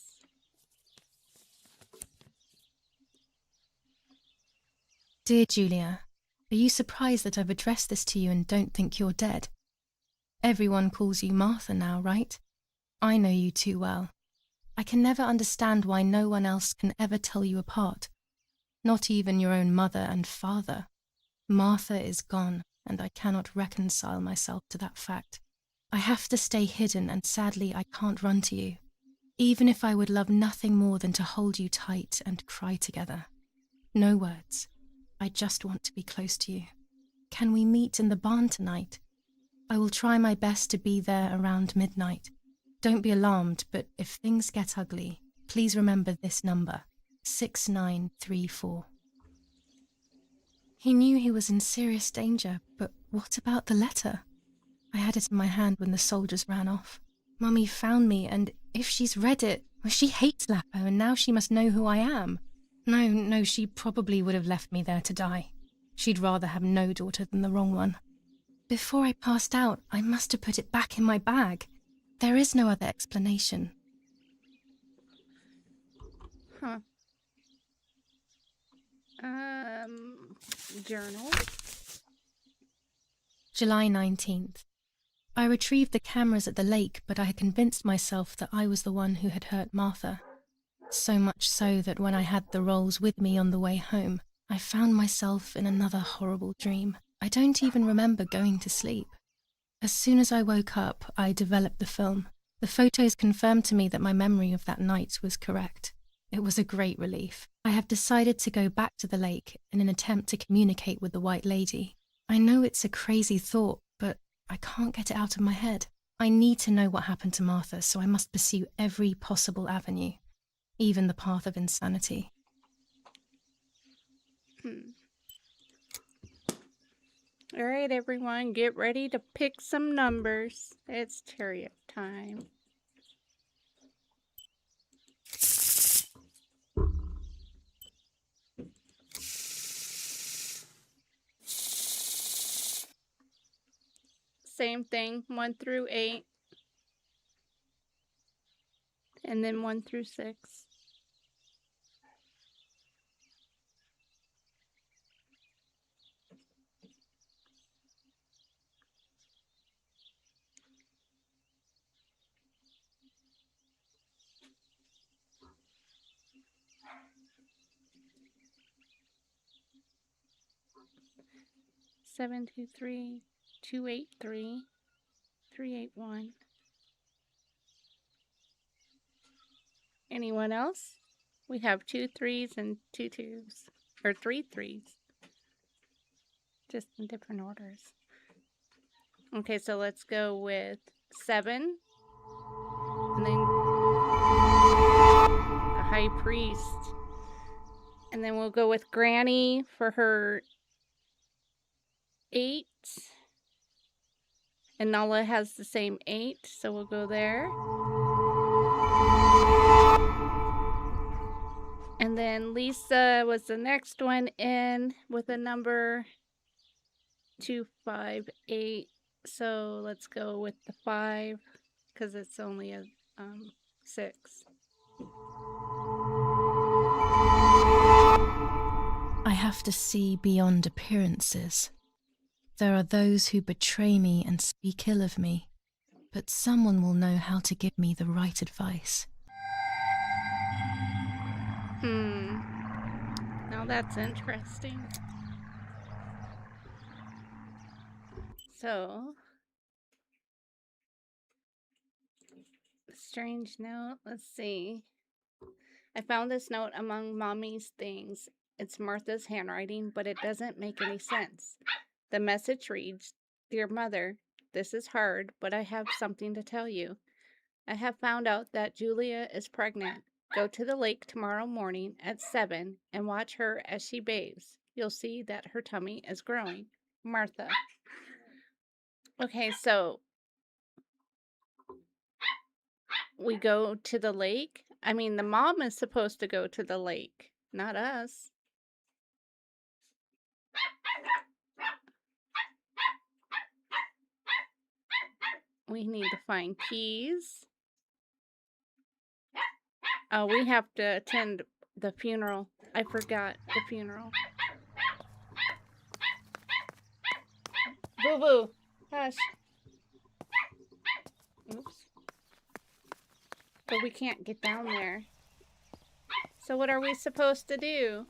Dear Julia, are you surprised that I've addressed this to you and don't think you're dead? Everyone calls you Martha now, right? I know you too well. I can never understand why no one else can ever tell you apart. Not even your own mother and father. Martha is gone, and I cannot reconcile myself to that fact. I have to stay hidden, and sadly I can't run to you. Even if I would love nothing more than to hold you tight and cry together. No words. I just want to be close to you. Can we meet in the barn tonight? I will try my best to be there around midnight. Don't be alarmed, but if things get ugly, please remember this number, 6934. He knew he was in serious danger, but what about the letter? I had it in my hand when the soldiers ran off. Mummy found me, and if she's read it, well, she hates Lapo, and now she must know who I am. No, she probably would have left me there to die. She'd rather have no daughter than the wrong one. Before I passed out, I must have put it back in my bag. There is no other explanation. Huh. Journal. July 19th. I retrieved the cameras at the lake, but I had convinced myself that I was the one who had hurt Martha. So much so that when I had the rolls with me on the way home, I found myself in another horrible dream. I don't even remember going to sleep. As soon as I woke up, I developed the film. The photos confirmed to me that my memory of that night was correct. It was a great relief. I have decided to go back to the lake in an attempt to communicate with the White Lady. I know it's a crazy thought, but I can't get it out of my head. I need to know what happened to Martha, so I must pursue every possible avenue, even the path of insanity. All right, everyone, get ready to pick some numbers. It's Terrier time. Same thing, 1 through 8. And then 1 through 6. Seven, 2, 3, 2, 8, 3. 381. Anyone else? We have 2 3s and 2 2s. Or 3 3s. Just in different orders. Okay, so let's go with 7. And then the high priest. And then we'll go with Granny for her 8. And Nala has the same 8, so we'll go there. And then Lisa was the next one in with a number 258. So let's go with the 5 because it's only a 6. I have to see beyond appearances. There are those who betray me and speak ill of me, but someone will know how to give me the right advice. Now that's interesting. So, strange note. Let's see. I found this note among Mommy's things. It's Martha's handwriting, but it doesn't make any sense. The message reads, "Dear Mother, this is hard, but I have something to tell you. I have found out that Julia is pregnant. Go to the lake tomorrow morning at 7 and watch her as she bathes. You'll see that her tummy is growing. Martha." Okay, so we go to the lake. I mean, the mom is supposed to go to the lake, not us. We need to find keys. Oh, we have to attend the funeral. I forgot the funeral. Boo boo. Hush. Oops. But we can't get down there. So what are we supposed to do?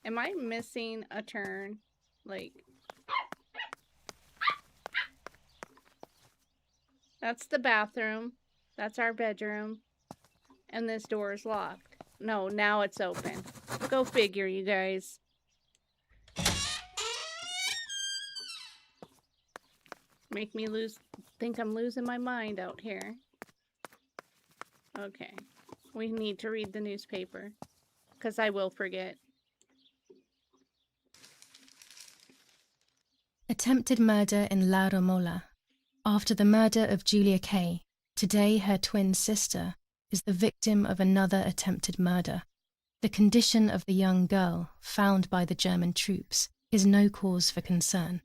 Am I missing a turn? Like, that's the bathroom. That's our bedroom. And this door is locked. No, now it's open. Go figure, you guys. Make me think I'm losing my mind out here. Okay. We need to read the newspaper. Because I will forget. Attempted murder in La Romola. After the murder of Julia Kay, today her twin sister is the victim of another attempted murder. The condition of the young girl, found by the German troops, is no cause for concern.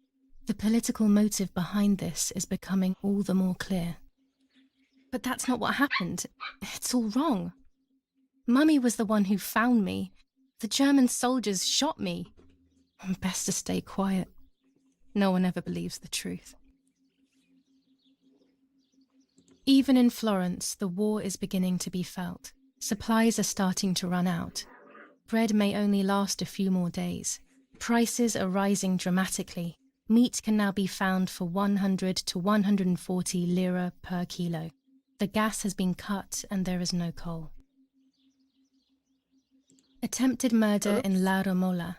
The political motive behind this is becoming all the more clear. But that's not what happened. It's all wrong. Mummy was the one who found me. The German soldiers shot me. Best to stay quiet. No one ever believes the truth. Even in Florence, the war is beginning to be felt. Supplies are starting to run out. Bread may only last a few more days. Prices are rising dramatically. Meat can now be found for 100 to 140 lira per kilo. The gas has been cut and there is no coal. Attempted murder in La Romola.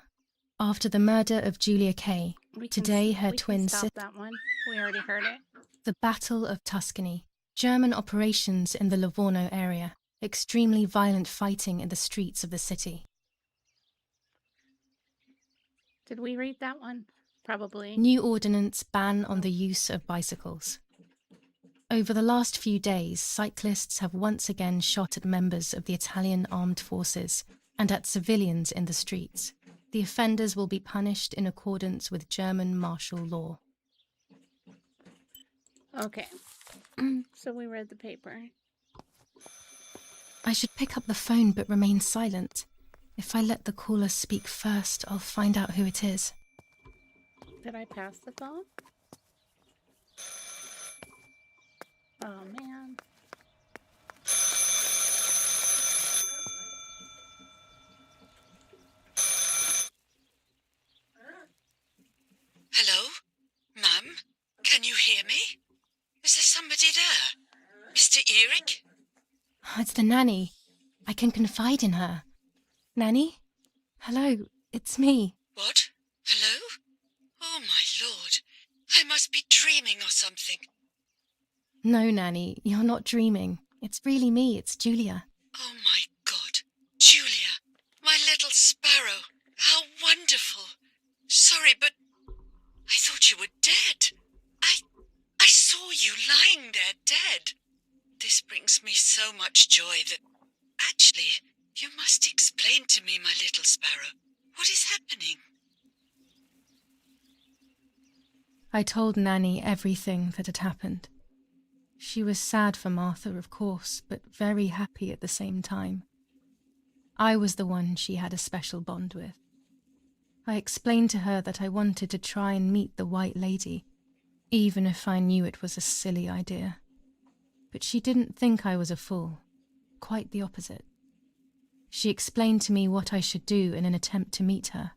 After the murder of Julia Kay, today her twin sister. That one. We already heard it. The Battle of Tuscany. German operations in the Livorno area. Extremely violent fighting in the streets of the city. Did we read that one? Probably. New ordinance ban on the use of bicycles. Over the last few days, cyclists have once again shot at members of the Italian armed forces and at civilians in the streets. The offenders will be punished in accordance with German martial law. Okay. So we read the paper. I should pick up the phone but remain silent. If I let the caller speak first, I'll find out who it is. Did I pass the phone? Oh, man. Hello? Ma'am? Can you hear me? the nanny. I can confide in her. Nanny? Hello, it's me. What? Hello? Oh, my lord. I must be dreaming or something. No, Nanny, you're not dreaming. It's really me, it's Julia. Oh, my God. Julia, my little sparrow. How wonderful. Sorry, but I thought you were dead. I saw you lying there dead. This brings me so much joy that... Actually, you must explain to me, my little sparrow. What is happening? I told Nanny everything that had happened. She was sad for Martha, of course, but very happy at the same time. I was the one she had a special bond with. I explained to her that I wanted to try and meet the White Lady, even if I knew it was a silly idea. But she didn't think I was a fool. Quite the opposite. She explained to me what I should do in an attempt to meet her.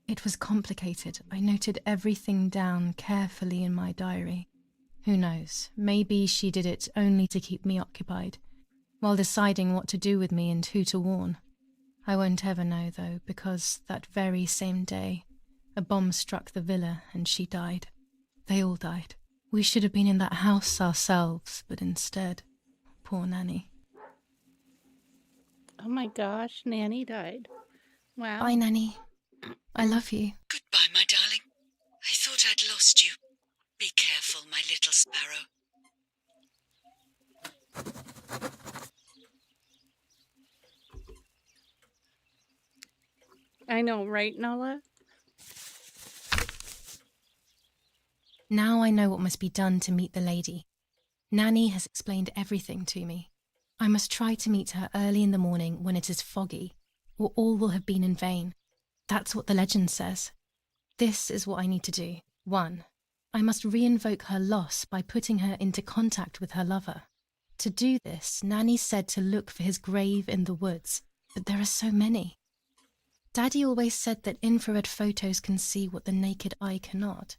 It was complicated. I noted everything down carefully in my diary. Who knows, maybe she did it only to keep me occupied, while deciding what to do with me and who to warn. I won't ever know, though, because that very same day, a bomb struck the villa and she died. They all died. We should have been in that house ourselves, but instead, poor Nanny. Oh my gosh, Nanny died. Wow. Bye, Nanny. I love you. Goodbye, my darling. I thought I'd lost you. Be careful, my little sparrow. I know, right, Nola? Now I know what must be done to meet the lady. Nanny has explained everything to me. I must try to meet her early in the morning when it is foggy, or all will have been in vain. That's what the legend says. This is what I need to do. 1. I must re-invoke her loss by putting her into contact with her lover. To do this, Nanny said to look for his grave in the woods, but there are so many. Daddy always said that infrared photos can see what the naked eye cannot.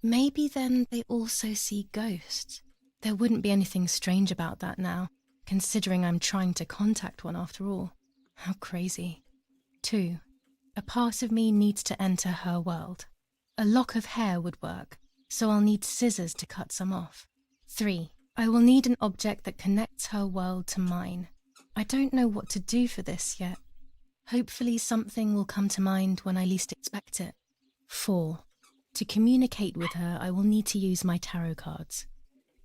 Maybe then they also see ghosts. There wouldn't be anything strange about that now, considering I'm trying to contact one after all. How crazy. 2. A part of me needs to enter her world. A lock of hair would work, so I'll need scissors to cut some off. 3. I will need an object that connects her world to mine. I don't know what to do for this yet. Hopefully something will come to mind when I least expect it. 4. To communicate with her, I will need to use my tarot cards.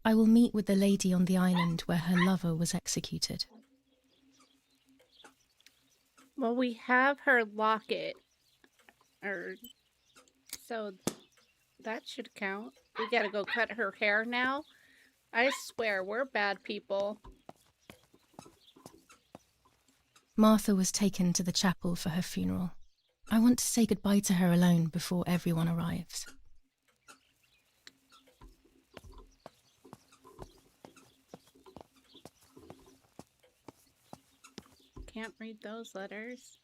I will meet with the lady on the island where her lover was executed. Well, we have her locket. So that should count. We gotta go cut her hair now. I swear, we're bad people. Martha was taken to the chapel for her funeral. I want to say goodbye to her alone before everyone arrives. Can't read those letters.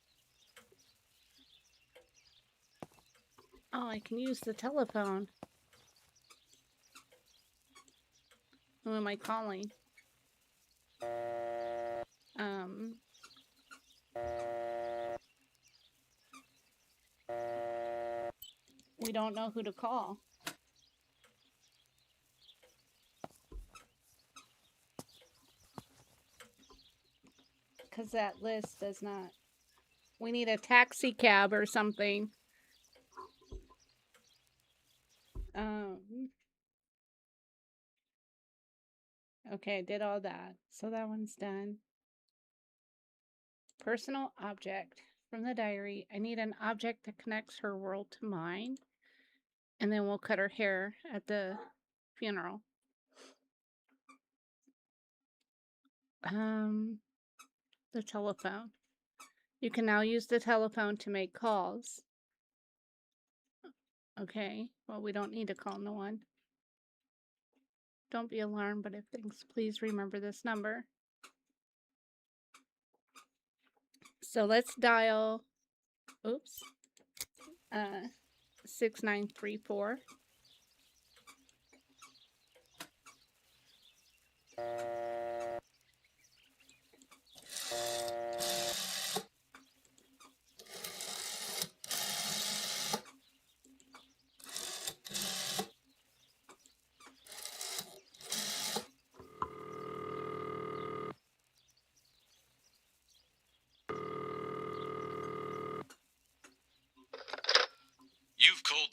Oh, I can use the telephone. Who am I calling? We don't know who to call. Because that list does not. We need a taxi cab or something. Okay, I did all that. So that one's done. Personal object from the diary. I need an object that connects her world to mine. And then we'll cut her hair at the funeral. The telephone. You can now use the telephone to make calls. Okay, well, we don't need to call no one. Don't be alarmed, but if things, please remember this number. So let's dial, 6934.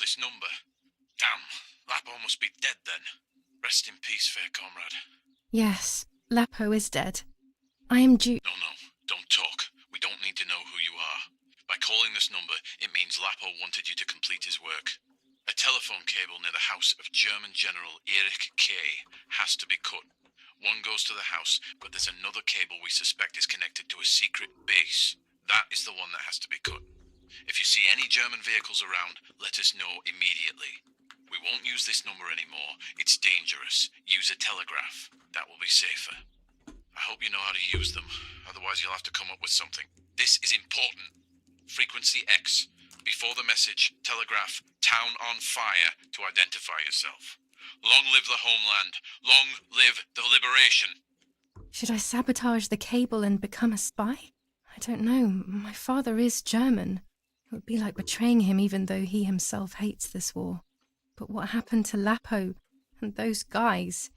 this number. Damn, Lapo must be dead then. Rest in peace, fair comrade. Yes, Lapo is dead. I am due. No, don't talk. We don't need to know who you are. By calling this number, it means Lapo wanted you to complete his work. A telephone cable near the house of German General Erich Kay has to be cut. One goes to the house, but there's another cable we suspect is connected to a secret base. That is the one that has to be cut. If you see any German vehicles around, let us know immediately. We won't use this number anymore. It's dangerous. Use a telegraph. That will be safer. I hope you know how to use them. Otherwise, you'll have to come up with something. This is important. Frequency X. Before the message, telegraph, town on fire to identify yourself. Long live the homeland. Long live the liberation. Should I sabotage the cable and become a spy? I don't know. My father is German. It would be like betraying him even though he himself hates this war. But what happened to Lapo and those guys?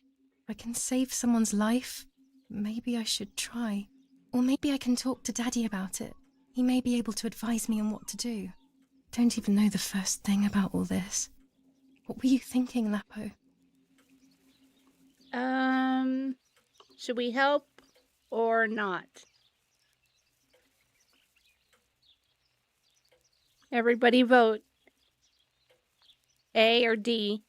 If I can save someone's life, maybe I should try. Or maybe I can talk to Daddy about it. He may be able to advise me on what to do. Don't even know the first thing about all this. What were you thinking, Lapo? Should we help or not? Everybody vote. A or D?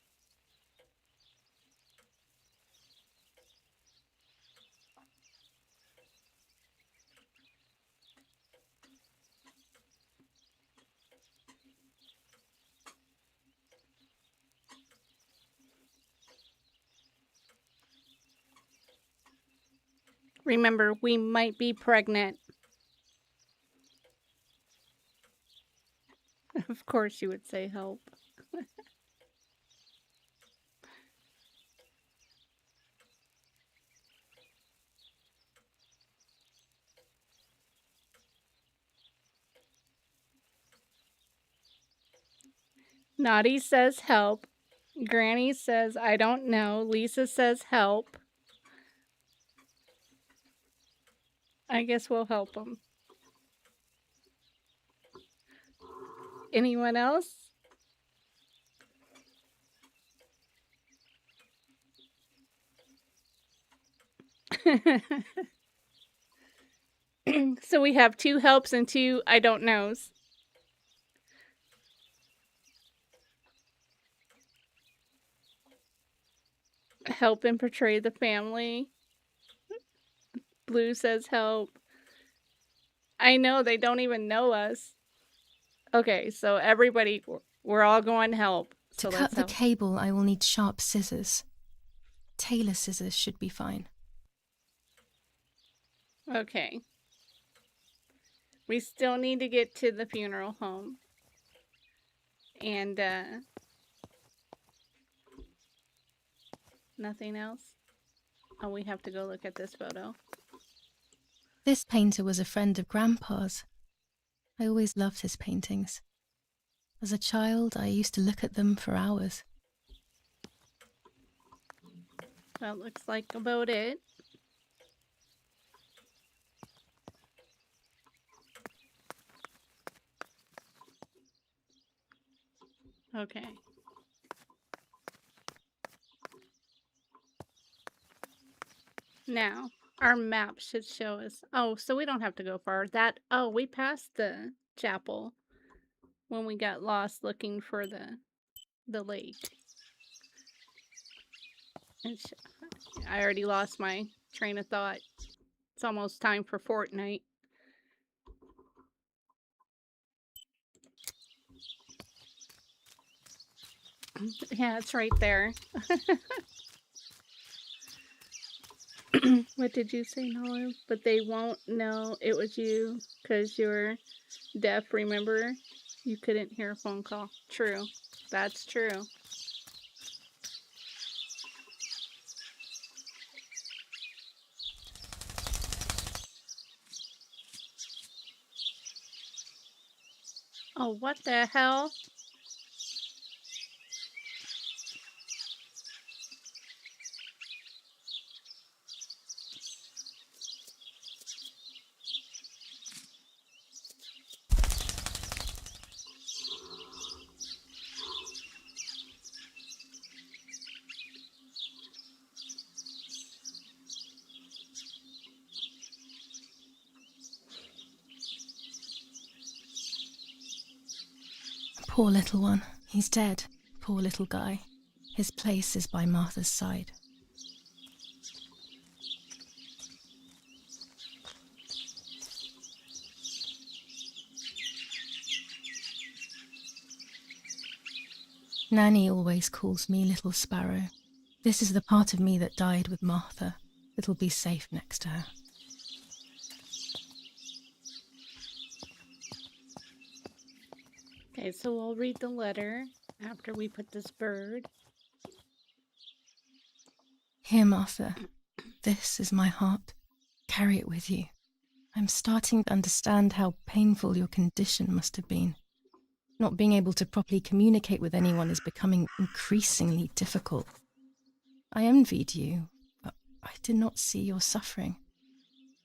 Remember, we might be pregnant. Of course you would say help. Naughty says help. Granny says I don't know. Lisa says help. I guess we'll help them. Anyone else? So we have 2 helps and 2 I don't knows. Help and portray the family. Blue says help. I know, they don't even know us. Okay, so everybody, we're all going help. So To cut the cable, I will need sharp scissors. Tailor scissors should be fine. Okay. We still need to get to the funeral home. And, nothing else? Oh, we have to go look at this photo. This painter was a friend of Grandpa's. I always loved his paintings. As a child, I used to look at them for hours. That looks like about it. Okay. Now, our map should show us. Oh, so we don't have to go far. Oh, we passed the chapel when we got lost looking for the lake. I already lost my train of thought. It's almost time for Fortnite. Yeah, it's right there. What did you say, Noah? But they won't know it was you because you're deaf, remember? You couldn't hear a phone call. True. That's true. Oh, what the hell? Poor little one. He's dead. Poor little guy. His place is by Martha's side. Nanny always calls me Little Sparrow. This is the part of me that died with Martha. It'll be safe next to her. Okay, so we'll read the letter after we put this bird. Here, Martha. This is my heart. Carry it with you. I'm starting to understand how painful your condition must have been. Not being able to properly communicate with anyone is becoming increasingly difficult. I envied you, but I did not see your suffering.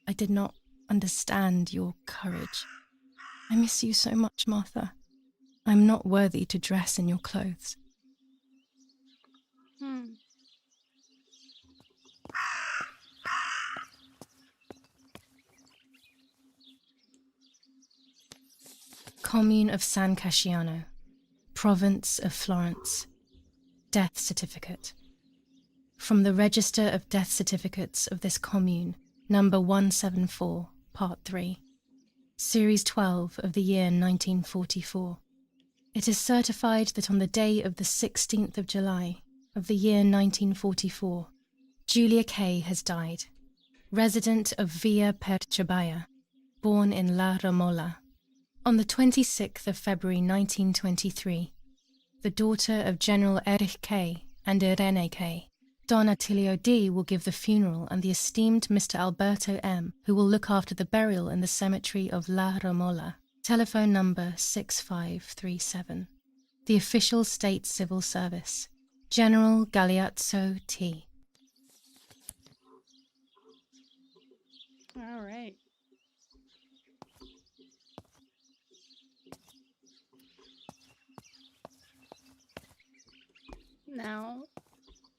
I did not understand your courage. I miss you so much, Martha. I'm not worthy to dress in your clothes. Commune of San Casciano, Province of Florence. Death certificate. From the Register of Death Certificates of this commune, number 174, part 3, series 12 of the year 1944. It is certified that on the day of the 16th of July of the year 1944, Julia Kay has died, resident of Via Percebaya, born in La Romola. On the 26th of February 1923, the daughter of General Erich Kay and Irene Kay, Don Attilio D. will give the funeral, and the esteemed Mr. Alberto M., who will look after the burial in the cemetery of La Romola. Telephone number 6537. The official state civil service. General Galeazzo T. All right. Now,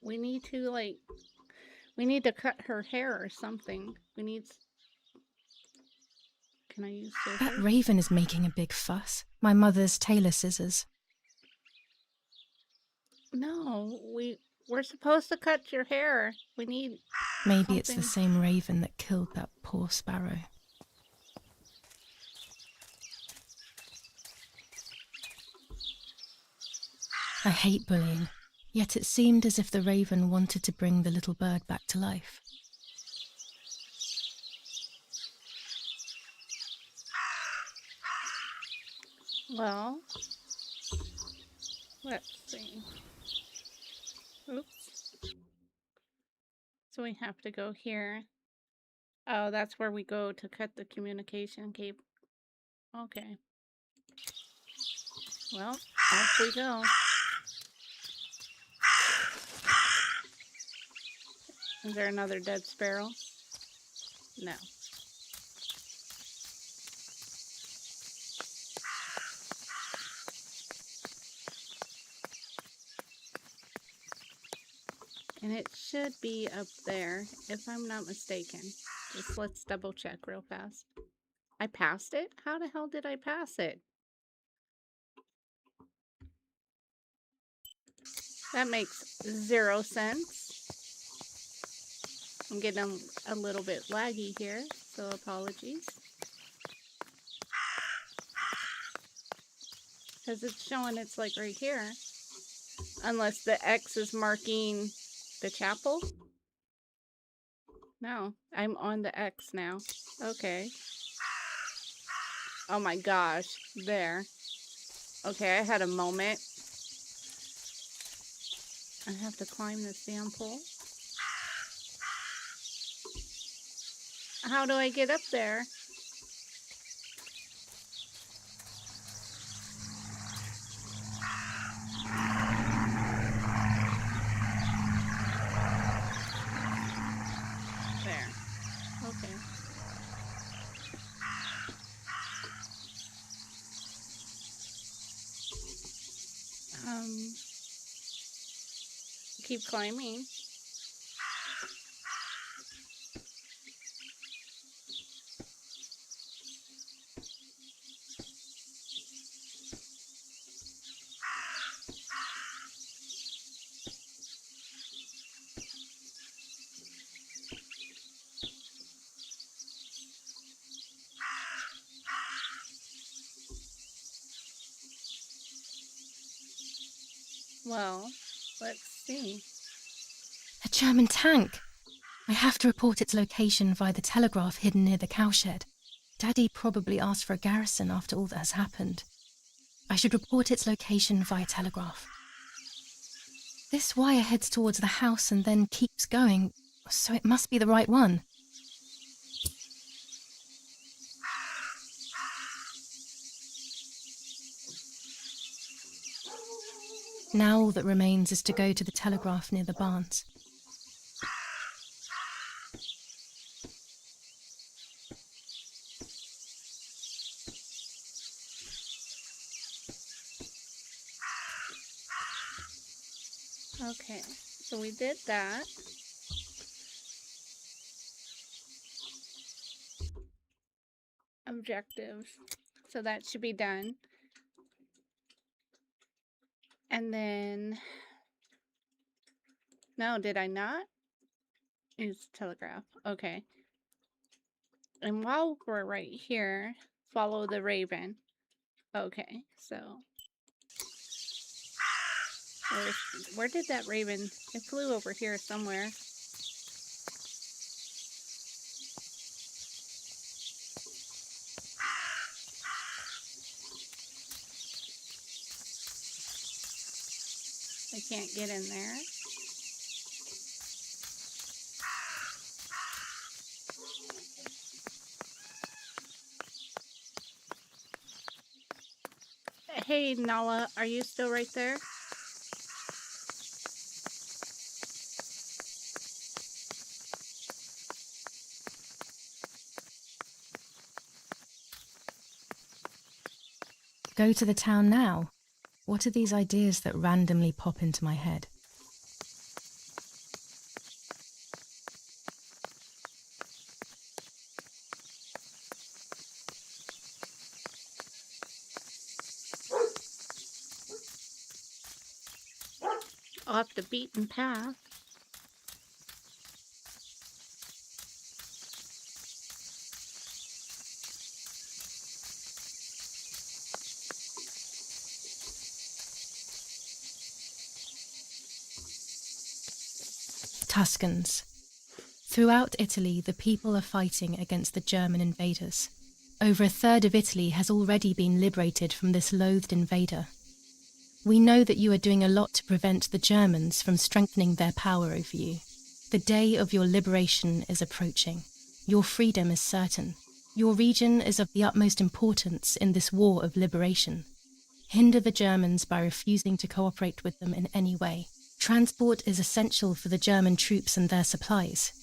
we need to cut her hair or something. Can I use scissors? That raven is making a big fuss. My mother's tailor scissors. No, we're supposed to cut your hair. We need Maybe it's something. the same raven that killed that poor sparrow. I hate bullying, yet it seemed as if the raven wanted to bring the little bird back to life. Well, let's see. Oops. So we have to go here. Oh, that's where we go to cut the communication cable. Okay. Well, off we go. Is there another dead sparrow? No. And it should be up there, if I'm not mistaken. Just let's double check real fast. I passed it? How the hell did I pass it? That makes 0 sense. I'm getting a little bit laggy here, so apologies. Because it's showing it's like right here. Unless the X is marking the chapel? No, I'm on the X now. Okay. Oh my gosh, there. Okay, I had a moment. I have to climb this damn pole. How do I get up there? There. Okay. Keep climbing. Well, let's see. A German tank! I have to report its location via the telegraph hidden near the cowshed. Daddy probably asked for a garrison after all that has happened. I should report its location via telegraph. This wire heads towards the house and then keeps going, so it must be the right one. Now all that remains is to go to the telegraph near the barns. Okay, so we did that. Objectives. So that should be done. And then... No, did I not? Is telegraph. Okay. And while we're right here, follow the raven. Okay, so... Where did that raven... It flew over here somewhere. I can't get in there. Hey, Nala, are you still right there? Go to the town now? What are these ideas that randomly pop into my head? Off the beaten path. Tuscans. Throughout Italy, the people are fighting against the German invaders. Over a third of Italy has already been liberated from this loathed invader. We know that you are doing a lot to prevent the Germans from strengthening their power over you. The day of your liberation is approaching. Your freedom is certain. Your region is of the utmost importance in this war of liberation. Hinder the Germans by refusing to cooperate with them in any way. Transport is essential for the German troops and their supplies.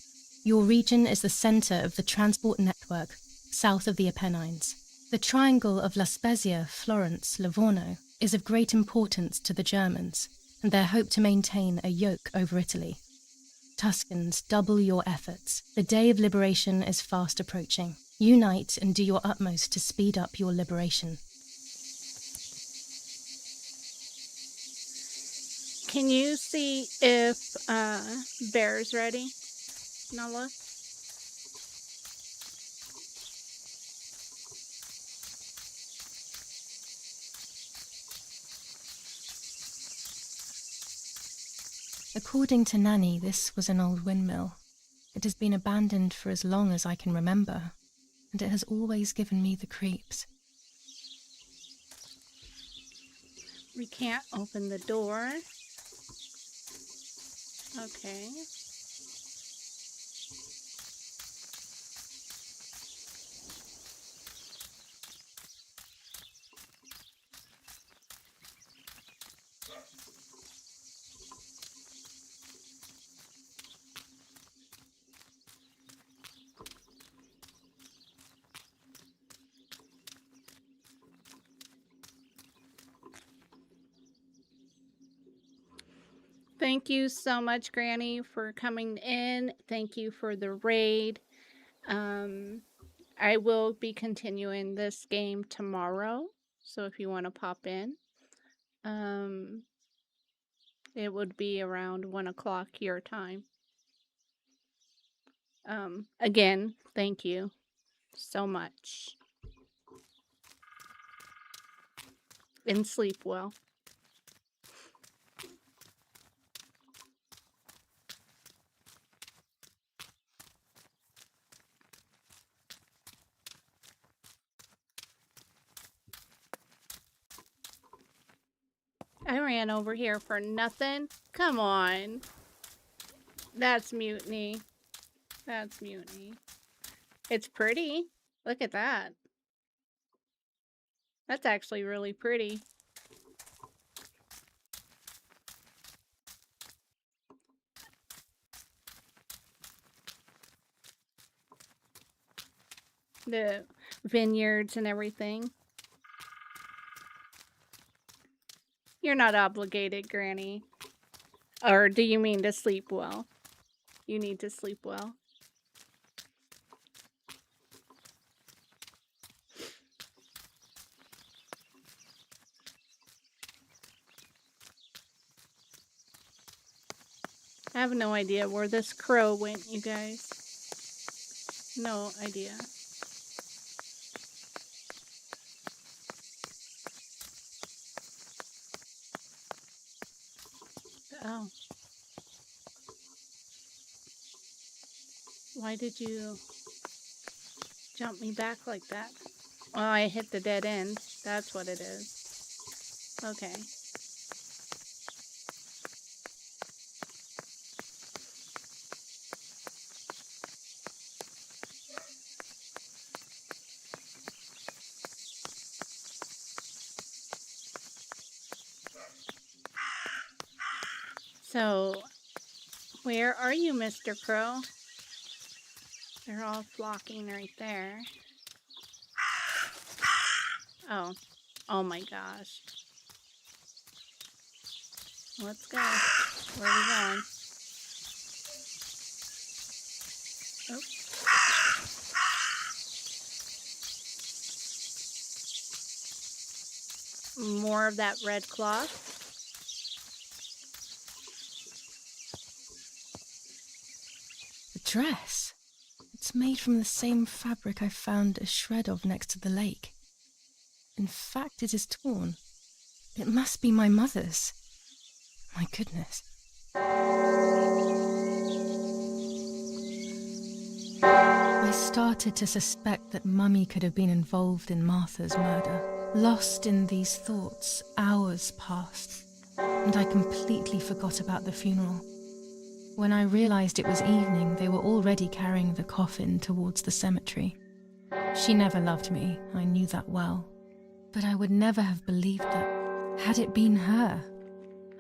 Your region is the center of the transport network south of the Apennines. The triangle of La Spezia, Florence, Livorno is of great importance to the Germans and their hope to maintain a yoke over Italy. Tuscans, double your efforts. The day of liberation is fast approaching. Unite and do your utmost to speed up your liberation. Can you see if Bear's ready, Nala? According to Nanny, this was an old windmill. It has been abandoned for as long as I can remember, and it has always given me the creeps. We can't open the door. Okay. Thank you so much, Granny, for coming in. Thank you for the raid. I will be continuing this game tomorrow, so if you want to pop in, it would be around 1 o'clock your time. Again, thank you so much. And sleep well. I ran over here for nothing. Come on. That's mutiny. That's mutiny. It's pretty. Look at that. That's actually really pretty. The vineyards and everything. You're not obligated, Granny. Or do you mean to sleep well? You need to sleep well. I have no idea where this crow went, you guys. No idea. Oh. Why did you jump me back like that? Oh, I hit the dead end. That's what it is. Okay. So, where are you, Mr. Crow? They're all flocking right there. Oh. Oh my gosh. Let's go. Where are we going? Oh. More of that red cloth. The dress. It's made from the same fabric I found a shred of next to the lake. In fact, it is torn. It must be my mother's. My goodness. I started to suspect that Mummy could have been involved in Martha's murder. Lost in these thoughts, hours passed, and I completely forgot about the funeral. When I realized it was evening, they were already carrying the coffin towards the cemetery. She never loved me, I knew that well. But I would never have believed that, had it been her.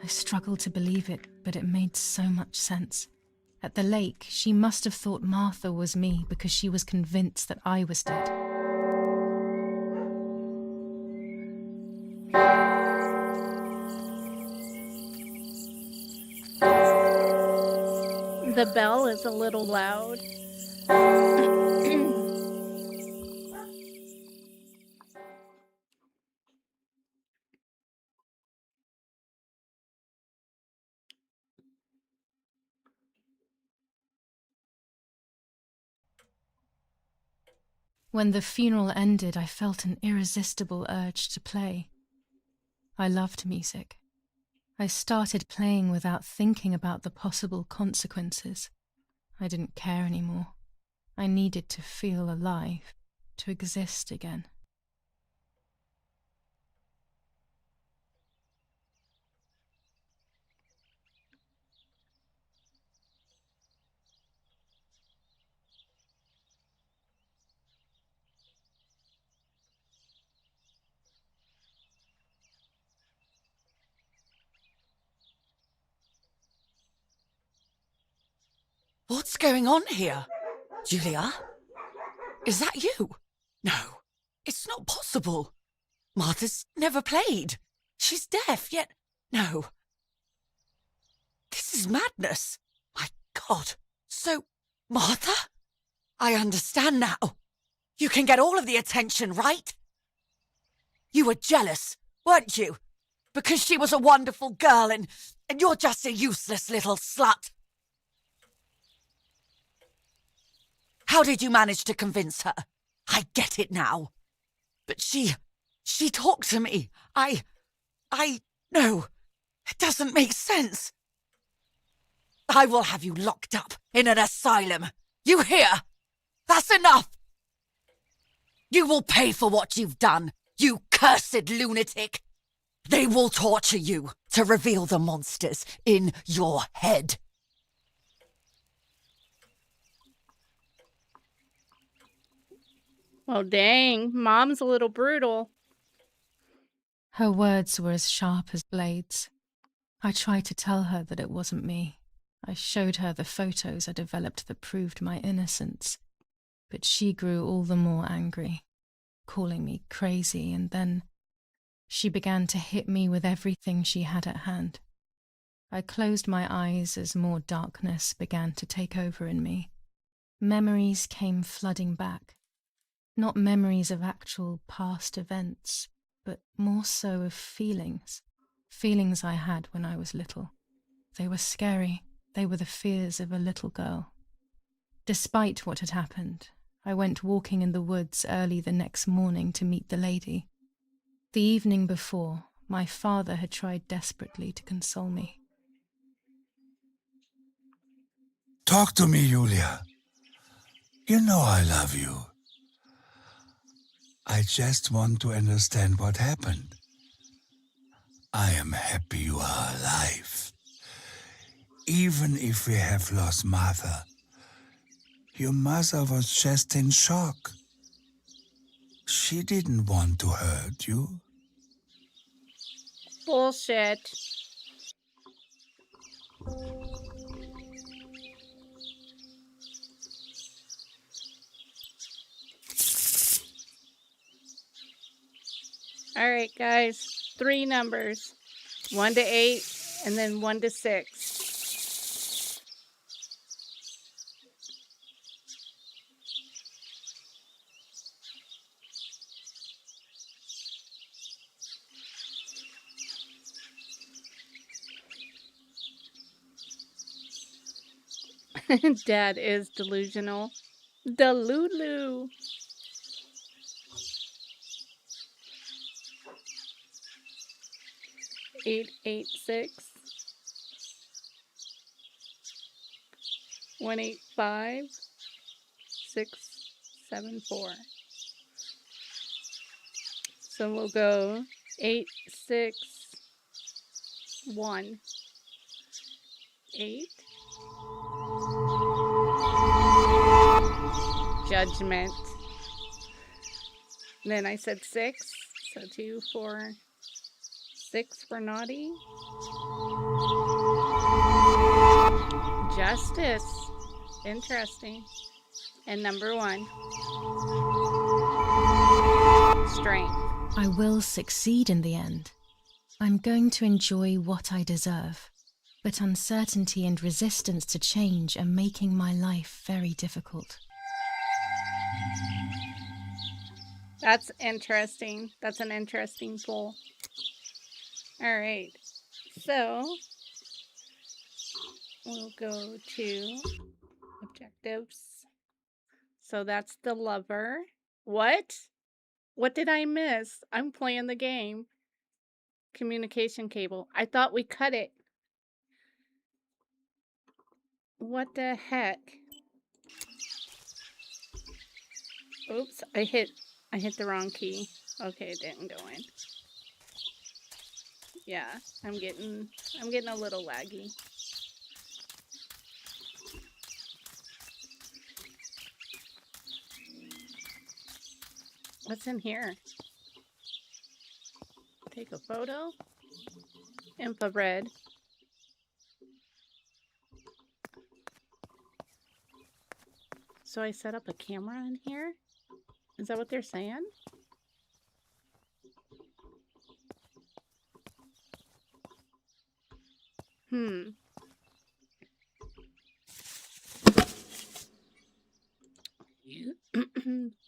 I struggled to believe it, but it made so much sense. At the lake, she must have thought Martha was me because she was convinced that I was dead. The bell is a little loud. When the funeral ended, I felt an irresistible urge to play. I loved music. I started playing without thinking about the possible consequences. I didn't care anymore. I needed to feel alive, to exist again. What's going on here? Julia? Is that you? No, it's not possible. Martha's never played. She's deaf, yet... No. This is madness. My God. So, Martha? I understand now. You can get all of the attention, right? You were jealous, weren't you? Because she was a wonderful girl and you're just a useless little slut. How did you manage to convince her? I get it now. But she talked to me. No, it doesn't make sense. I will have you locked up in an asylum. You hear? That's enough. You will pay for what you've done, you cursed lunatic. They will torture you to reveal the monsters in your head. Well, dang, Mom's a little brutal. Her words were as sharp as blades. I tried to tell her that it wasn't me. I showed her the photos I developed that proved my innocence. But she grew all the more angry, calling me crazy, and then she began to hit me with everything she had at hand. I closed my eyes as more darkness began to take over in me. Memories came flooding back. Not memories of actual past events, but more so of feelings. Feelings I had when I was little. They were scary. They were the fears of a little girl. Despite what had happened, I went walking in the woods early the next morning to meet the lady. The evening before, my father had tried desperately to console me. Talk to me, Julia. You know I love you. I just want to understand what happened. I am happy you are alive. Even if we have lost Martha, your mother was just in shock. She didn't want to hurt you. Bullshit. All right, guys. 3 numbers. 1 to 8, and then 1 to 6. Dad is delusional. Delulu. Eight, 8, 6. 1, 8, 5. 6, 7, 4. So we'll go 8, 6, 1. 8. Judgment. Then I said 6. So 2, 4, 6 for naughty. Justice. Interesting. And number 1. Strength. I will succeed in the end. I'm going to enjoy what I deserve. But uncertainty and resistance to change are making my life very difficult. That's interesting. That's an interesting poll. All right. So we'll go to objectives. So that's the lover. What? What did I miss? I'm playing the game. Communication cable. I thought we cut it. What the heck? Oops, I hit the wrong key. Okay, it didn't go in. Yeah, I'm getting a little laggy. What's in here? Take a photo. Infrared. So I set up a camera in here? Is that what they're saying?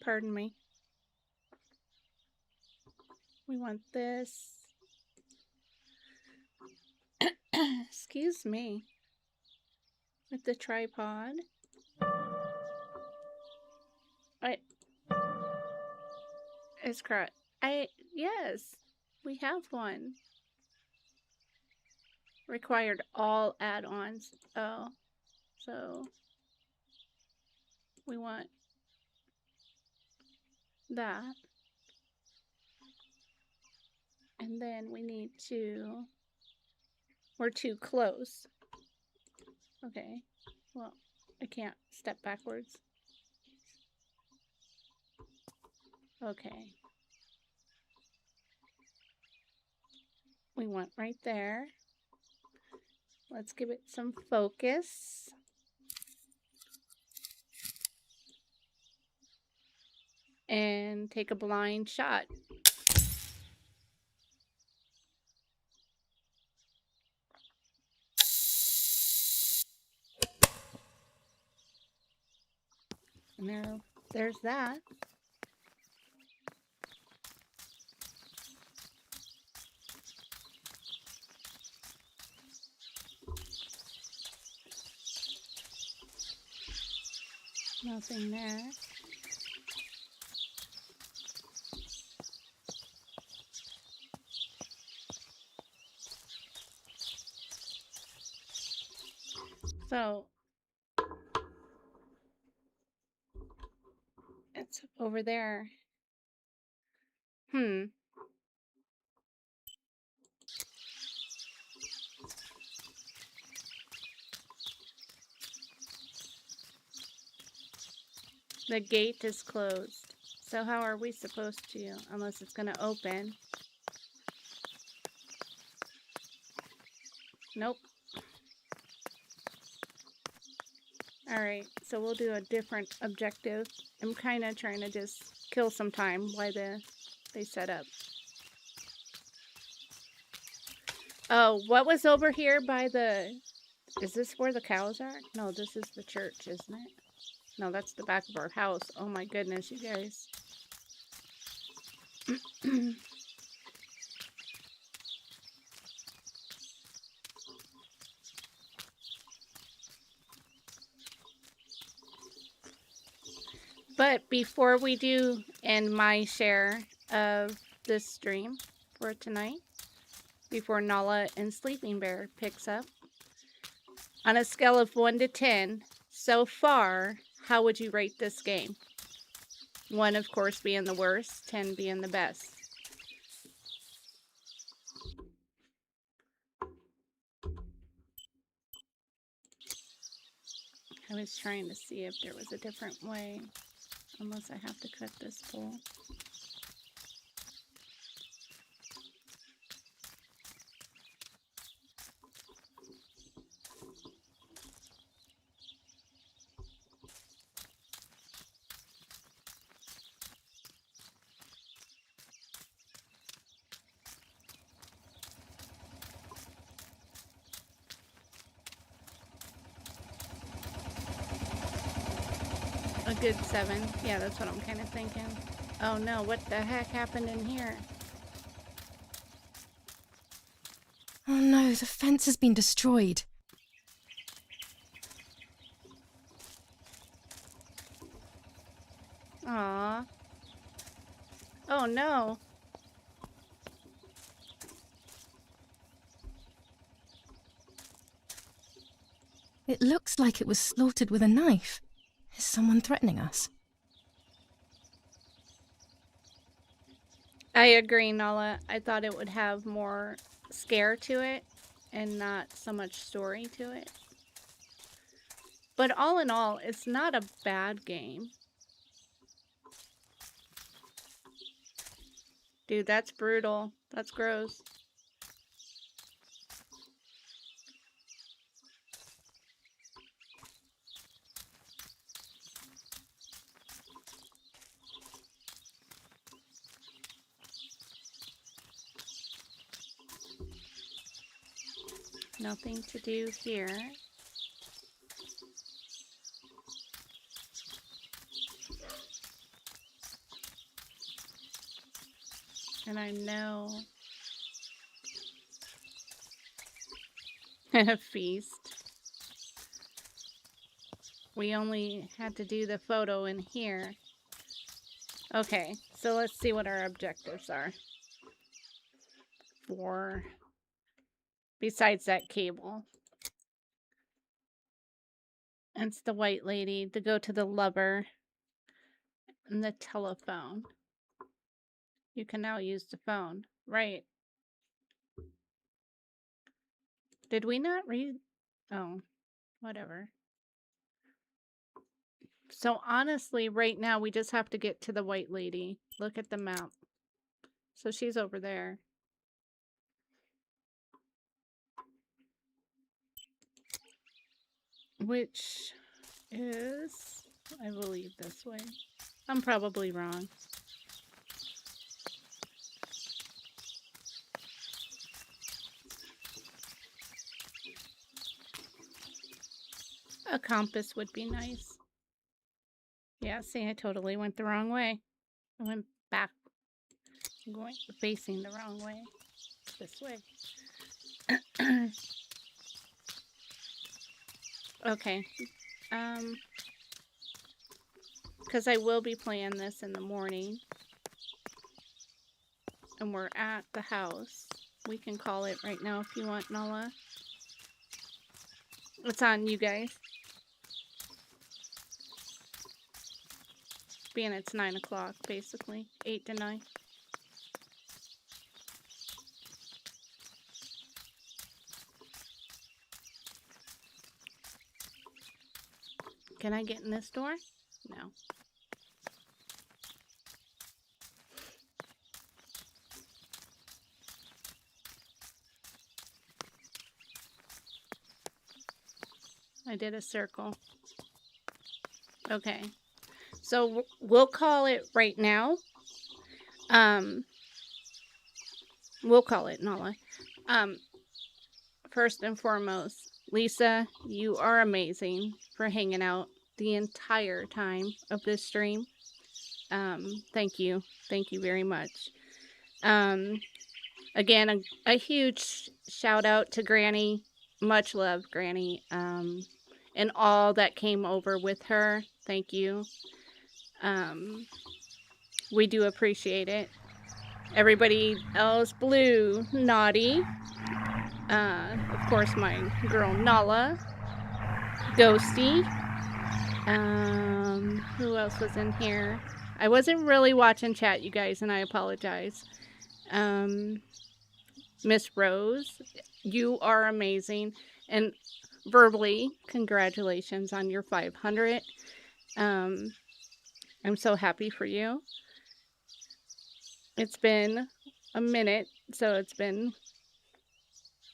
Pardon me. We want this. Excuse me. With the tripod. It's correct. Yes, we have one. Required all add-ons. Oh, so we want that. And And then we need to... We're too close. Okay. Well, I can't step backwards. Okay. We went right there. Let's give it some focus. And take a blind shot. And there's that. Nothing there. So it's over there. The gate is closed. So how are we supposed to, unless it's gonna open? Nope. Alright, so we'll do a different objective. I'm kind of trying to just kill some time while they set up. Oh, what was over here by the... Is this where the cows are? No, this is the church, isn't it? No, that's the back of our house. Oh my goodness, you guys. But before we do end my share of this stream for tonight, before Nala and Sleeping Bear picks up, on a scale of 1 to 10, so far, how would you rate this game? 1, of course, being the worst, 10 being the best. I was trying to see if there was a different way, unless I have to cut this pole. A good 7. Yeah, that's what I'm kind of thinking. Oh no, what the heck happened in here? Oh no, the fence has been destroyed. Aww. Oh no. It looks like it was slaughtered with a knife. Is someone threatening us? I agree, Nala. I thought it would have more scare to it and not so much story to it. But all in all, it's not a bad game. Dude, that's brutal. That's gross. Nothing to do here. And I know... A feast. We only had to do the photo in here. Okay, so let's see what our objectives are. For... Besides that cable. It's the white lady, to go to the lover, and the telephone. You can now use the phone. Right. Did we not read? Oh, whatever. So honestly, right now we just have to get to the white lady. Look at the map. So she's over there. Which is, I believe, this way. I'm probably wrong. A compass would be nice. Yeah, see, I totally went the wrong way. I went back. I'm going facing the wrong way. This way. Okay. Because I will be playing this in the morning. And we're at the house. We can call it right now if you want, Nala. It's on you guys. Being it's 9 o'clock, basically. 8 to 9. Can I get in this door? No. I did a circle. Okay. So we'll call it right now. We'll call it Nala. First and foremost, Lisa, you are amazing for hanging out the entire time of this stream. Thank you. Thank you very much. Again, a huge shout out to Granny. Much love, Granny. And all that came over with her. Thank you. We do appreciate it. Everybody else, Blue, Naughty. Of course, my girl Nala. Ghosty. Who else was in here? I wasn't really watching chat, you guys, and I apologize. Miss Rose, you are amazing. And verbally, congratulations on your 500. I'm so happy for you. It's been a minute, so it's been,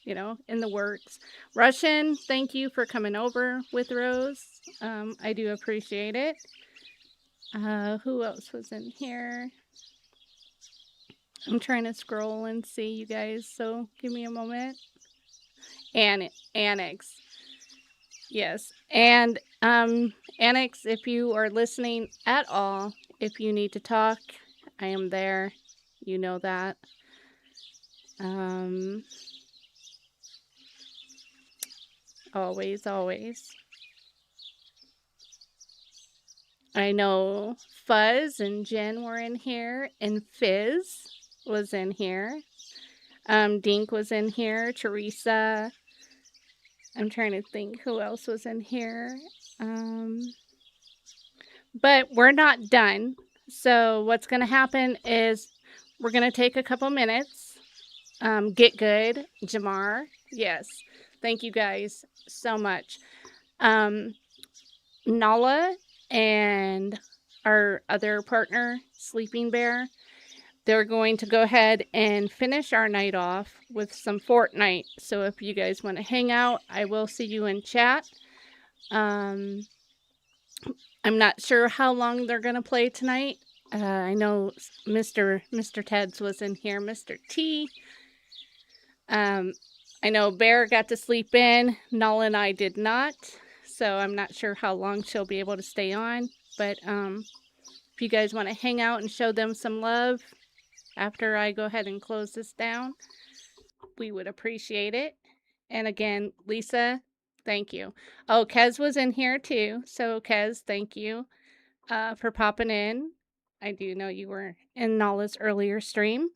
in the works. Russian, thank you for coming over with Rose. I do appreciate it. Who else was in here? I'm trying to scroll and see, you guys, so give me a moment. Annex. Yes. And Annex, if you are listening at all, if you need to talk, I am there. You know that. Always. I know Fuzz and Jen were in here, and Fizz was in here. Dink was in here. Teresa. I'm trying to think who else was in here. But we're not done. So what's going to happen is we're going to take a couple minutes. Get good. Jamar. Yes. Thank you guys so much. Nala and our other partner, Sleeping Bear, they're going to go ahead and finish our night off with some Fortnite. So if you guys want to hang out, I will see you in chat. I'm not sure how long they're going to play tonight. I know Mr. Ted's was in here, Mr. T. I know Bear got to sleep in. Nala and I did not. So I'm not sure how long she'll be able to stay on. But if you guys want to hang out and show them some love after I go ahead and close this down, we would appreciate it. And again, Lisa, thank you. Oh, Kez was in here too. So Kez, thank you for popping in. I do know you were in Nala's earlier stream.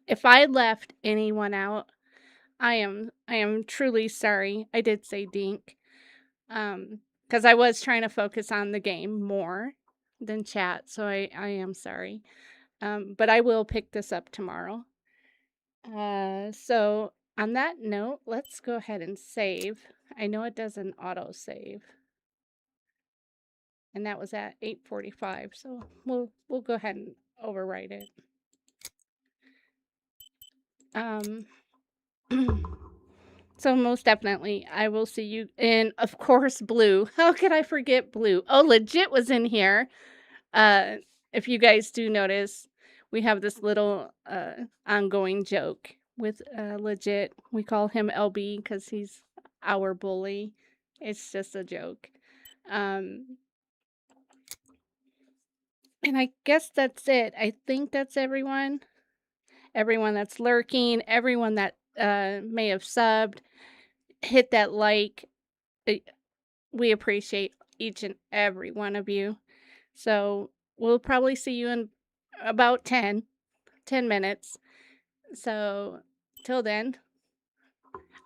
If I left anyone out, I am truly sorry. I did say Dink. Because I was trying to focus on the game more than chat, so I am sorry. But I will pick this up tomorrow. So on that note, let's go ahead and save. I know it doesn't auto save. And that was at 8:45, so we'll go ahead and overwrite it. So most definitely, I will see you in, of course, Blue. How could I forget Blue? Oh, Legit was in here. If you guys do notice, we have this little ongoing joke with Legit. We call him LB because he's our bully. It's just a joke. And I guess that's it. I think that's everyone. Everyone that's lurking, everyone that may have subbed, hit that like. We appreciate each and every one of you. So we'll probably see you in about 10 minutes. So till then,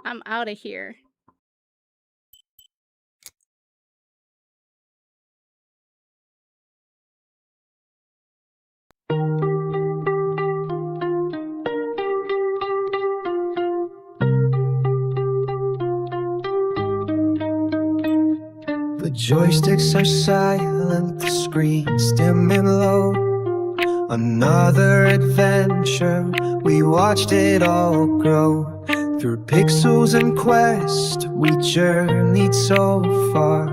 I'm out of here. The joysticks are silent, the screen's dim and low. Another adventure, we watched it all grow. Through pixels and quest, we journeyed so far.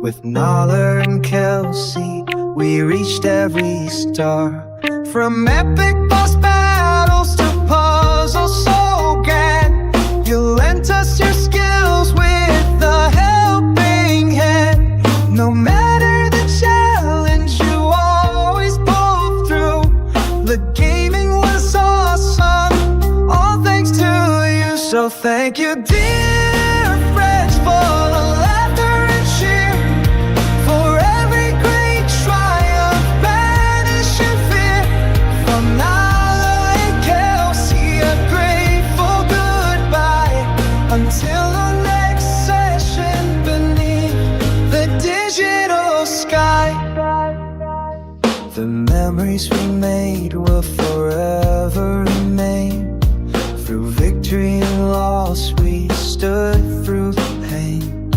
With Nala and Kelsey, we reached every star. From epic boss battles to puzzles so grand, you lent us your skills with a helping hand. No matter the challenge, you always pulled through. The gaming was awesome, all thanks to you. So thank you, dear friends, for the laughter and cheer, for every great triumph, banishing fear. From Nala and Kelsey, a grateful goodbye, until our next session beneath the digital sky. The memories we made will forever remain. Through victory and loss, we stood through the pain.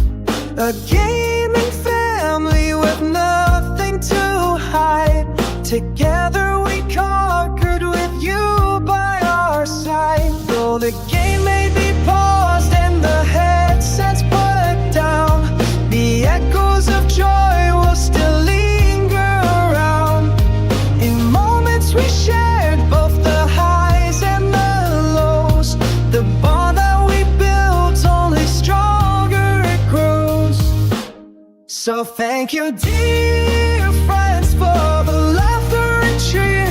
A gaming family with nothing to hide. Together we conquered with you by our side. Though the game may be paused and the headsets put down, the echoes of joy will still linger around. In moments we shared, both the highs and the lows, the bond that we built, only stronger it grows. So thank you, dear friends, for the laughter and cheer,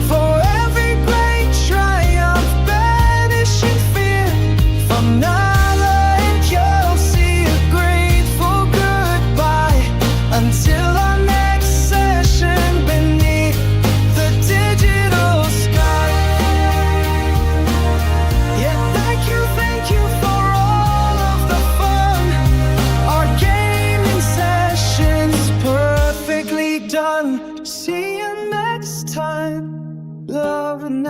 for every great triumph, banishing fear. From Nala and Kelsey, a grateful goodbye, until our next session beneath the digital sky. Yeah, thank you for all of the fun. Our gaming sessions perfectly done. See you next time. Love and